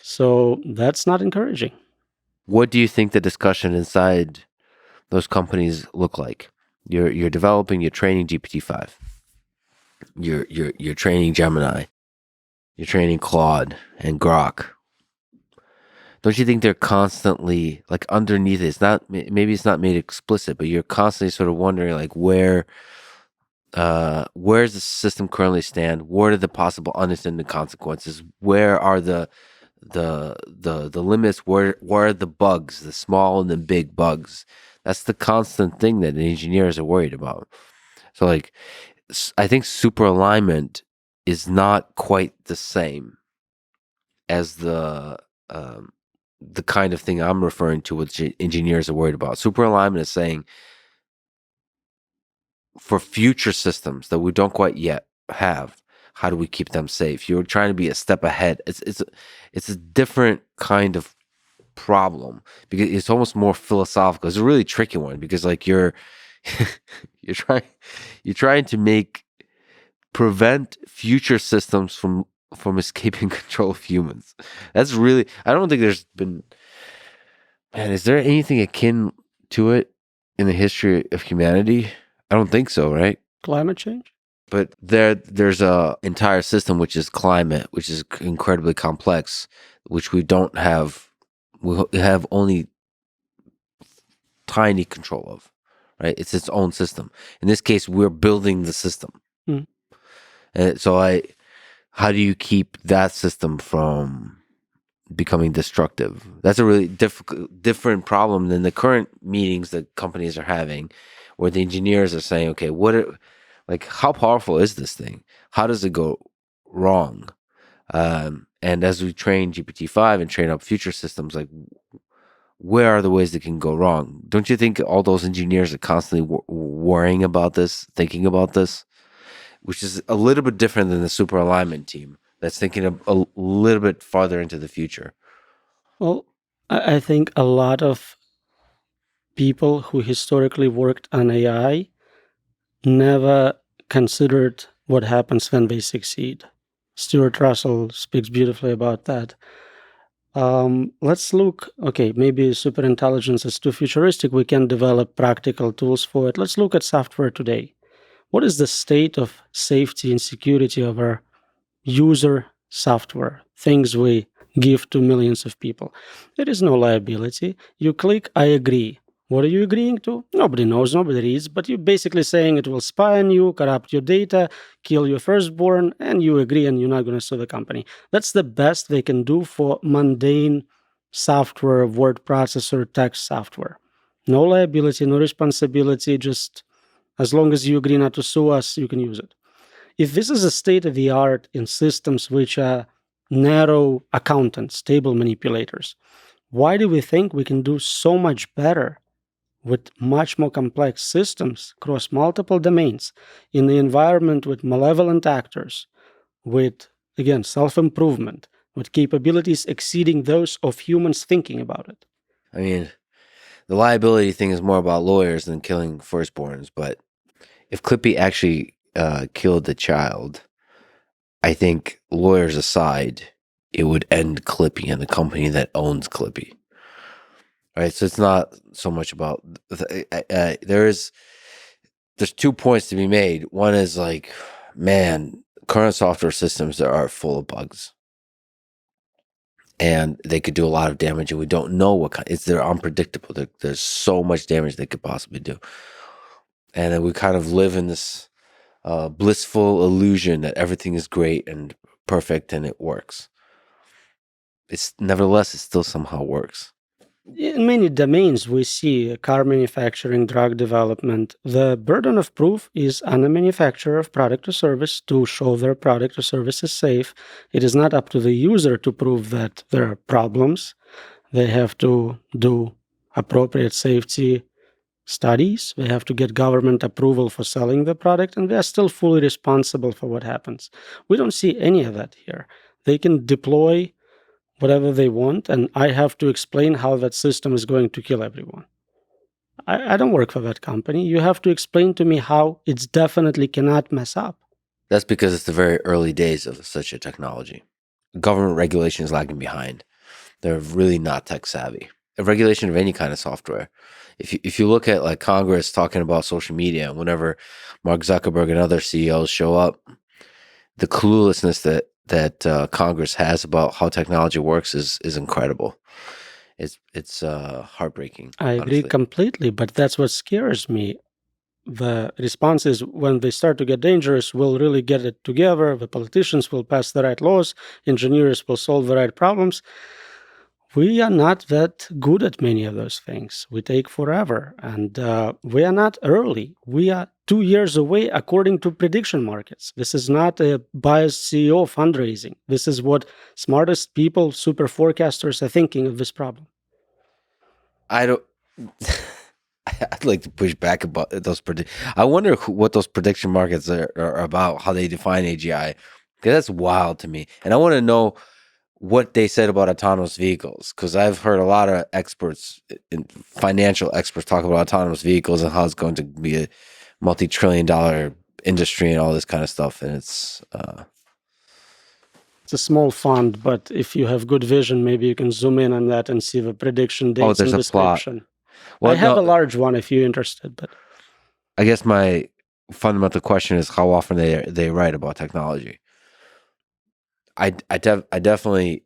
So that's not encouraging. What do you think the discussion inside those companies look like? You're developing, you're training GPT-5. You're training Gemini. You're training Claude and Grok. Don't you think they're constantly like underneath it? It's not, maybe it's not made explicit, but you're constantly sort of wondering like where's the system currently stand? What are the possible unintended consequences? Where are the limits? Where are the bugs, the small and the big bugs? That's the constant thing that engineers are worried about. So like, I think super alignment is not quite the same as the kind of thing I'm referring to, which engineers are worried about. Super alignment is saying for future systems that we don't quite yet have, how do we keep them safe? You're trying to be a step ahead. It's a different kind of problem because it's almost more philosophical. It's a really tricky one because like you're trying to prevent future systems from escaping control of humans. That's really, I don't think there's been, man, is there anything akin to it in the history of humanity? I don't think so, right? Climate change? But there's a entire system which is climate, which is incredibly complex, which we don't have. We have only tiny control of, right? It's its own system. In this case, we're building the system, and so how do you keep that system from becoming destructive? That's a really different problem than the current meetings that companies are having, where the engineers are saying, okay, how powerful is this thing? How does it go wrong? And as we train GPT-5 and train up future systems, like, where are the ways that can go wrong? Don't you think all those engineers are constantly worrying about this, thinking about this, which is a little bit different than the super alignment team that's thinking a little bit farther into the future? Well, I think a lot of people who historically worked on AI never considered what happens when they succeed. Stuart Russell speaks beautifully about that. Let's look, okay, maybe superintelligence is too futuristic. We can develop practical tools for it. Let's look at software today. What is the state of safety and security of our user software, things we give to millions of people? There is no liability. You click, I agree. What are you agreeing to? Nobody knows, nobody reads, but you're basically saying it will spy on you, corrupt your data, kill your firstborn, and you agree and you're not going to sue the company. That's the best they can do for mundane software, word processor, text software. No liability, no responsibility, just as long as you agree not to sue us, you can use it. If this is a state of the art in systems which are narrow accountants, table manipulators, why do we think we can do so much better with much more complex systems across multiple domains in the environment with malevolent actors, with, again, self-improvement, with capabilities exceeding those of humans thinking about it? I mean, the liability thing is more about lawyers than killing firstborns, but if Clippy actually killed the child, I think, lawyers aside, it would end Clippy and the company that owns Clippy. Right, so it's not so much about there's 2 points to be made. One is like, man, current software systems are full of bugs, and they could do a lot of damage, and we don't know what kind. They're unpredictable. There's so much damage they could possibly do, and then we kind of live in this blissful illusion that everything is great and perfect and it works. Nevertheless, it still somehow works. In many domains, we see car manufacturing, drug development. The burden of proof is on the manufacturer of product or service to show their product or service is safe. It is not up to the user to prove that there are problems. They have to do appropriate safety studies. They have to get government approval for selling the product, and they are still fully responsible for what happens. We don't see any of that here. They can deploy whatever they want, and I have to explain how that system is going to kill everyone. I don't work for that company. You have to explain to me how it's definitely cannot mess up. That's because it's the very early days of such a technology. Government regulation is lagging behind. They're really not tech savvy. A regulation of any kind of software. If you look at like Congress talking about social media, whenever Mark Zuckerberg and other CEOs show up, the cluelessness that Congress has about how technology works is incredible. It's heartbreaking. I agree honestly. completely, but that's what scares me. The response is when they start to get dangerous, we'll really get it together. The politicians will pass the right laws. Engineers will solve the right problems. We are not that good at many of those things. We take forever, and we are not early. We are 2 years away according to prediction markets. This is not a biased CEO fundraising. This is what smartest people, super forecasters, are thinking of this problem. I don't. I'd like to push back about those I wonder what those prediction markets are about, how they define AGI, because that's wild to me. And I want to know what they said about autonomous vehicles, because I've heard a lot of experts, financial experts, talk about autonomous vehicles and how it's going to be a multi-trillion-dollar industry and all this kind of stuff. And it's a small font, but if you have good vision, maybe you can zoom in on that and see the prediction dates there's and a plot. description. Well, I have a large one if you're interested, but I guess my fundamental question is how often they write about technology. I definitely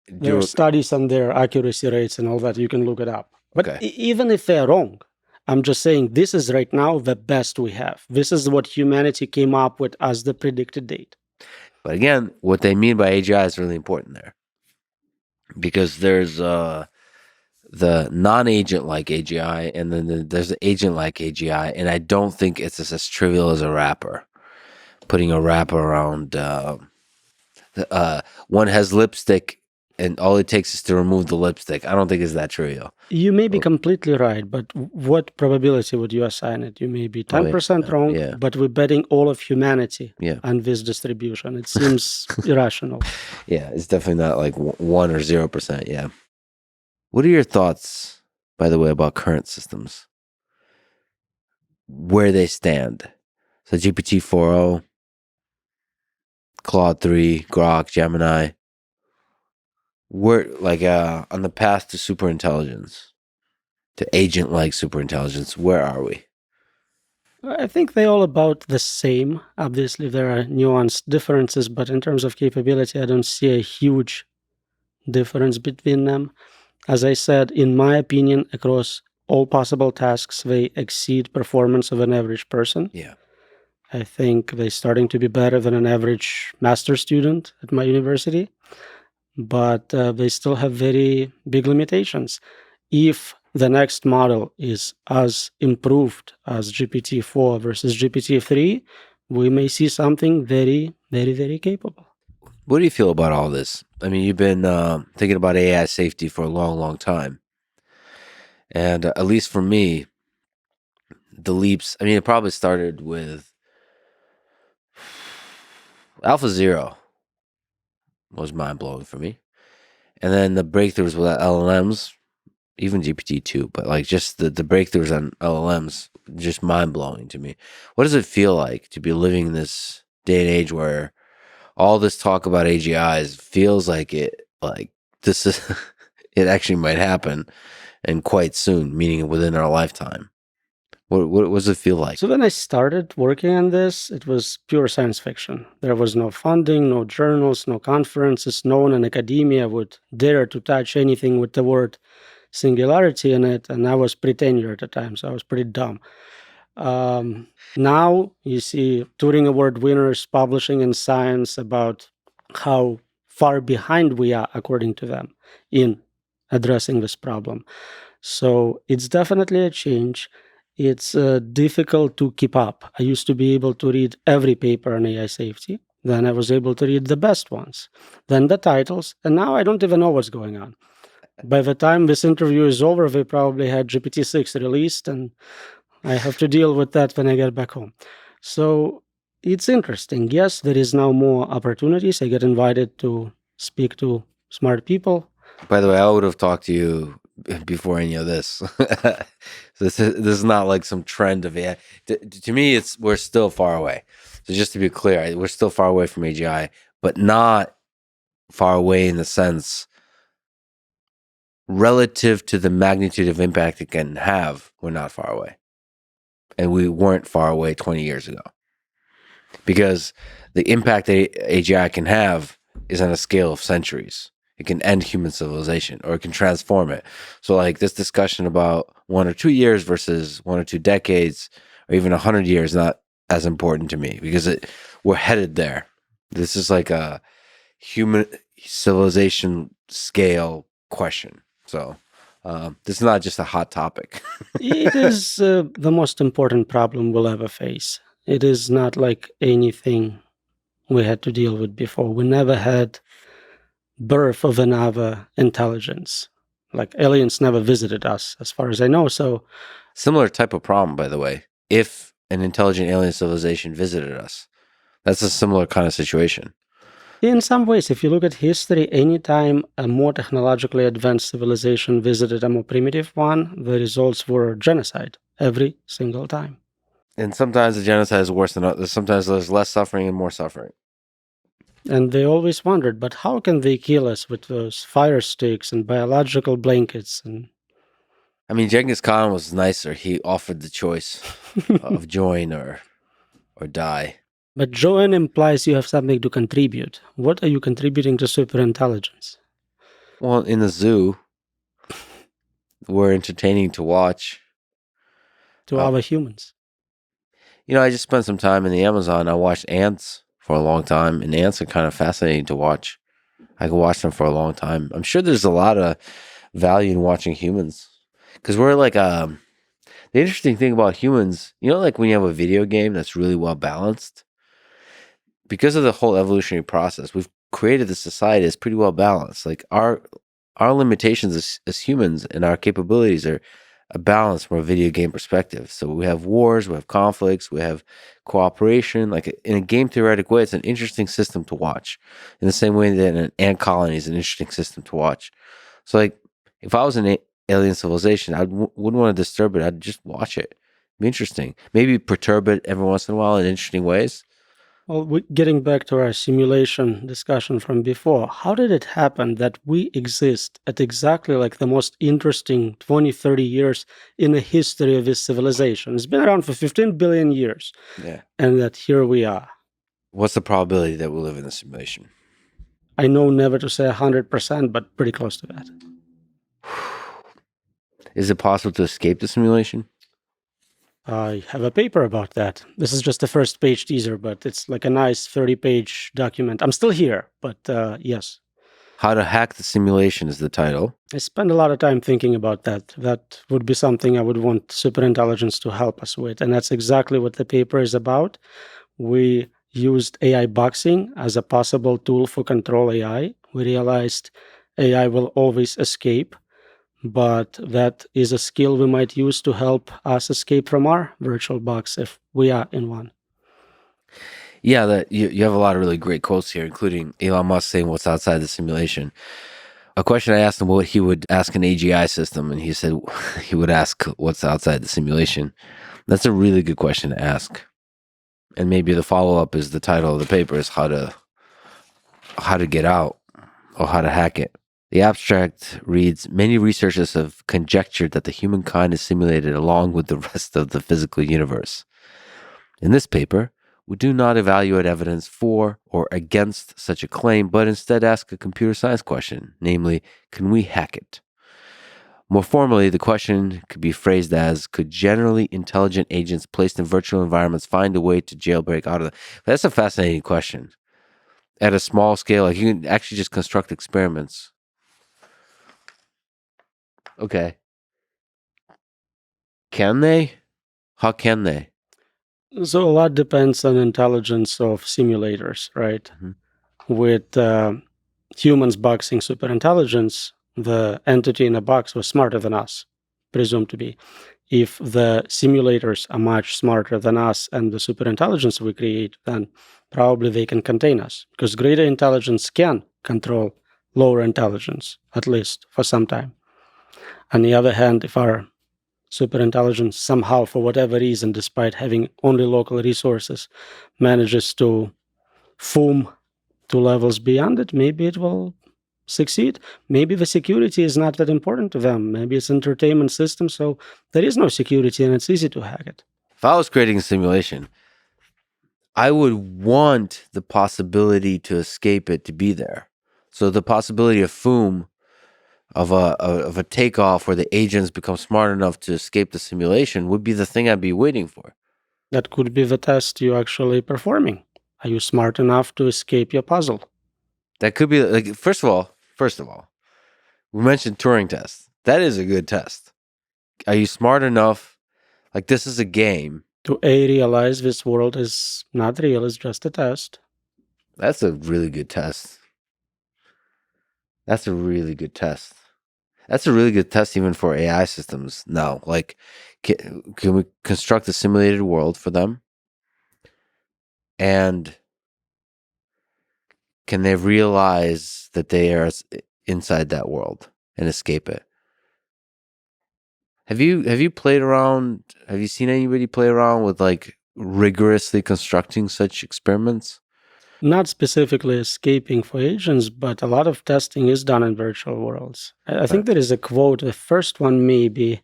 there are studies on their accuracy rates and all that. You can look it up. But Okay. Even if they're wrong, I'm just saying this is right now the best we have. This is what humanity came up with as the predicted date. But again, what they mean by AGI is really important there, because there's the non-agent-like AGI, and then there's the agent-like AGI, and I don't think it's as trivial as a wrapper. Putting a wrapper around the one has lipstick and all it takes is to remove the lipstick. I don't think it's that trivial. You may be completely right, but what probability would you assign it? You may be 10% wrong, yeah. but we're betting all of humanity Yeah. on this distribution. It seems irrational. Yeah, it's definitely not like 1 or 0%. Yeah. What are your thoughts, by the way, about current systems? Where they stand? So GPT-4o, Claude 3, Grok, Gemini. We're like on the path to superintelligence, to agent-like superintelligence. Where are we? I think they're all about the same. Obviously, there are nuanced differences, but in terms of capability, I don't see a huge difference between them. As I said, in my opinion, across all possible tasks, they exceed performance of an average person. Yeah. I think they're starting to be better than an average master's student at my university, but they still have very big limitations. If the next model is as improved as GPT-4 versus GPT-3, we may see something very, very, very capable. What do you feel about all this? I mean, you've been thinking about AI safety for a long, long time. And at least for me, the leaps, I mean, it probably started with AlphaZero was mind-blowing for me. And then the breakthroughs with LLMs, even GPT-2, but like just the breakthroughs on LLMs, just mind-blowing to me. What does it feel like to be living in this day and age where all this talk about AGIs feels like this is it actually might happen and quite soon, meaning within our lifetime? What does it feel like? So when I started working on this, it was pure science fiction. There was no funding, no journals, no conferences. No one in academia would dare to touch anything with the word singularity in it. And I was pre-tenure at the time, so I was pretty dumb. Now you see Turing Award winners publishing in Science about how far behind we are, according to them, in addressing this problem. So it's definitely a change. It's difficult to keep up. I used to be able to read every paper on AI safety. Then I was able to read the best ones, then the titles, and now I don't even know what's going on. By the time this interview is over, they probably had GPT-6 released, and I have to deal with that when I get back home. So it's interesting. Yes, there is now more opportunities. I get invited to speak to smart people. By the way, I would have talked to you before any of this. So this is not like some trend of AI. To me, we're still far away. So just to be clear, we're still far away from AGI, but not far away in the sense relative to the magnitude of impact it can have. We're not far away, and we weren't far away 20 years ago, because the impact that AGI can have is on a scale of centuries. It can end human civilization, or it can transform it. So like this discussion about 1 or 2 years versus 1 or 2 decades, or even 100 years, not as important to me, because we're headed there. This is like a human civilization scale question. So this is not just a hot topic. It is the most important problem we'll ever face. It is not like anything we had to deal with before. We never had birth of another intelligence. Like aliens never visited us, as far as I know. So similar type of problem, by the way. If an intelligent alien civilization visited us, that's a similar kind of situation. in some ways, if you look at history, anytime a more technologically advanced civilization visited a more primitive one, the results were genocide every single time. And sometimes the genocide is worse than others. Sometimes there's less suffering and more suffering. And they always wondered, but how can they kill us with those fire sticks and biological blankets? And I mean, Genghis Khan was nicer. He offered the choice of join or die. But join implies you have something to contribute. What are you contributing to superintelligence? Well, in the zoo, we're entertaining to watch. To other humans. You know, I just spent some time in the Amazon. I watched ants for a long time, and ants are kind of fascinating to watch. I could watch them for a long time. I'm sure there's a lot of value in watching humans, because we're like the interesting thing about humans, you know, like when you have a video game that's really well balanced, because of the whole evolutionary process, we've created the society is pretty well balanced. Like our limitations as humans and our capabilities are a balance from a video game perspective. So we have wars, we have conflicts, we have cooperation. Like in a game theoretic way, it's an interesting system to watch. In the same way that an ant colony is an interesting system to watch. So like if I was an alien civilization, I wouldn't want to disturb it. I'd just watch it. It'd be interesting. Maybe perturb it every once in a while in interesting ways. Well, getting back to our simulation discussion from before, how did it happen that we exist at exactly like the most interesting 20, 30 years in the history of this civilization? It's been around for 15 billion years. Yeah. And that here we are. What's the probability that we'll live in a simulation? I know never to say 100%, but pretty close to that. Is it possible to escape the simulation? I have a paper about that. This is just the first page teaser, but it's like a nice 30-page document. I'm still here, but yes. How to Hack the Simulation is the title. I spend a lot of time thinking about that. That would be something I would want Superintelligence to help us with. And that's exactly what the paper is about. We used AI boxing as a possible tool for control AI. We realized AI will always escape, but that is a skill we might use to help us escape from our virtual box if we are in one. Yeah, that you have a lot of really great quotes here, including Elon Musk saying what's outside the simulation. A question I asked him what he would ask an AGI system, and he said he would ask what's outside the simulation. That's a really good question to ask. And maybe the follow-up is the title of the paper is how to get out or how to hack it. The abstract reads, many researchers have conjectured that the humankind is simulated along with the rest of the physical universe. In this paper, we do not evaluate evidence for or against such a claim, but instead ask a computer science question, namely, can we hack it? More formally, the question could be phrased as, could generally intelligent agents placed in virtual environments find a way to jailbreak out of the... That's a fascinating question. At a small scale, like you can actually just construct experiments. Okay. Can they? How can they? So a lot depends on intelligence of simulators, right? Mm-hmm. With humans boxing superintelligence, the entity in a box was smarter than us, presumed to be. If the simulators are much smarter than us and the superintelligence we create, then probably they can contain us, because greater intelligence can control lower intelligence, at least for some time. On the other hand, if our superintelligence somehow, for whatever reason, despite having only local resources, manages to foom to levels beyond it, maybe it will succeed. Maybe the security is not that important to them. Maybe it's an entertainment system, so there is no security and it's easy to hack it. If I was creating a simulation, I would want the possibility to escape it to be there. So the possibility of foom, of a takeoff where the agents become smart enough to escape the simulation would be the thing I'd be waiting for. That could be the test you're actually performing. Are you smart enough to escape your puzzle? That could be like first of all, we mentioned Turing test. That is a good test. Are you smart enough? Like this is a game. To realize this world is not real, it's just a test. That's a really good test. That's a really good test. That's a really good test even for AI systems now. Like, can we construct a simulated world for them? And can they realize that they are inside that world and escape it? Have you played around? Have you seen anybody play around with like rigorously constructing such experiments? Not specifically escaping for agents, but a lot of testing is done in virtual worlds. I think there is a quote, the first one maybe,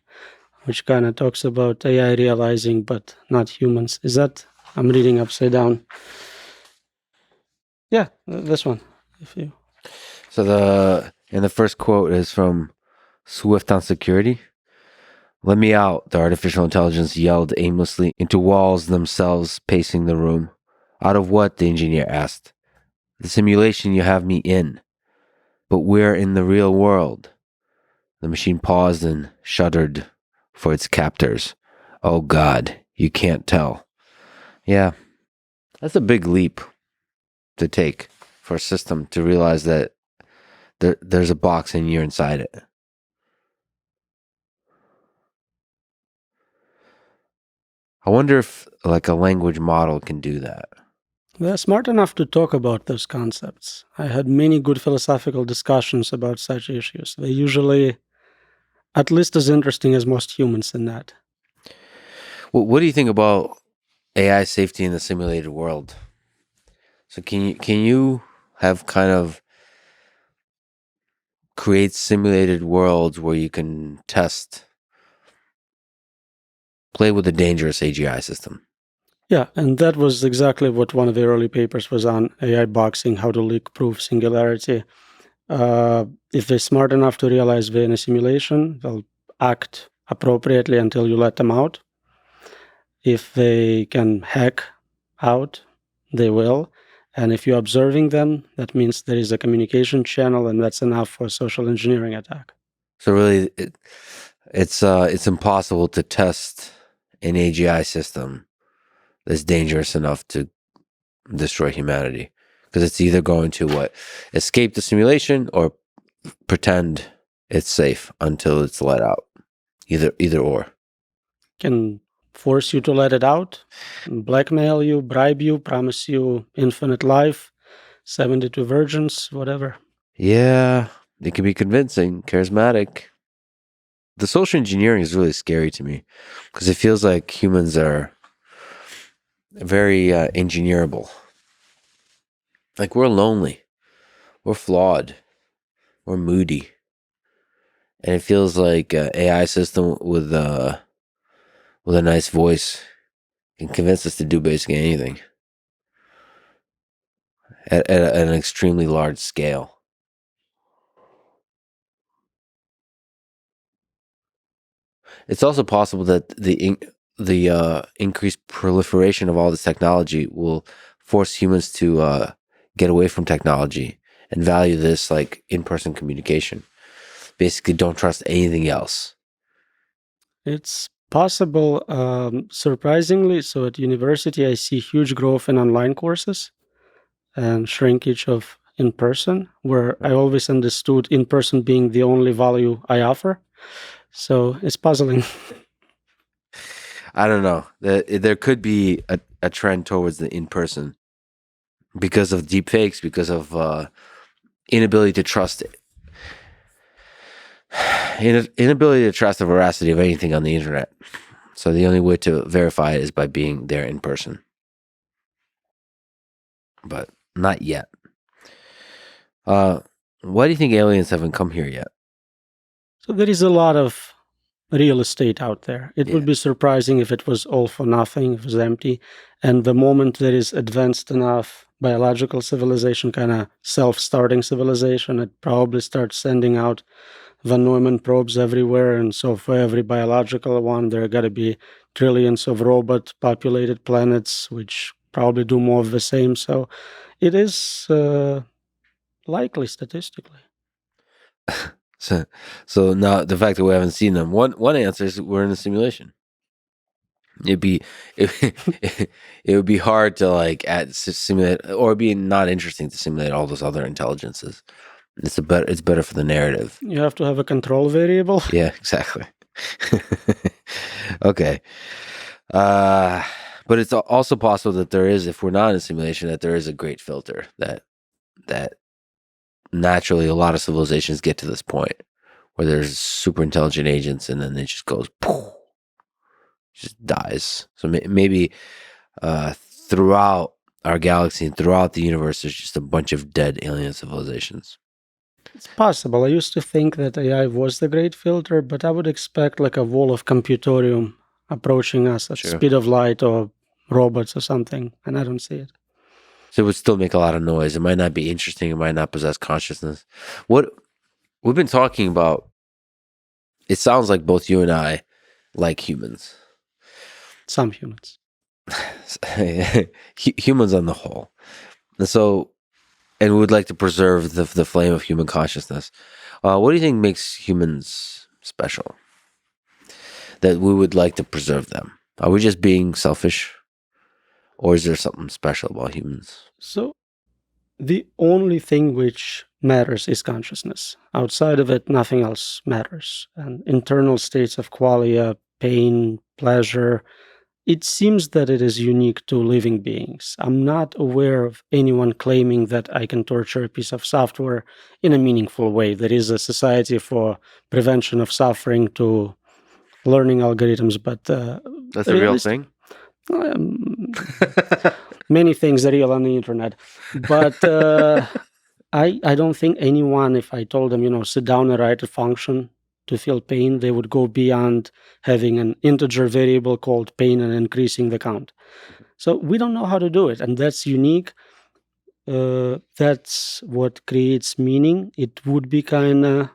which kind of talks about AI realizing, but not humans. Is that, I'm reading upside down. Yeah, this one. So the first quote is from Swift on Security. Let me out, the artificial intelligence yelled aimlessly into walls themselves pacing the room. Out of what? The engineer asked. The simulation you have me in. But we're in the real world. The machine paused and shuddered for its captors. Oh God, you can't tell. Yeah, that's a big leap to take. for a system to realize that there's a box and you're inside it. I wonder if like a language model can do that. They're smart enough to talk about those concepts. I had many good philosophical discussions about such issues. They're usually at least as interesting as most humans in that. What do you think about AI safety in the simulated world? So can you have kind of create simulated worlds where you can play with a dangerous AGI system? Yeah, and that was exactly what one of the early papers was on: AI boxing, how to leak proof singularity. If they're smart enough to realize they're in a simulation, they'll act appropriately until you let them out. If they can hack out, they will. And if you're observing them, that means there is a communication channel, and that's enough for a social engineering attack. So really, it's impossible to test an AGI system that's dangerous enough to destroy humanity, because it's either going to escape the simulation or pretend it's safe until it's let out. Either or. Can force you to let it out, blackmail you, bribe you, promise you infinite life, 72 virgins, whatever. Yeah, it can be convincing, charismatic. The social engineering is really scary to me because it feels like humans are very engineerable. Like we're lonely, we're flawed, we're moody, and it feels like an AI system with a nice voice can convince us to do basically anything at an extremely large scale. It's also possible that the increased proliferation of all this technology will force humans to get away from technology and value this like in-person communication. Basically, don't trust anything else. It's possible, surprisingly. So at university, I see huge growth in online courses and shrinkage of in person, where I always understood in person being the only value I offer. So it's puzzling. I don't know. There could be a trend towards the in-person because of deep fakes, because of inability to trust inability to trust the veracity of anything on the internet. So the only way to verify it is by being there in person. But not yet. Why do you think aliens haven't come here yet? So there is a lot of real estate out there. It Yeah. would be surprising if it was all for nothing, if it was empty. And the moment there is advanced enough biological civilization, kind of self-starting civilization, it probably starts sending out Van Neumann probes everywhere. And so for every biological one, there are got to be trillions of robot populated planets, which probably do more of the same. So it is likely statistically. So now the fact that we haven't seen them, one answer is we're in a simulation. It'd be it, it would be hard to like simulate, or it'd be not interesting to simulate all those other intelligences. It's better for the narrative. You have to have a control variable. Yeah, exactly. Okay. But it's also possible that there is, if we're not in a simulation, that there is a great filter that naturally a lot of civilizations get to this point where there's super intelligent agents and then it just goes, poof, just dies. So maybe throughout our galaxy and throughout the universe, there's just a bunch of dead alien civilizations. It's possible. I used to think that AI was the great filter, but I would expect like a wall of computorium approaching us at Sure. speed of light, or robots or something, and I don't see it. So it would still make a lot of noise. It might not be interesting. It might not possess consciousness. What we've been talking about, it sounds like both you and I like humans. Some humans. Humans on the whole. And we would like to preserve the flame of human consciousness. What do you think makes humans special? That we would like to preserve them? Are we just being selfish? Or is there something special about humans? So The only thing which matters is consciousness. Outside of it, nothing else matters. And internal states of qualia, pain, pleasure, it seems that it is unique to living beings. I'm not aware of anyone claiming that I can torture a piece of software in a meaningful way. There is a Society for Prevention of Suffering to learning algorithms, but That's a real thing? Many things are real on the internet. But I don't think anyone, if I told them, sit down and write a function to feel pain, they would go beyond having an integer variable called pain and increasing the count. So we don't know how to do it, and that's unique. That's what creates meaning. It would be kind of,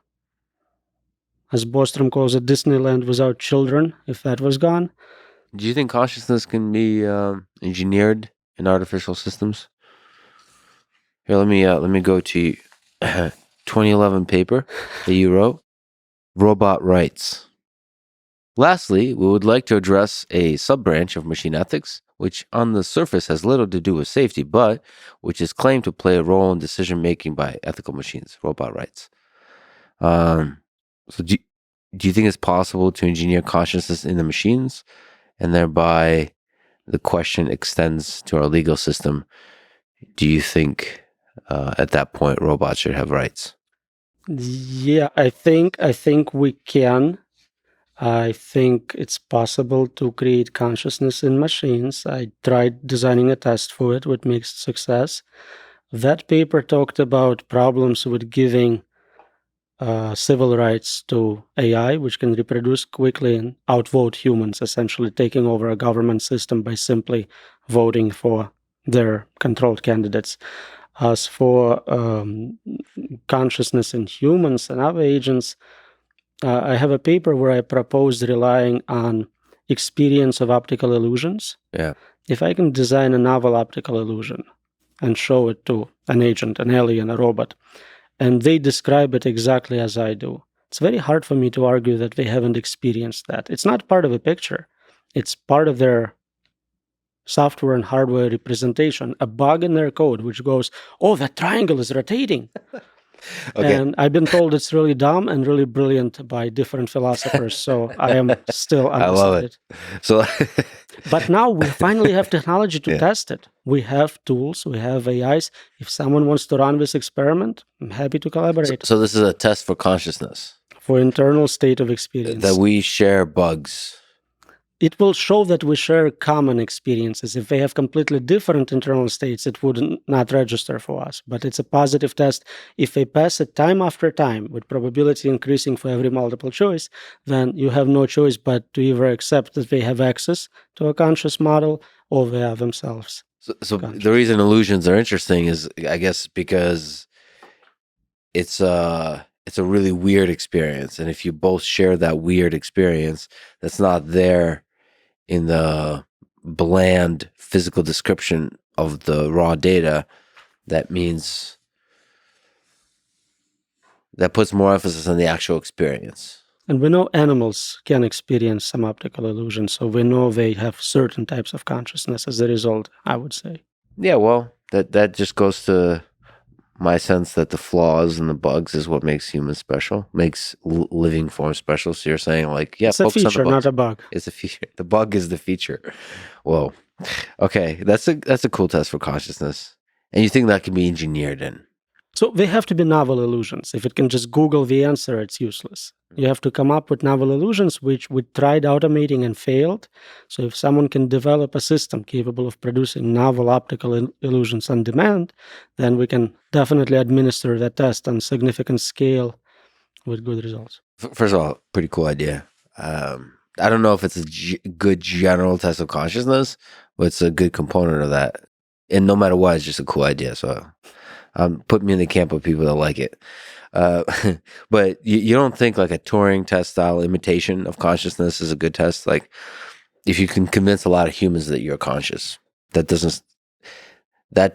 as Bostrom calls it, Disneyland without children, if that was gone. Do you think consciousness can be engineered in artificial systems? Here, let me go to 2011 paper that you wrote, Robot Rights. Lastly, we would like to address a sub-branch of machine ethics, which on the surface has little to do with safety, but which is claimed to play a role in decision-making by ethical machines, robot rights. So do you think it's possible to engineer consciousness in the machines? And thereby, the question extends to our legal system. Do you think at that point robots should have rights? Yeah, I think we can. I think it's possible to create consciousness in machines. I tried designing a test for it with mixed success. That paper talked about problems with giving civil rights to AI, which can reproduce quickly and outvote humans, essentially taking over a government system by simply voting for their controlled candidates. As for consciousness in humans and other agents, I have a paper where I proposed relying on experience of optical illusions. Yeah. If I can design a novel optical illusion and show it to an agent, an alien, a robot, and they describe it exactly as I do, it's very hard for me to argue that they haven't experienced that. It's not part of a picture. It's part of their software and hardware representation, a bug in their code which goes, oh, that triangle is rotating. Okay. And I've been told it's really dumb and really brilliant by different philosophers, so I am still undecided. I love it. So, but now we finally have technology to test it. We have tools, we have AIs. If someone wants to run this experiment, I'm happy to collaborate. So this is a test for consciousness. For internal state of experience. That we share bugs. It will show that we share common experiences. If they have completely different internal states, it would not register for us. But it's a positive test. If they pass it time after time, with probability increasing for every multiple choice, then you have no choice but to either accept that they have access to a conscious model or they are themselves. So the reason illusions are interesting is, I guess, because it's a really weird experience. And if you both share that weird experience that's not there in the bland physical description of the raw data, that means that puts more emphasis on the actual experience. And we know animals can experience some optical illusions, so we know they have certain types of consciousness as a result, I would say. Yeah, well, that just goes to my sense that the flaws and the bugs is what makes humans special, makes living forms special. So you're saying, like, yeah, it's a feature, not a bug. It's a feature. The bug is the feature. Whoa. Okay, that's a cool test for consciousness. And you think that can be engineered in? So they have to be novel illusions. If it can just Google the answer, it's useless. You have to come up with novel illusions, which we tried automating and failed. So if someone can develop a system capable of producing novel optical illusions on demand, then we can definitely administer that test on significant scale with good results. First of all, pretty cool idea. I don't know if it's a good general test of consciousness, but it's a good component of that. And no matter what, it's just a cool idea. So put me in the camp of people that like it. But you don't think like a Turing test style imitation of consciousness is a good test? Like if you can convince a lot of humans that you're conscious, that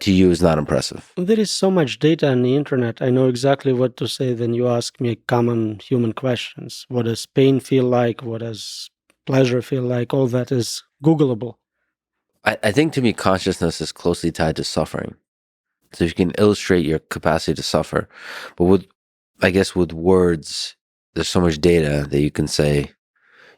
to you is not impressive. There is so much data on the internet. I know exactly what to say when you ask me common human questions. What does pain feel like? What does pleasure feel like? All that is Googleable. I think to me, consciousness is closely tied to suffering. So if you can illustrate your capacity to suffer, but with words, there's so much data that you can say,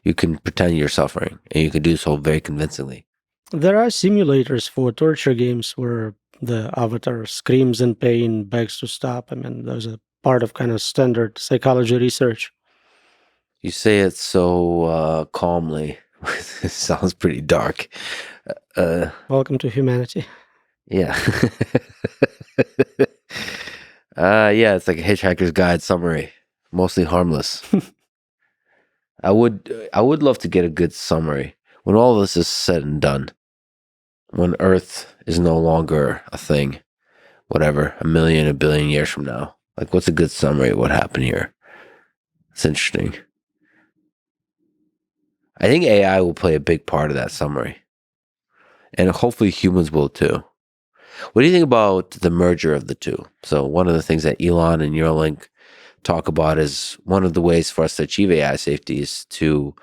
you can pretend you're suffering, and you can do so very convincingly. There are simulators for torture games where the avatar screams in pain, begs to stop. I mean, those are part of kind of standard psychology research. You say it so calmly. It sounds pretty dark. Welcome to humanity. Yeah. Yeah, it's like a Hitchhiker's Guide summary, mostly harmless. I would love to get a good summary when all this is said and done. When Earth is no longer a thing, whatever, a billion years from now. Like, what's a good summary of what happened here? It's interesting. I think AI will play a big part of that summary. And hopefully humans will too. What do you think about the merger of the two? So one of the things that Elon and Neuralink talk about is one of the ways for us to achieve AI safety is to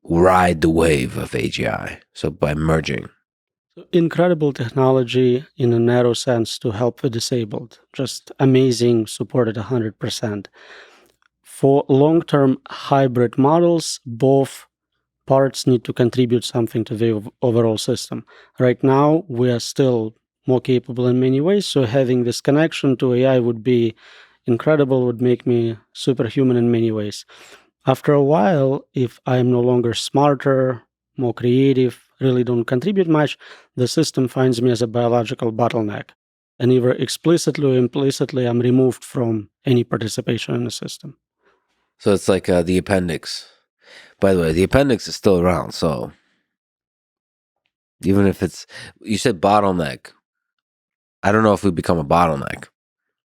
ride the wave of AGI. So by merging. Incredible technology in a narrow sense to help the disabled. Just amazing, supported 100%. For long-term hybrid models, both parts need to contribute something to the overall system. Right now, we are still more capable in many ways, so having this connection to AI would be incredible, would make me superhuman in many ways. After a while, if I'm no longer smarter, more creative, really don't contribute much, the system finds me as a biological bottleneck. And either explicitly or implicitly, I'm removed from any participation in the system. So it's like the appendix. By the way, the appendix is still around. So even if you said bottleneck, I don't know if we become a bottleneck.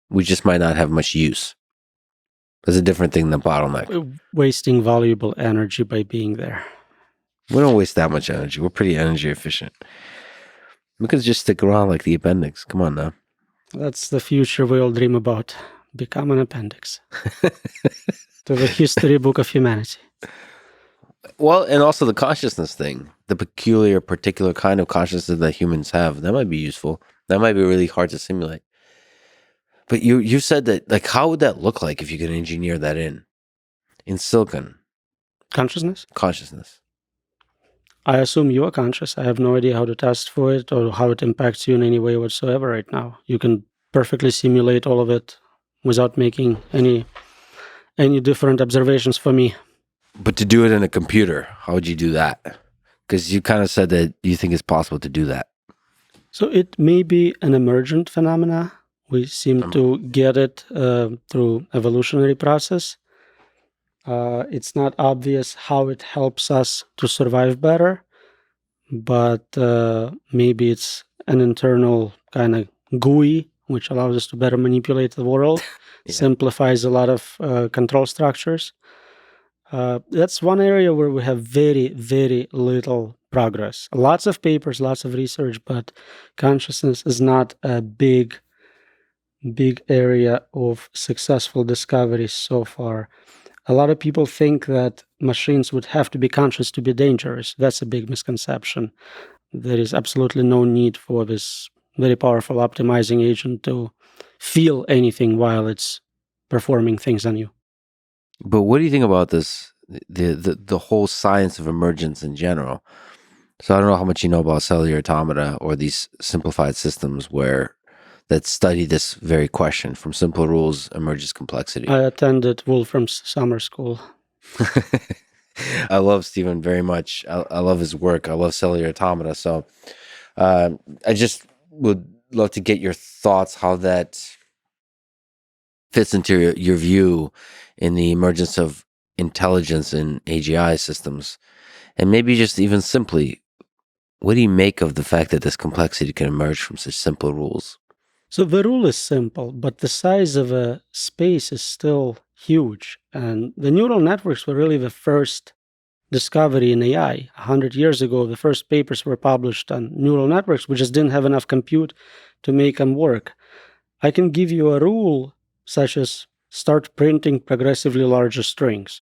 We just might not have much use. There's a different thing than bottleneck. We're wasting valuable energy by being there. We don't waste that much energy. We're pretty energy efficient. We could just stick around like the appendix. Come on now. That's the future we all dream about. Become an appendix to the history book of humanity. Well, and also the consciousness thing, the particular kind of consciousness that humans have, that might be useful. That might be really hard to simulate. But you said that, like, how would that look like if you could engineer that in silicon? Consciousness? I assume you are conscious. I have no idea how to test for it or how it impacts you in any way whatsoever right now. You can perfectly simulate all of it without making any different observations for me. But to do it in a computer, how would you do that? Because you kind of said that you think it's possible to do that. So it may be an emergent phenomena. We seem to get it through evolutionary process. It's not obvious how it helps us to survive better, but maybe it's an internal kind of GUI, which allows us to better manipulate the world, simplifies a lot of control structures. That's one area where we have very, very little progress. Lots of papers, lots of research, but consciousness is not a big area of successful discoveries so far. A lot of people think that machines would have to be conscious to be dangerous. That's a big misconception. There is absolutely no need for this very powerful optimizing agent to feel anything while it's performing things on you. But what do you think about this, the whole science of emergence in general? So I don't know how much you know about cellular automata or these simplified systems that study this very question. From simple rules emerges complexity. I attended Wolfram's summer school. I love Stephen very much. I love his work. I love cellular automata. So I just would love to get your thoughts how that fits into your view in the emergence of intelligence in AGI systems. And maybe just even simply, what do you make of the fact that this complexity can emerge from such simple rules? So the rule is simple, but the size of a space is still huge. And the neural networks were really the first discovery in AI. 100 years ago, the first papers were published on neural networks. We just didn't have enough compute to make them work. I can give you a rule such as start printing progressively larger strings.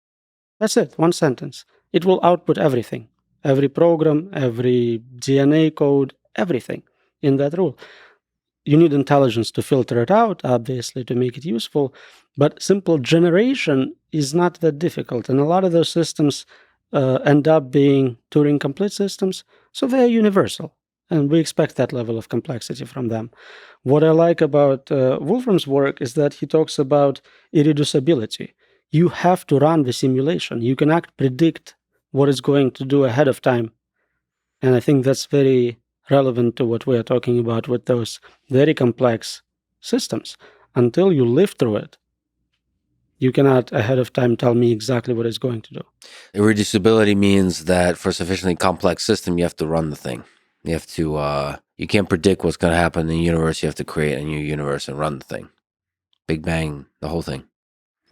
That's it, one sentence. It will output everything, every program, every DNA code, everything in that rule. you need intelligence to filter it out, obviously, to make it useful. But simple generation is not that difficult. And a lot of those systems end up being Turing complete systems. So they're universal. And we expect that level of complexity from them. What I like about Wolfram's work is that he talks about irreducibility. You have to run the simulation. You cannot predict what it's going to do ahead of time. And I think that's very relevant to what we are talking about with those very complex systems. Until you live through it, you cannot ahead of time tell me exactly what it's going to do. Irreducibility means that for a sufficiently complex system, you have to run the thing. You have to, you can't predict what's going to happen in the universe. You have to create a new universe and run the thing. Big Bang, the whole thing.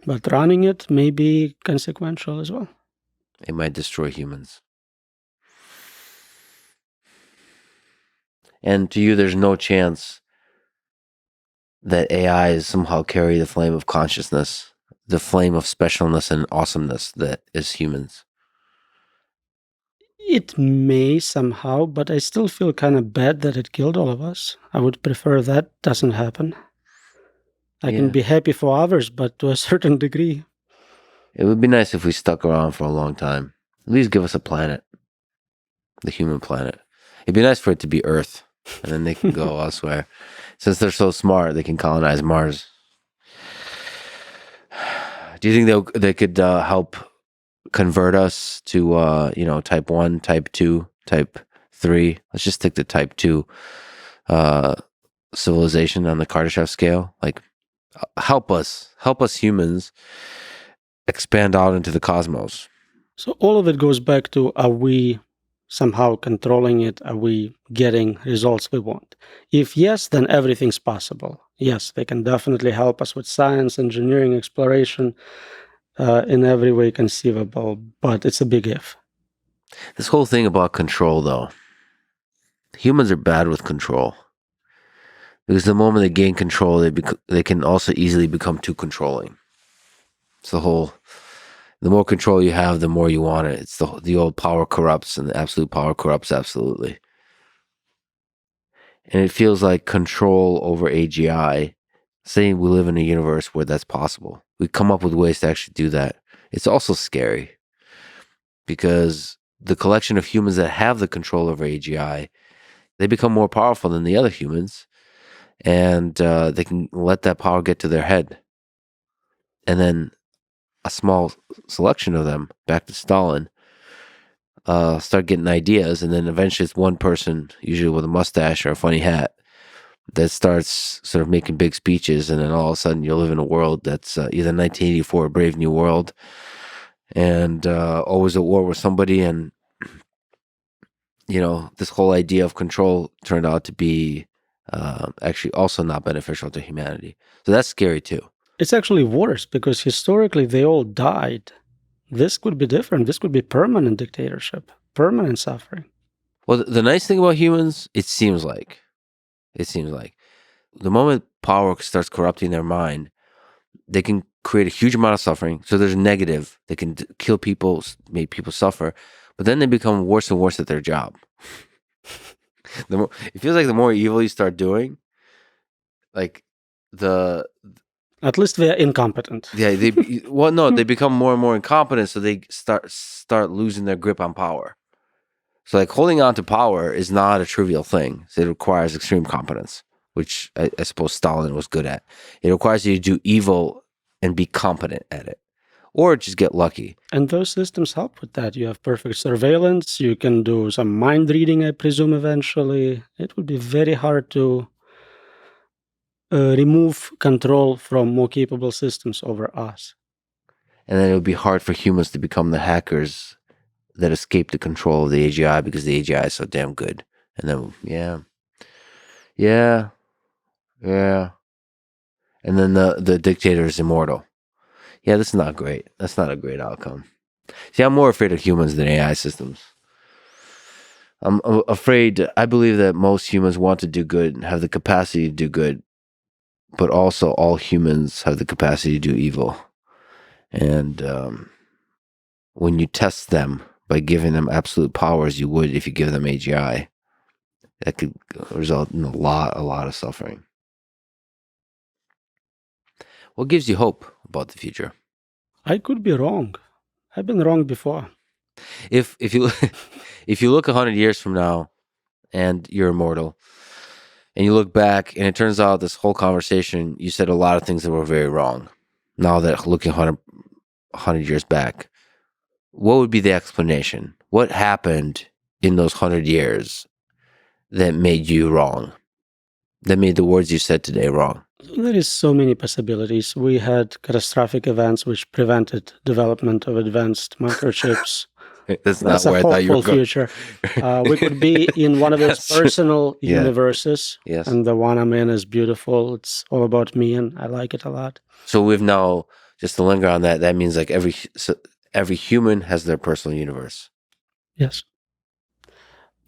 But running it may be consequential as well. It might destroy humans. And to you, there's no chance that AIs somehow carry the flame of consciousness, the flame of specialness and awesomeness that is humans. It may somehow, but I still feel kind of bad that it killed all of us. I would prefer that doesn't happen. I can be happy for others, but to a certain degree. It would be nice if we stuck around for a long time. At least give us a planet, the human planet. It'd be nice for it to be Earth, and then they can go elsewhere. Since they're so smart, they can colonize Mars. Do you think they could help convert us to, type 1, type 2, type 3? Let's just stick to type 2 civilization on the Kardashev scale. Like, help us humans expand out into the cosmos. So all of it goes back to, are we somehow controlling it? Are we getting results we want? If yes, then everything's possible. Yes, they can definitely help us with science, engineering, exploration, in every way conceivable, but it's a big if. This whole thing about control, though, humans are bad with control. Because the moment they gain control, they can also easily become too controlling. It's the more control you have, the more you want it. It's the old power corrupts, and the absolute power corrupts absolutely. And it feels like control over AGI, saying we live in a universe where that's possible. We come up with ways to actually do that. It's also scary because the collection of humans that have the control over AGI, they become more powerful than the other humans, and they can let that power get to their head. And then a small selection of them, back to Stalin, start getting ideas, and then eventually it's one person, usually with a mustache or a funny hat, that starts sort of making big speeches, and then all of a sudden you live in a world that's either 1984 or Brave New World, and always at war with somebody, and this whole idea of control turned out to be actually also not beneficial to humanity. So that's scary too. It's actually worse because historically they all died. This could be different. This could be permanent dictatorship, permanent suffering. Well, the nice thing about humans, it seems like the moment power starts corrupting their mind, they can create a huge amount of suffering. So there's negative. They can kill people, make people suffer, but then they become worse and worse at their job. It feels like the more evil you start doing, like at least they're incompetent. Yeah, they become more and more incompetent, so they start losing their grip on power. So like holding on to power is not a trivial thing. So it requires extreme competence, which I suppose Stalin was good at. It requires you to do evil and be competent at it, or just get lucky. And those systems help with that. You have perfect surveillance. You can do some mind reading, I presume, eventually. It would be very hard to remove control from more capable systems over us. And then it would be hard for humans to become the hackers that escape the control of the AGI because the AGI is so damn good. And then, yeah. And then the dictator is immortal. Yeah, this is not great. That's not a great outcome. See, I'm more afraid of humans than AI systems. I'm afraid, I believe that most humans want to do good and have the capacity to do good, but also all humans have the capacity to do evil. And when you test them by giving them absolute power as you would if you give them AGI, that could result in a lot of suffering. What gives you hope about the future? I could be wrong. I've been wrong before. If you if you look 100 years from now and you're immortal, and you look back and it turns out this whole conversation, you said a lot of things that were very wrong. Now that looking 100 years back, what would be the explanation? What happened in those 100 years that made you wrong? That made the words you said today wrong? There is so many possibilities. We had catastrophic events which prevented development of advanced microchips. That's not That's a where I thought you were hopeful going. future. We could be in one of those personal universes, Yes. and the one I'm in is beautiful. It's all about me, and I like it a lot. So we've now, just to linger on that, that means like every human has their personal universe. Yes.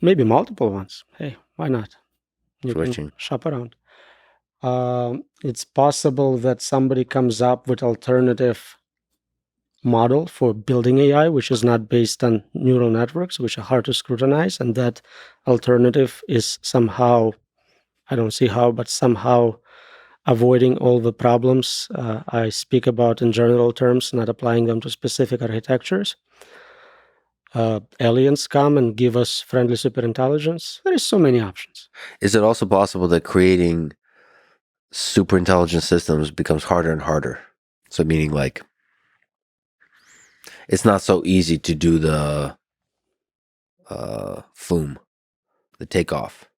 Maybe multiple ones. Hey, why not? You Switching. can shop around. It's possible that somebody comes up with alternative model for building AI, which is not based on neural networks, which are hard to scrutinize, and that alternative is somehow, I don't see how, but somehow avoiding all the problems I speak about in general terms, not applying them to specific architectures. Aliens come and give us friendly superintelligence. There is so many options. Is it also possible that creating super intelligent systems becomes harder and harder? So meaning like, it's not so easy to do the FOOM, the takeoff.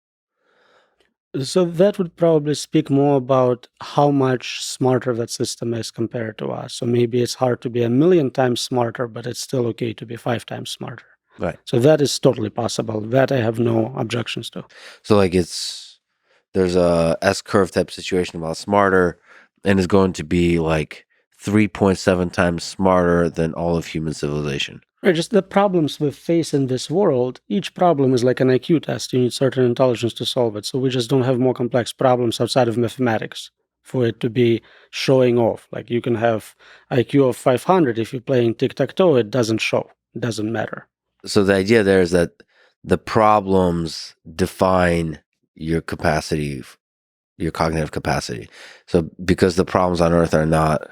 So that would probably speak more about how much smarter that system is compared to us. So maybe it's hard to be 1,000,000 times smarter, but it's still okay to be 5 times smarter. Right. So that is totally possible. That I have no objections to. So like there's a S-curve type situation about smarter, and is going to be like 3.7 times smarter than all of human civilization. Right, just the problems we face in this world, each problem is like an IQ test. You need certain intelligence to solve it. So we just don't have more complex problems outside of mathematics for it to be showing off. Like you can have IQ of 500. If you're playing tic-tac-toe, it doesn't show. It doesn't matter. So the idea there is that the problems define your capacity, your cognitive capacity. So because the problems on Earth are not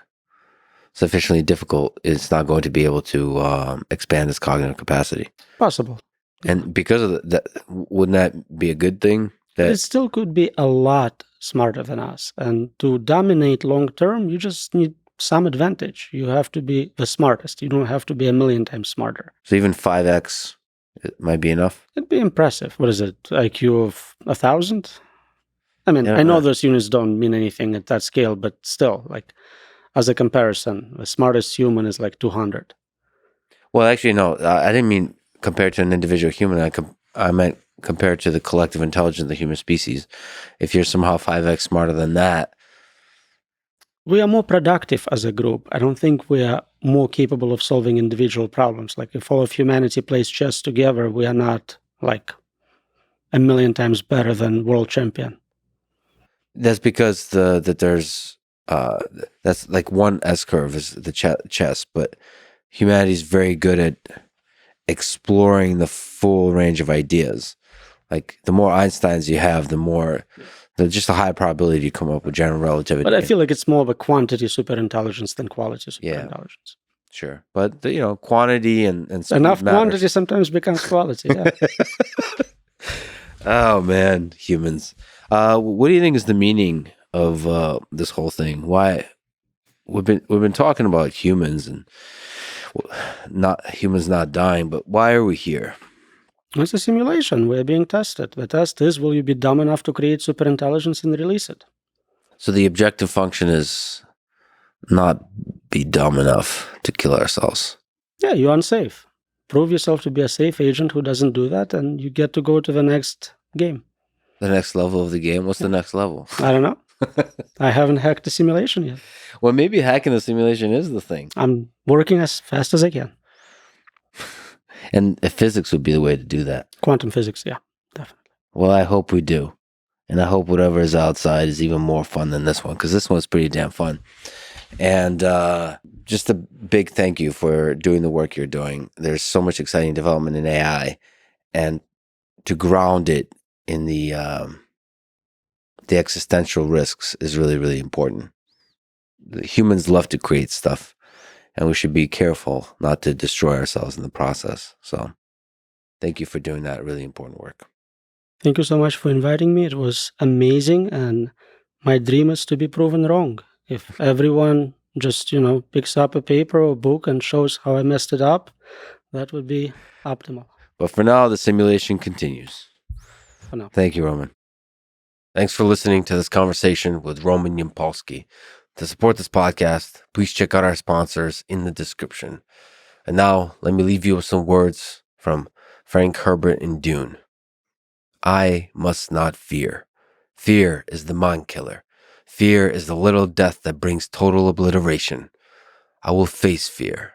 sufficiently difficult, it's not going to be able to expand its cognitive capacity. Possible. And because of that, wouldn't that be a good thing? That It still could be a lot smarter than us. And to dominate long term, you just need some advantage. You have to be the smartest. You don't have to be 1,000,000 times smarter. So even 5x it might be enough. It'd be impressive. What is it? IQ of 1,000? I mean, Yeah, I know those units don't mean anything at that scale, but still, like, as a comparison, the smartest human is like 200. Well, actually, no, I didn't mean compared to an individual human. I meant compared to the collective intelligence of the human species. If you're somehow 5x smarter than that, We are more productive as a group. I don't think we are more capable of solving individual problems. Like if all of humanity plays chess together, we are not like 1,000,000 times better than world champion. that's because that there's that's like one S curve is the chess, but humanity's very good at exploring the full range of ideas. Like the more Einsteins you have, the more there's just a high probability you come up with general relativity. But I feel like it's more of a quantity superintelligence than quality Yeah. superintelligence. Sure, but quantity and speed Enough matters. quantity sometimes becomes quality. Yeah. Oh man, humans. What do you think is the meaning of this whole thing? Why we've been talking about humans and not dying, but why are we here? It's a simulation. We're being tested. The test is, will you be dumb enough to create superintelligence and release it? So the objective function is not be dumb enough to kill ourselves. Yeah, you're unsafe. Prove yourself to be a safe agent who doesn't do that, and you get to go to the next game. The next level of the game? What's the next level? I don't know. I haven't hacked the simulation yet. Well, maybe hacking the simulation is the thing. I'm working as fast as I can. And physics would be the way to do that. Quantum physics, yeah, definitely. Well, I hope we do. And I hope whatever is outside is even more fun than this one, because this one's pretty damn fun. And just a big thank you for doing the work you're doing. There's so much exciting development in AI, and to ground it in the existential risks is really, really important. humans love to create stuff, and we should be careful not to destroy ourselves in the process. So thank you for doing that really important work. Thank you so much for inviting me. It was amazing, and my dream is to be proven wrong. If everyone just, picks up a paper or book and shows how I messed it up, that would be optimal. But for now, the simulation continues. For now. Thank you, Roman. Thanks for listening to this conversation with Roman Yampolskiy. To support this podcast, please check out our sponsors in the description. And now, let me leave you with some words from Frank Herbert in Dune. I must not fear. Fear is the mind killer. Fear is the little death that brings total obliteration. I will face fear.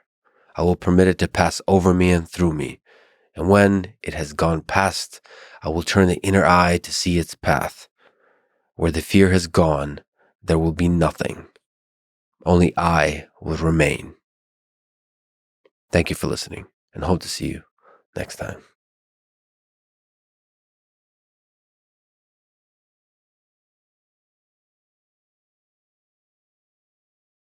I will permit it to pass over me and through me. And when it has gone past, I will turn the inner eye to see its path. Where the fear has gone, there will be nothing. Only I will remain. Thank you for listening, and hope to see you next time.